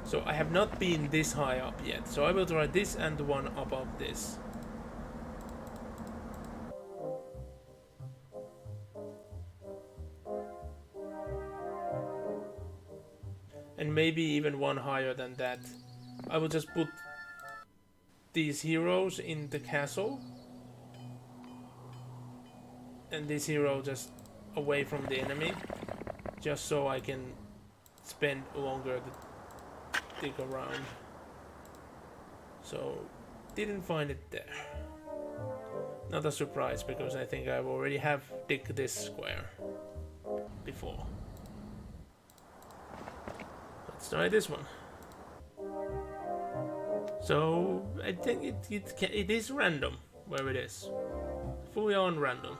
So I have not been this high up yet. So I will try this and the one above this. And maybe even one higher than that. I will just put these heroes in the castle. And this hero just away from the enemy. Just so I can spend longer to dig around. So, didn't find it there. Not a surprise, because I think I already have digged this square before. Let's try this one. So I think it is random where it is, fully on random.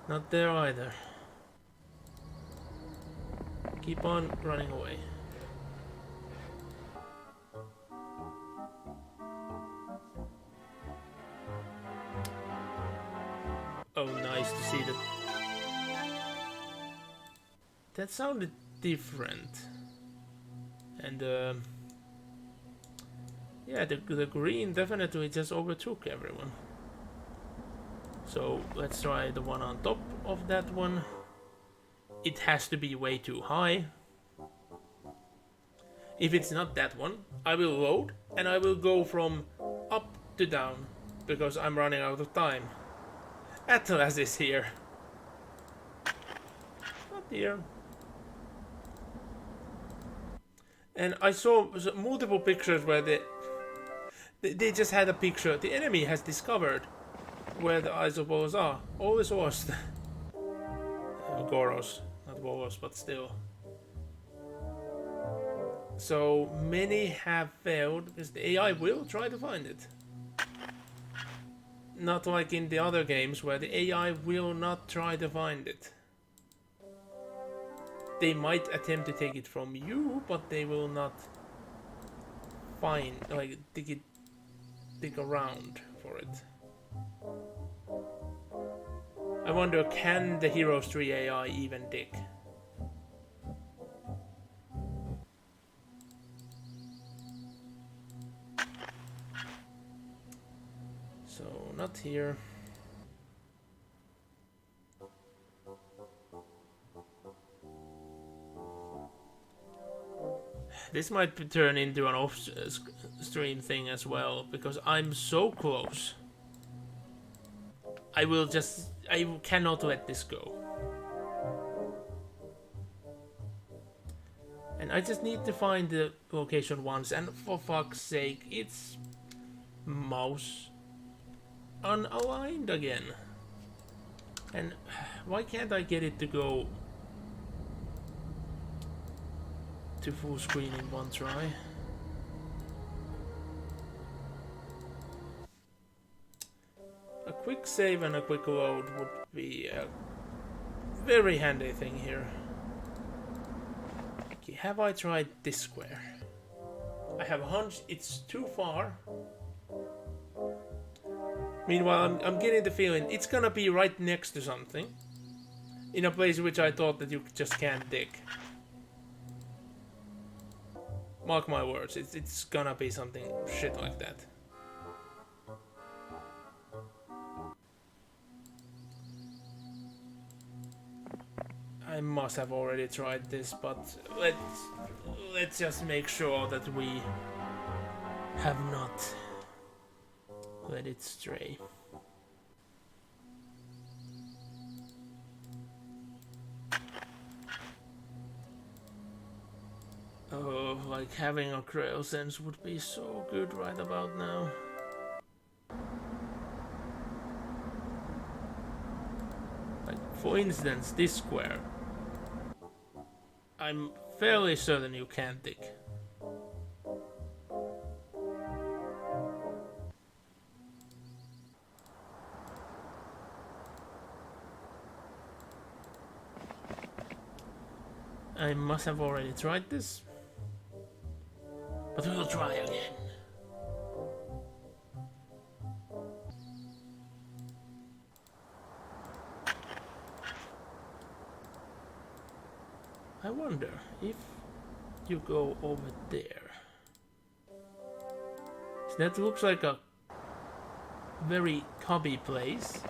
Not there either. Keep on running away. Oh, nice to see that. That sounded different. And yeah, the green definitely just overtook everyone. So let's try the one on top of that one. It has to be way too high. If it's not that one, I will load and I will go from up to down because I'm running out of time. Atlas is here. Not here. And I saw multiple pictures where they just had a picture. The enemy has discovered where the isopoles are. Always lost. Goros, not Boros, but still. So many have failed because the AI will try to find it. Not like in the other games where the AI will not try to find it. They might attempt to take it from you, but they will not find, like, dig around for it. I wonder, can the Heroes 3 AI even dig? So, not here. This might turn into an off-stream thing as well, because I'm so close. I cannot let this go. And I just need to find the location once, and for fuck's sake, it's mouse unaligned again. And why can't I get it to go to full screen in one try? A quick save and a quick load would be a very handy thing here. Okay, have I tried this square? I have a hunch it's too far. Meanwhile, I'm getting the feeling it's gonna be right next to something. In a place which I thought that you just can't dig. Mark my words, it's gonna be something shit like that. I must have already tried this, but let's just make sure that we have not let it stray. Oh, like having a trail sense would be so good right about now. Like, for instance, this square. I'm fairly certain you can't dig. I must have already tried this. But we'll try again. I wonder if you go over there. So that looks like a very cubby place.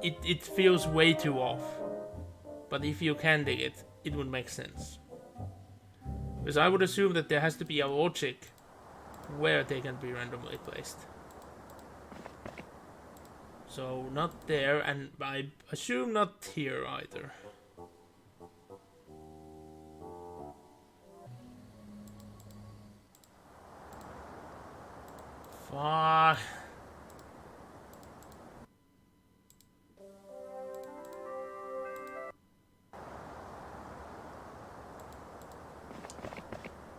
It feels way too off. But if you can dig it, it would make sense. Because I would assume that there has to be a logic where they can be randomly placed. So not there, and I assume not here either. Fuck.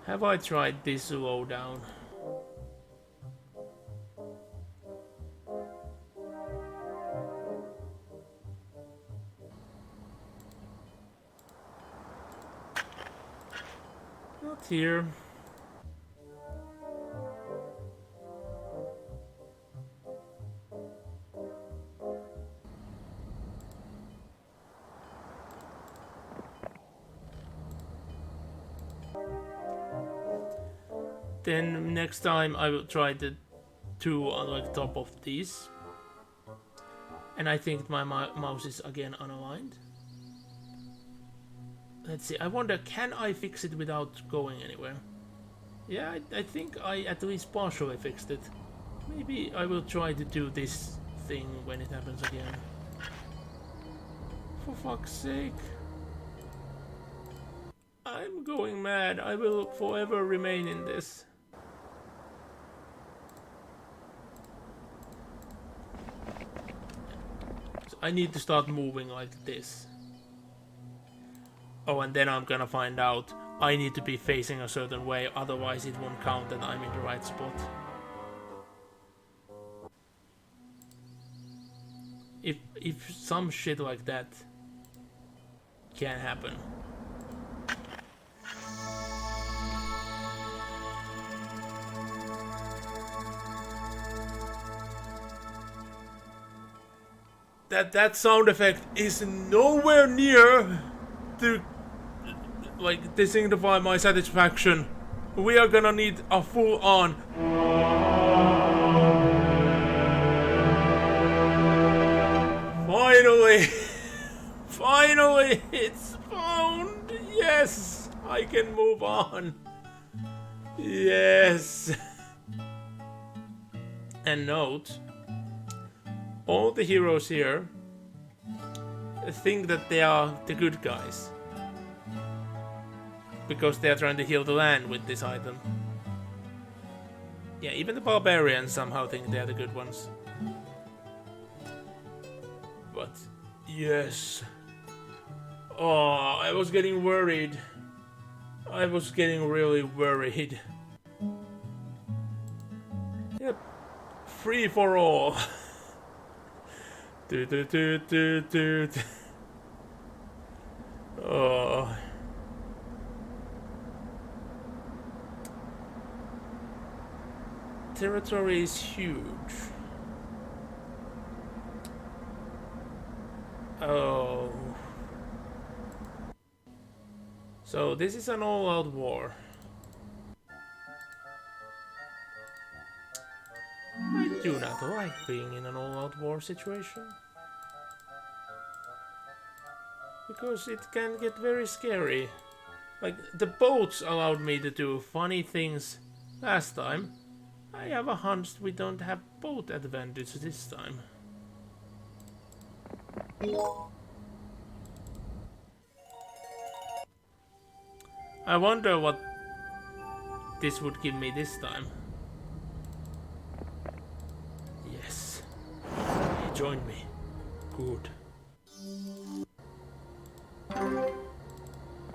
Have I tried this low down? Not here. Then next time I will try the two on like top of these. And I think my mouse is again unaligned. Let's see, I wonder, can I fix it without going anywhere? Yeah, I think I at least partially fixed it. Maybe I will try to do this thing when it happens again. For fuck's sake. I'm going mad. I will forever remain in this. So I need to start moving like this. Oh, and then I'm gonna find out I need to be facing a certain way, otherwise it won't count that I'm in the right spot. If some shit like that can happen. That sound effect is nowhere near to like to signify my satisfaction. We are gonna need a full on. Finally! Finally! It's found! Yes! I can move on. Yes! And note, all the heroes here think that they are the good guys. Because they are trying to heal the land with this item. Yeah, even the barbarians somehow think they are the good ones. But, yes. Oh, I was getting worried. I was getting really worried. Yep. Free for all. Oh. Territory is huge. Oh. So this is an all-out war. I do not like being in an all-out war situation. Because it can get very scary. Like, the boats allowed me to do funny things last time. I have a hunch we don't have boat advantage this time. I wonder what this would give me this time. Yes. He joined me. Good.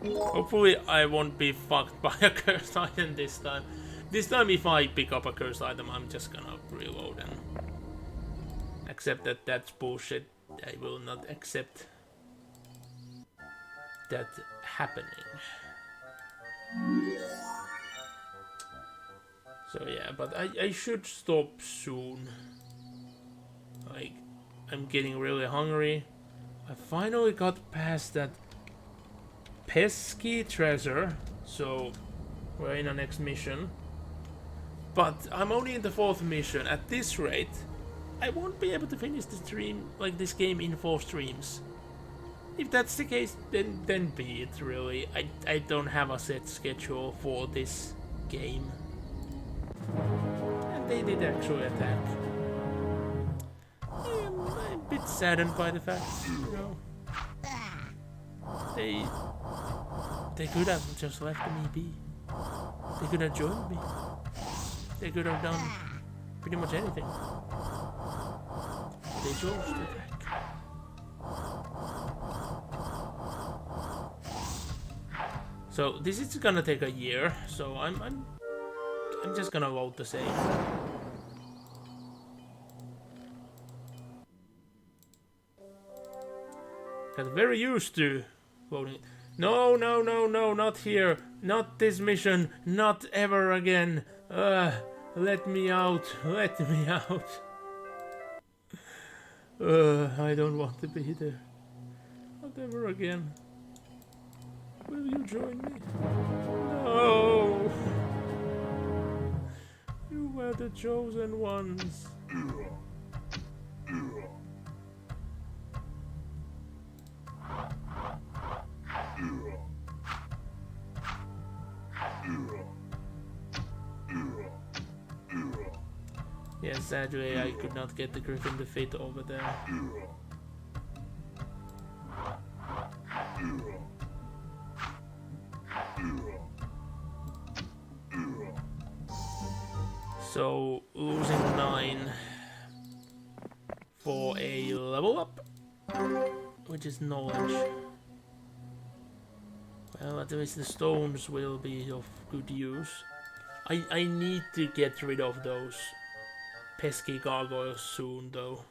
Hopefully I won't be fucked by a cursed item this time. This time if I pick up a cursed item, I'm just gonna reload and accept that that's bullshit. I will not accept that happening. So yeah, but I should stop soon. Like, I'm getting really hungry. I finally got past that pesky treasure, so we're in our next mission. But I'm only in the 4th mission. At this rate, I won't be able to finish the stream, like this game, in 4 streams. If that's the case, then be it, really. I don't have a set schedule for this game. And they did actually attack. I'm a bit saddened by the fact, you know. They could have just left me be. They could have joined me. They could have done pretty much anything. They chose to attack. So this is gonna take a year, so I'm just gonna vote the same. Got very used to voting. No, no, no, no, not here. Not this mission. Not ever again. Let me out. Let me out. I don't want to be there. Not ever again. Will you join me? No! You were the chosen ones. Yes, sadly I could not get the griffin to fit over there. So, losing 9 for a level up, which is knowledge. Well, at least the stones will be of good use. I need to get rid of those pesky gargoyles soon, though.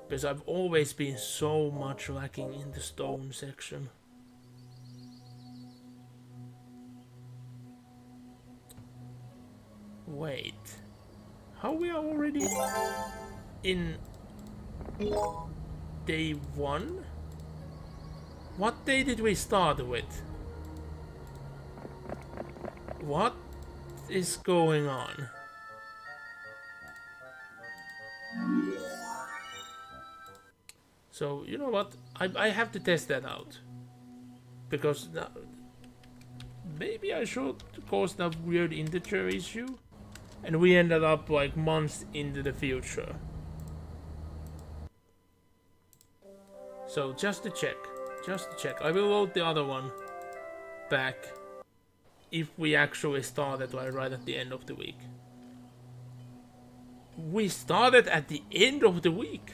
Because I've always been so much lacking in the stone section. Wait, how we are already in day 1? What day did we start with? What is going on? So, you know what? I have to test that out. Because maybe I should cause that weird integer issue. And we ended up like months into the future. So just to check, I will load the other one back if we actually started like right at the end of the week. We started at the end of the week.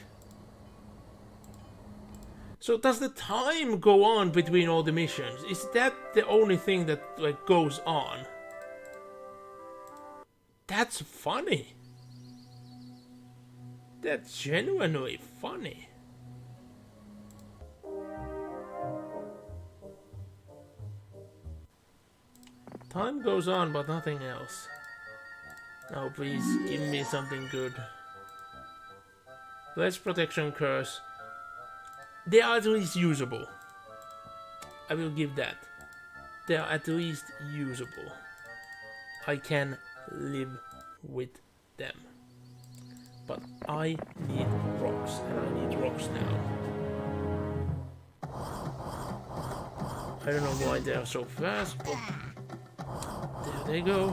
So does the time go on between all the missions? Is that the only thing that like goes on? That's funny. That's genuinely funny. Time goes on, but nothing else. Now please give me something good. Less protection curse. They are at least usable. I will give that. They are at least usable. I can live with them. But I need rocks, and I need rocks now. I don't know why they are so fast, but there they go.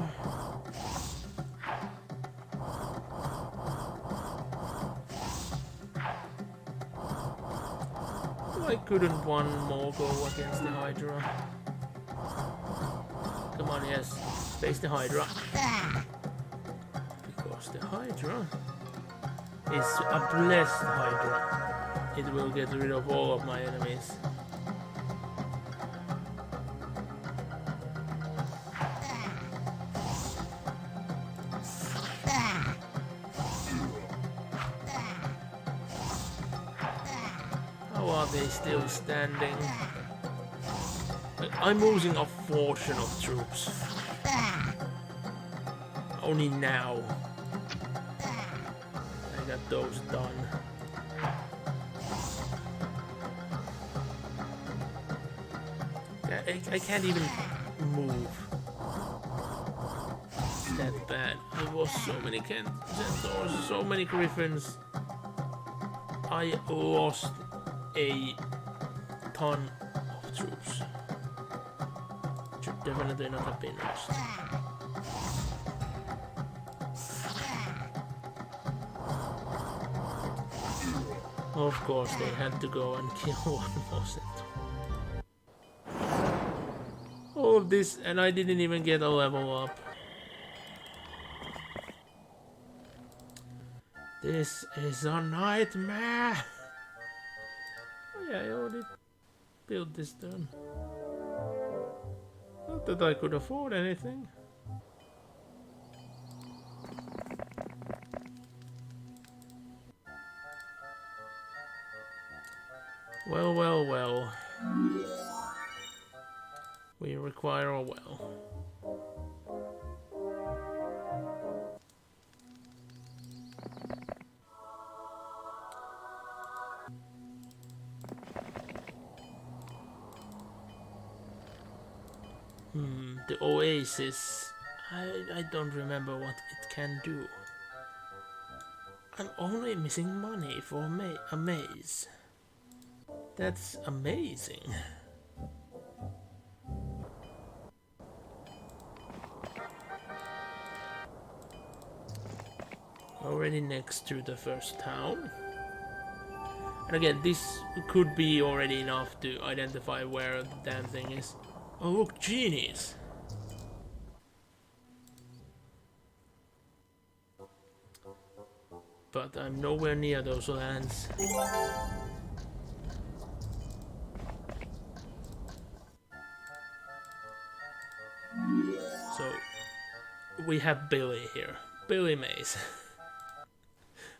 Why couldn't one more go against the Hydra? Come on, yes. Face the Hydra. Because the Hydra is a blessed Hydra. It will get rid of all of my enemies. How are they still standing? I'm losing a fortune of troops. Only now. I got those done. I can't even move. It's that bad. I lost so many centaurs, so many griffins. I lost a ton of troops. Should definitely not have been lost. Of course, they had to go and kill one more centaur. All of this, and I didn't even get a level up. This is a nightmare. Oh, yeah, I already built this done. Not that I could afford anything. Well, well, well. We require a well. The oasis. I don't remember what it can do. I'm only missing money for a maze. That's amazing. Already next to the first town. And again, this could be already enough to identify where the damn thing is. Oh look, genies! But I'm nowhere near those lands. So, we have Billy here. Billy Maze.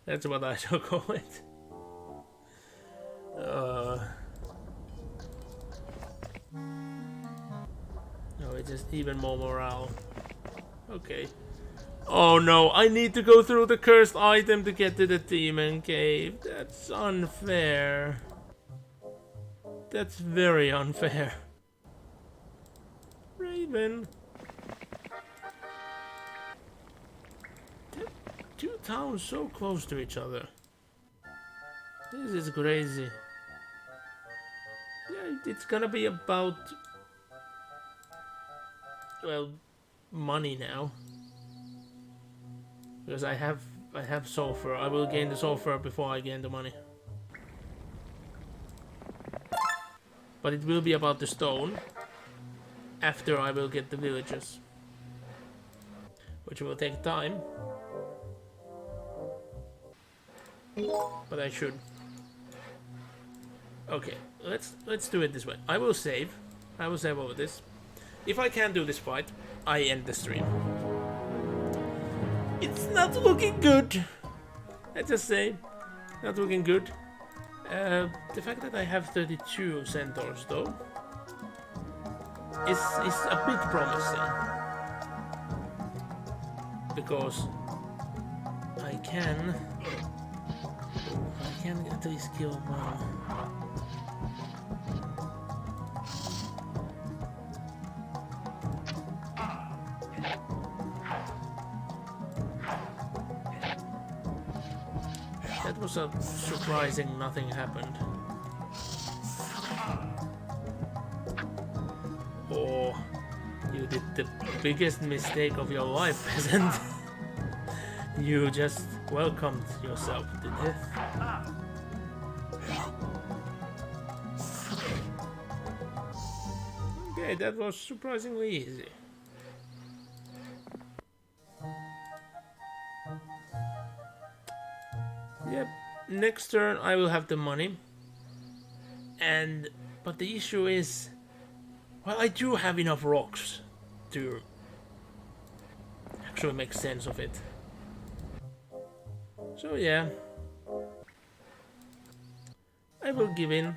That's what I shall call it. No, it's just even more morale. Okay. Oh no, I need to go through the cursed item to get to the demon cave. That's unfair. That's very unfair. Raven. Two towns so close to each other. This is crazy. Yeah, it's gonna be about... well, money now. Because I have sulfur. I will gain the sulfur before I gain the money. But it will be about the stone. After I will get the villagers. Which will take time. But I should. Okay, let's do it this way. I will save. I will save over this. If I can't do this fight, I end the stream. It's not looking good. Let's just say, not looking good. The fact that I have 32 centaurs though is a bit promising, because I can at least kill one. That was a surprising nothing happened. Oh, you did the biggest mistake of your life, peasant. You just welcomed yourself to death. Okay, that was surprisingly easy. Yep, next turn I will have the money. But the issue is, well, I do have enough rocks to actually make sense of it. So yeah, I will give in,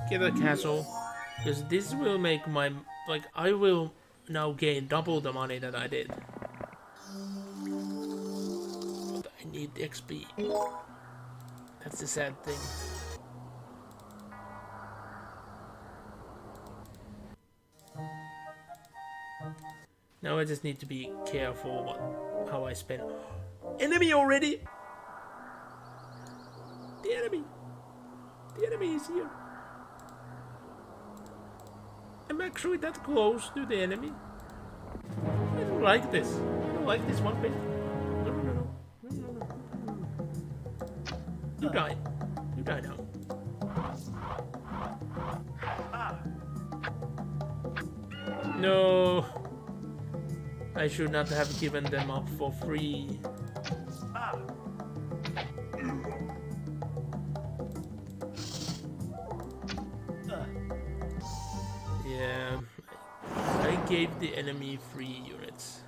get a castle, because this will make my, like, I will now gain double the money that I did. But I need XP. That's the sad thing. Now I just need to be careful how I spend. Enemy already! The enemy! The enemy is here. I'm actually that close to the enemy. I don't like this. I don't like this one bit. No, no, no, no. No, no, no. You die. You die now. No. I should not have given them up for free. Yeah, I gave the enemy 3 units.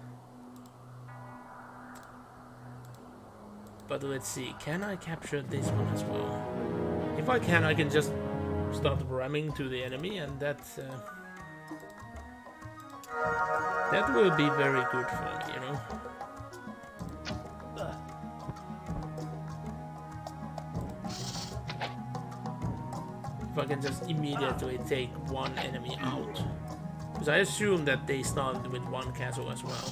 But let's see, can I capture this one as well? If I can just start ramming to the enemy, and that will be very good for me, you know? If I can just immediately take one enemy out. Because I assume that they started with one castle as well.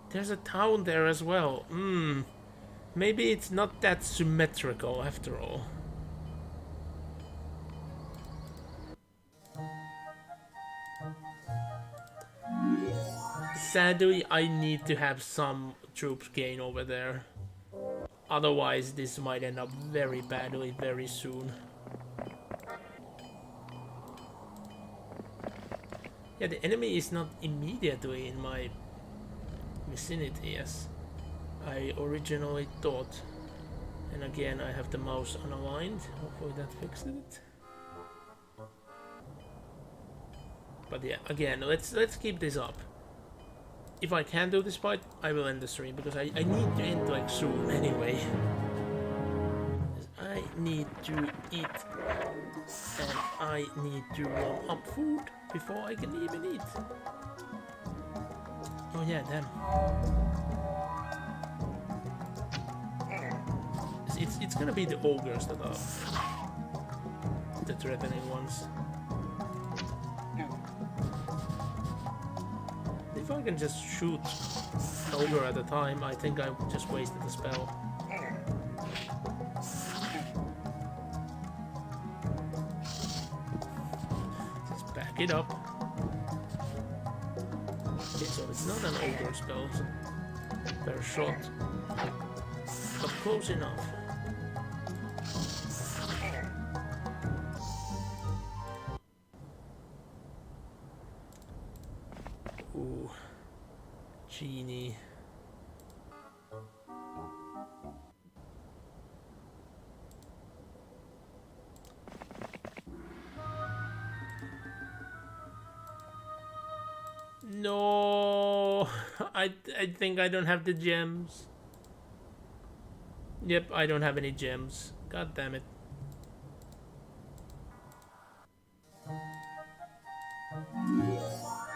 There's a town there as well. Maybe it's not that symmetrical after all. Sadly, I need to have some troops gain over there. Otherwise, this might end up very badly very soon. Yeah, the enemy is not immediately in my vicinity as I originally thought. And again, I have the mouse unaligned. Hopefully that fixed it. But yeah, again, let's keep this up. If I can do this fight, I will end the stream because I need to end like soon anyway. I need to eat and I need to warm up food before I can even eat. Oh yeah, damn. It's gonna be the ogres that are the threatening ones. If I can just shoot an ogre at a time, I think I just wasted the spell. Just back it up. Okay, so it's not an ogre spell. Fair shot. But close enough. Ooh. Genie. No, I think I don't have the gems. Yep, I don't have any gems. God damn it.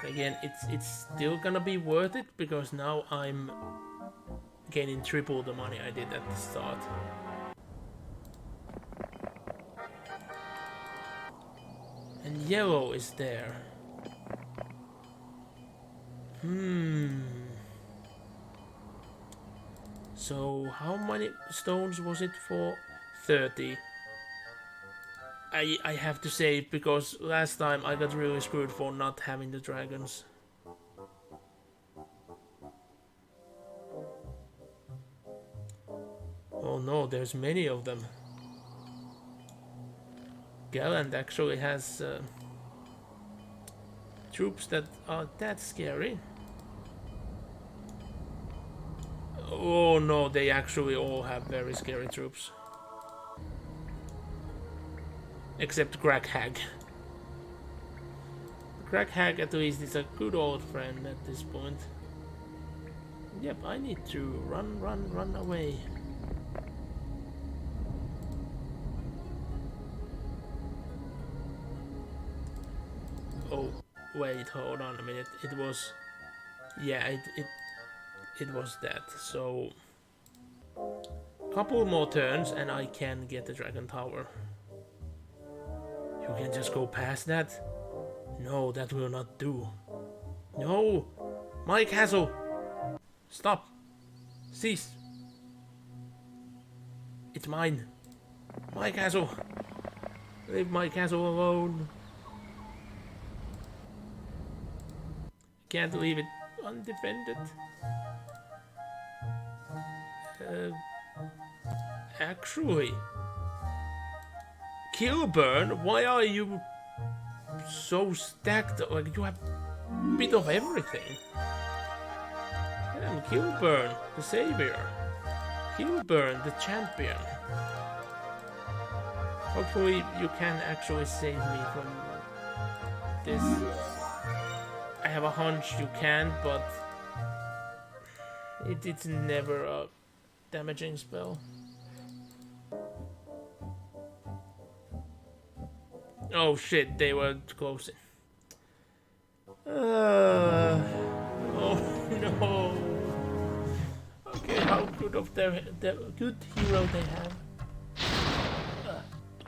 Again, it's still gonna be worth it because now I'm gaining triple the money I did at the start. And yellow is there. So how many stones was it for? 30. I have to say it because last time I got really screwed for not having the dragons. Oh no, there's many of them. Galland actually has troops that are that scary. Oh no, they actually all have very scary troops. Except Crack Hag. Crack Hag at least is a good old friend at this point. Yep, I need to run away. Oh, wait, hold on a minute. It was... Yeah, it was that, so... couple more turns and I can get the Dragon Tower. You can just go past that? No, that will not do. No! My castle! Stop! Cease! It's mine! My castle! Leave my castle alone! Can't leave it undefended. Actually, Kilburn, why are you so stacked? Like, you have a bit of everything. Damn, Kilburn, the savior. Kilburn, the champion. Hopefully you can actually save me from this. I have a hunch you can, but it's never a damaging spell. Oh shit, they were close. Oh no. Okay, how good of their good hero they have.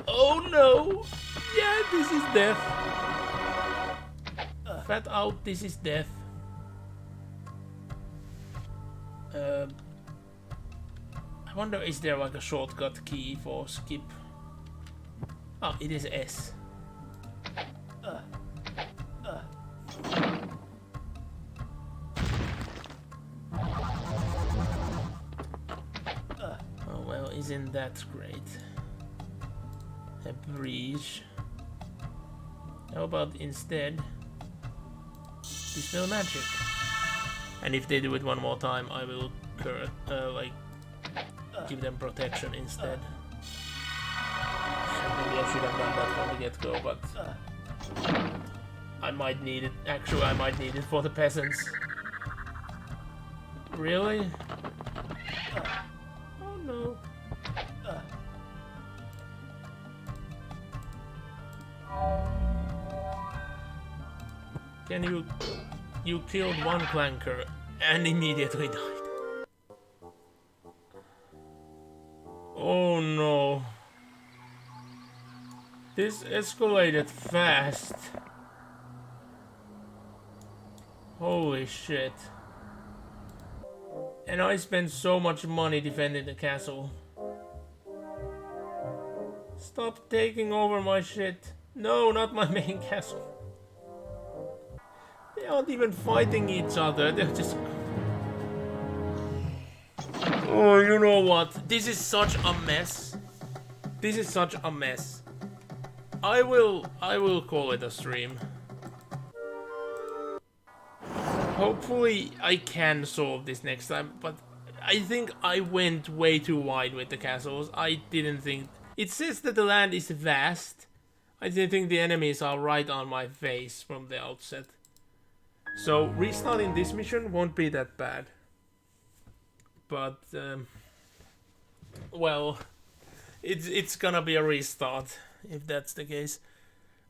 Oh no! Yeah, this is death. Flat out, this is death. I wonder, is there like a shortcut key for skip? Oh, it is S. Oh well, isn't that great? A breach. How about instead dispel magic? And if they do it one more time, I will give them protection instead. Maybe I should have done that from the get-go, but I might need it. Actually, I might need it for the peasants. Really? Oh no. Can you killed one clanker and immediately died. Oh no. This escalated fast. Holy shit. And I spent so much money defending the castle. Stop taking over my shit. No, not my main castle. They aren't even fighting each other. They're just... Oh, you know what? This is such a mess. This is such a mess. I will call it a stream. Hopefully I can solve this next time, but I think I went way too wide with the castles. I didn't think... It says that the land is vast. I didn't think the enemies are right on my face from the outset. So restarting this mission won't be that bad. But, well, it's gonna be a restart, if that's the case.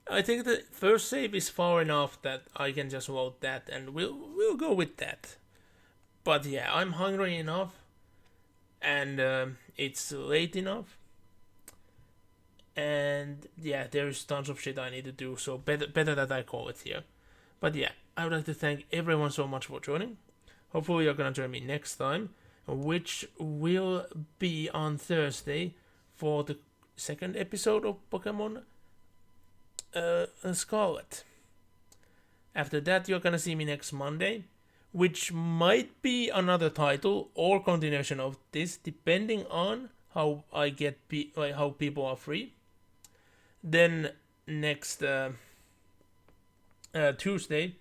I think the first save is far enough that I can just load that, and we'll go with that. But yeah, I'm hungry enough, and it's late enough. And yeah, there's tons of shit I need to do, so better that I call it here. But yeah, I would like to thank everyone so much for joining. Hopefully you're gonna join me next time, which will be on Thursday for the second episode of Pokemon Scarlet. After that, you're gonna see me next Monday, which might be another title or continuation of this, depending on how I get how people are free. Then next Tuesday,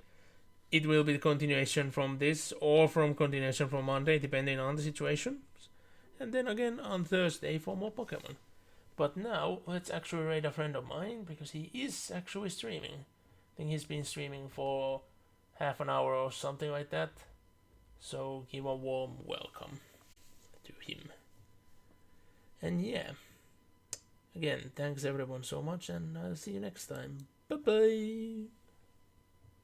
it will be the continuation from this or from continuation from Monday, depending on the situation. And then again on Thursday for more Pokemon. But now, let's actually raid a friend of mine, because he is actually streaming. I think he's been streaming for half an hour or something like that. So give a warm welcome to him. And yeah. Again, thanks everyone so much, and I'll see you next time. Bye bye!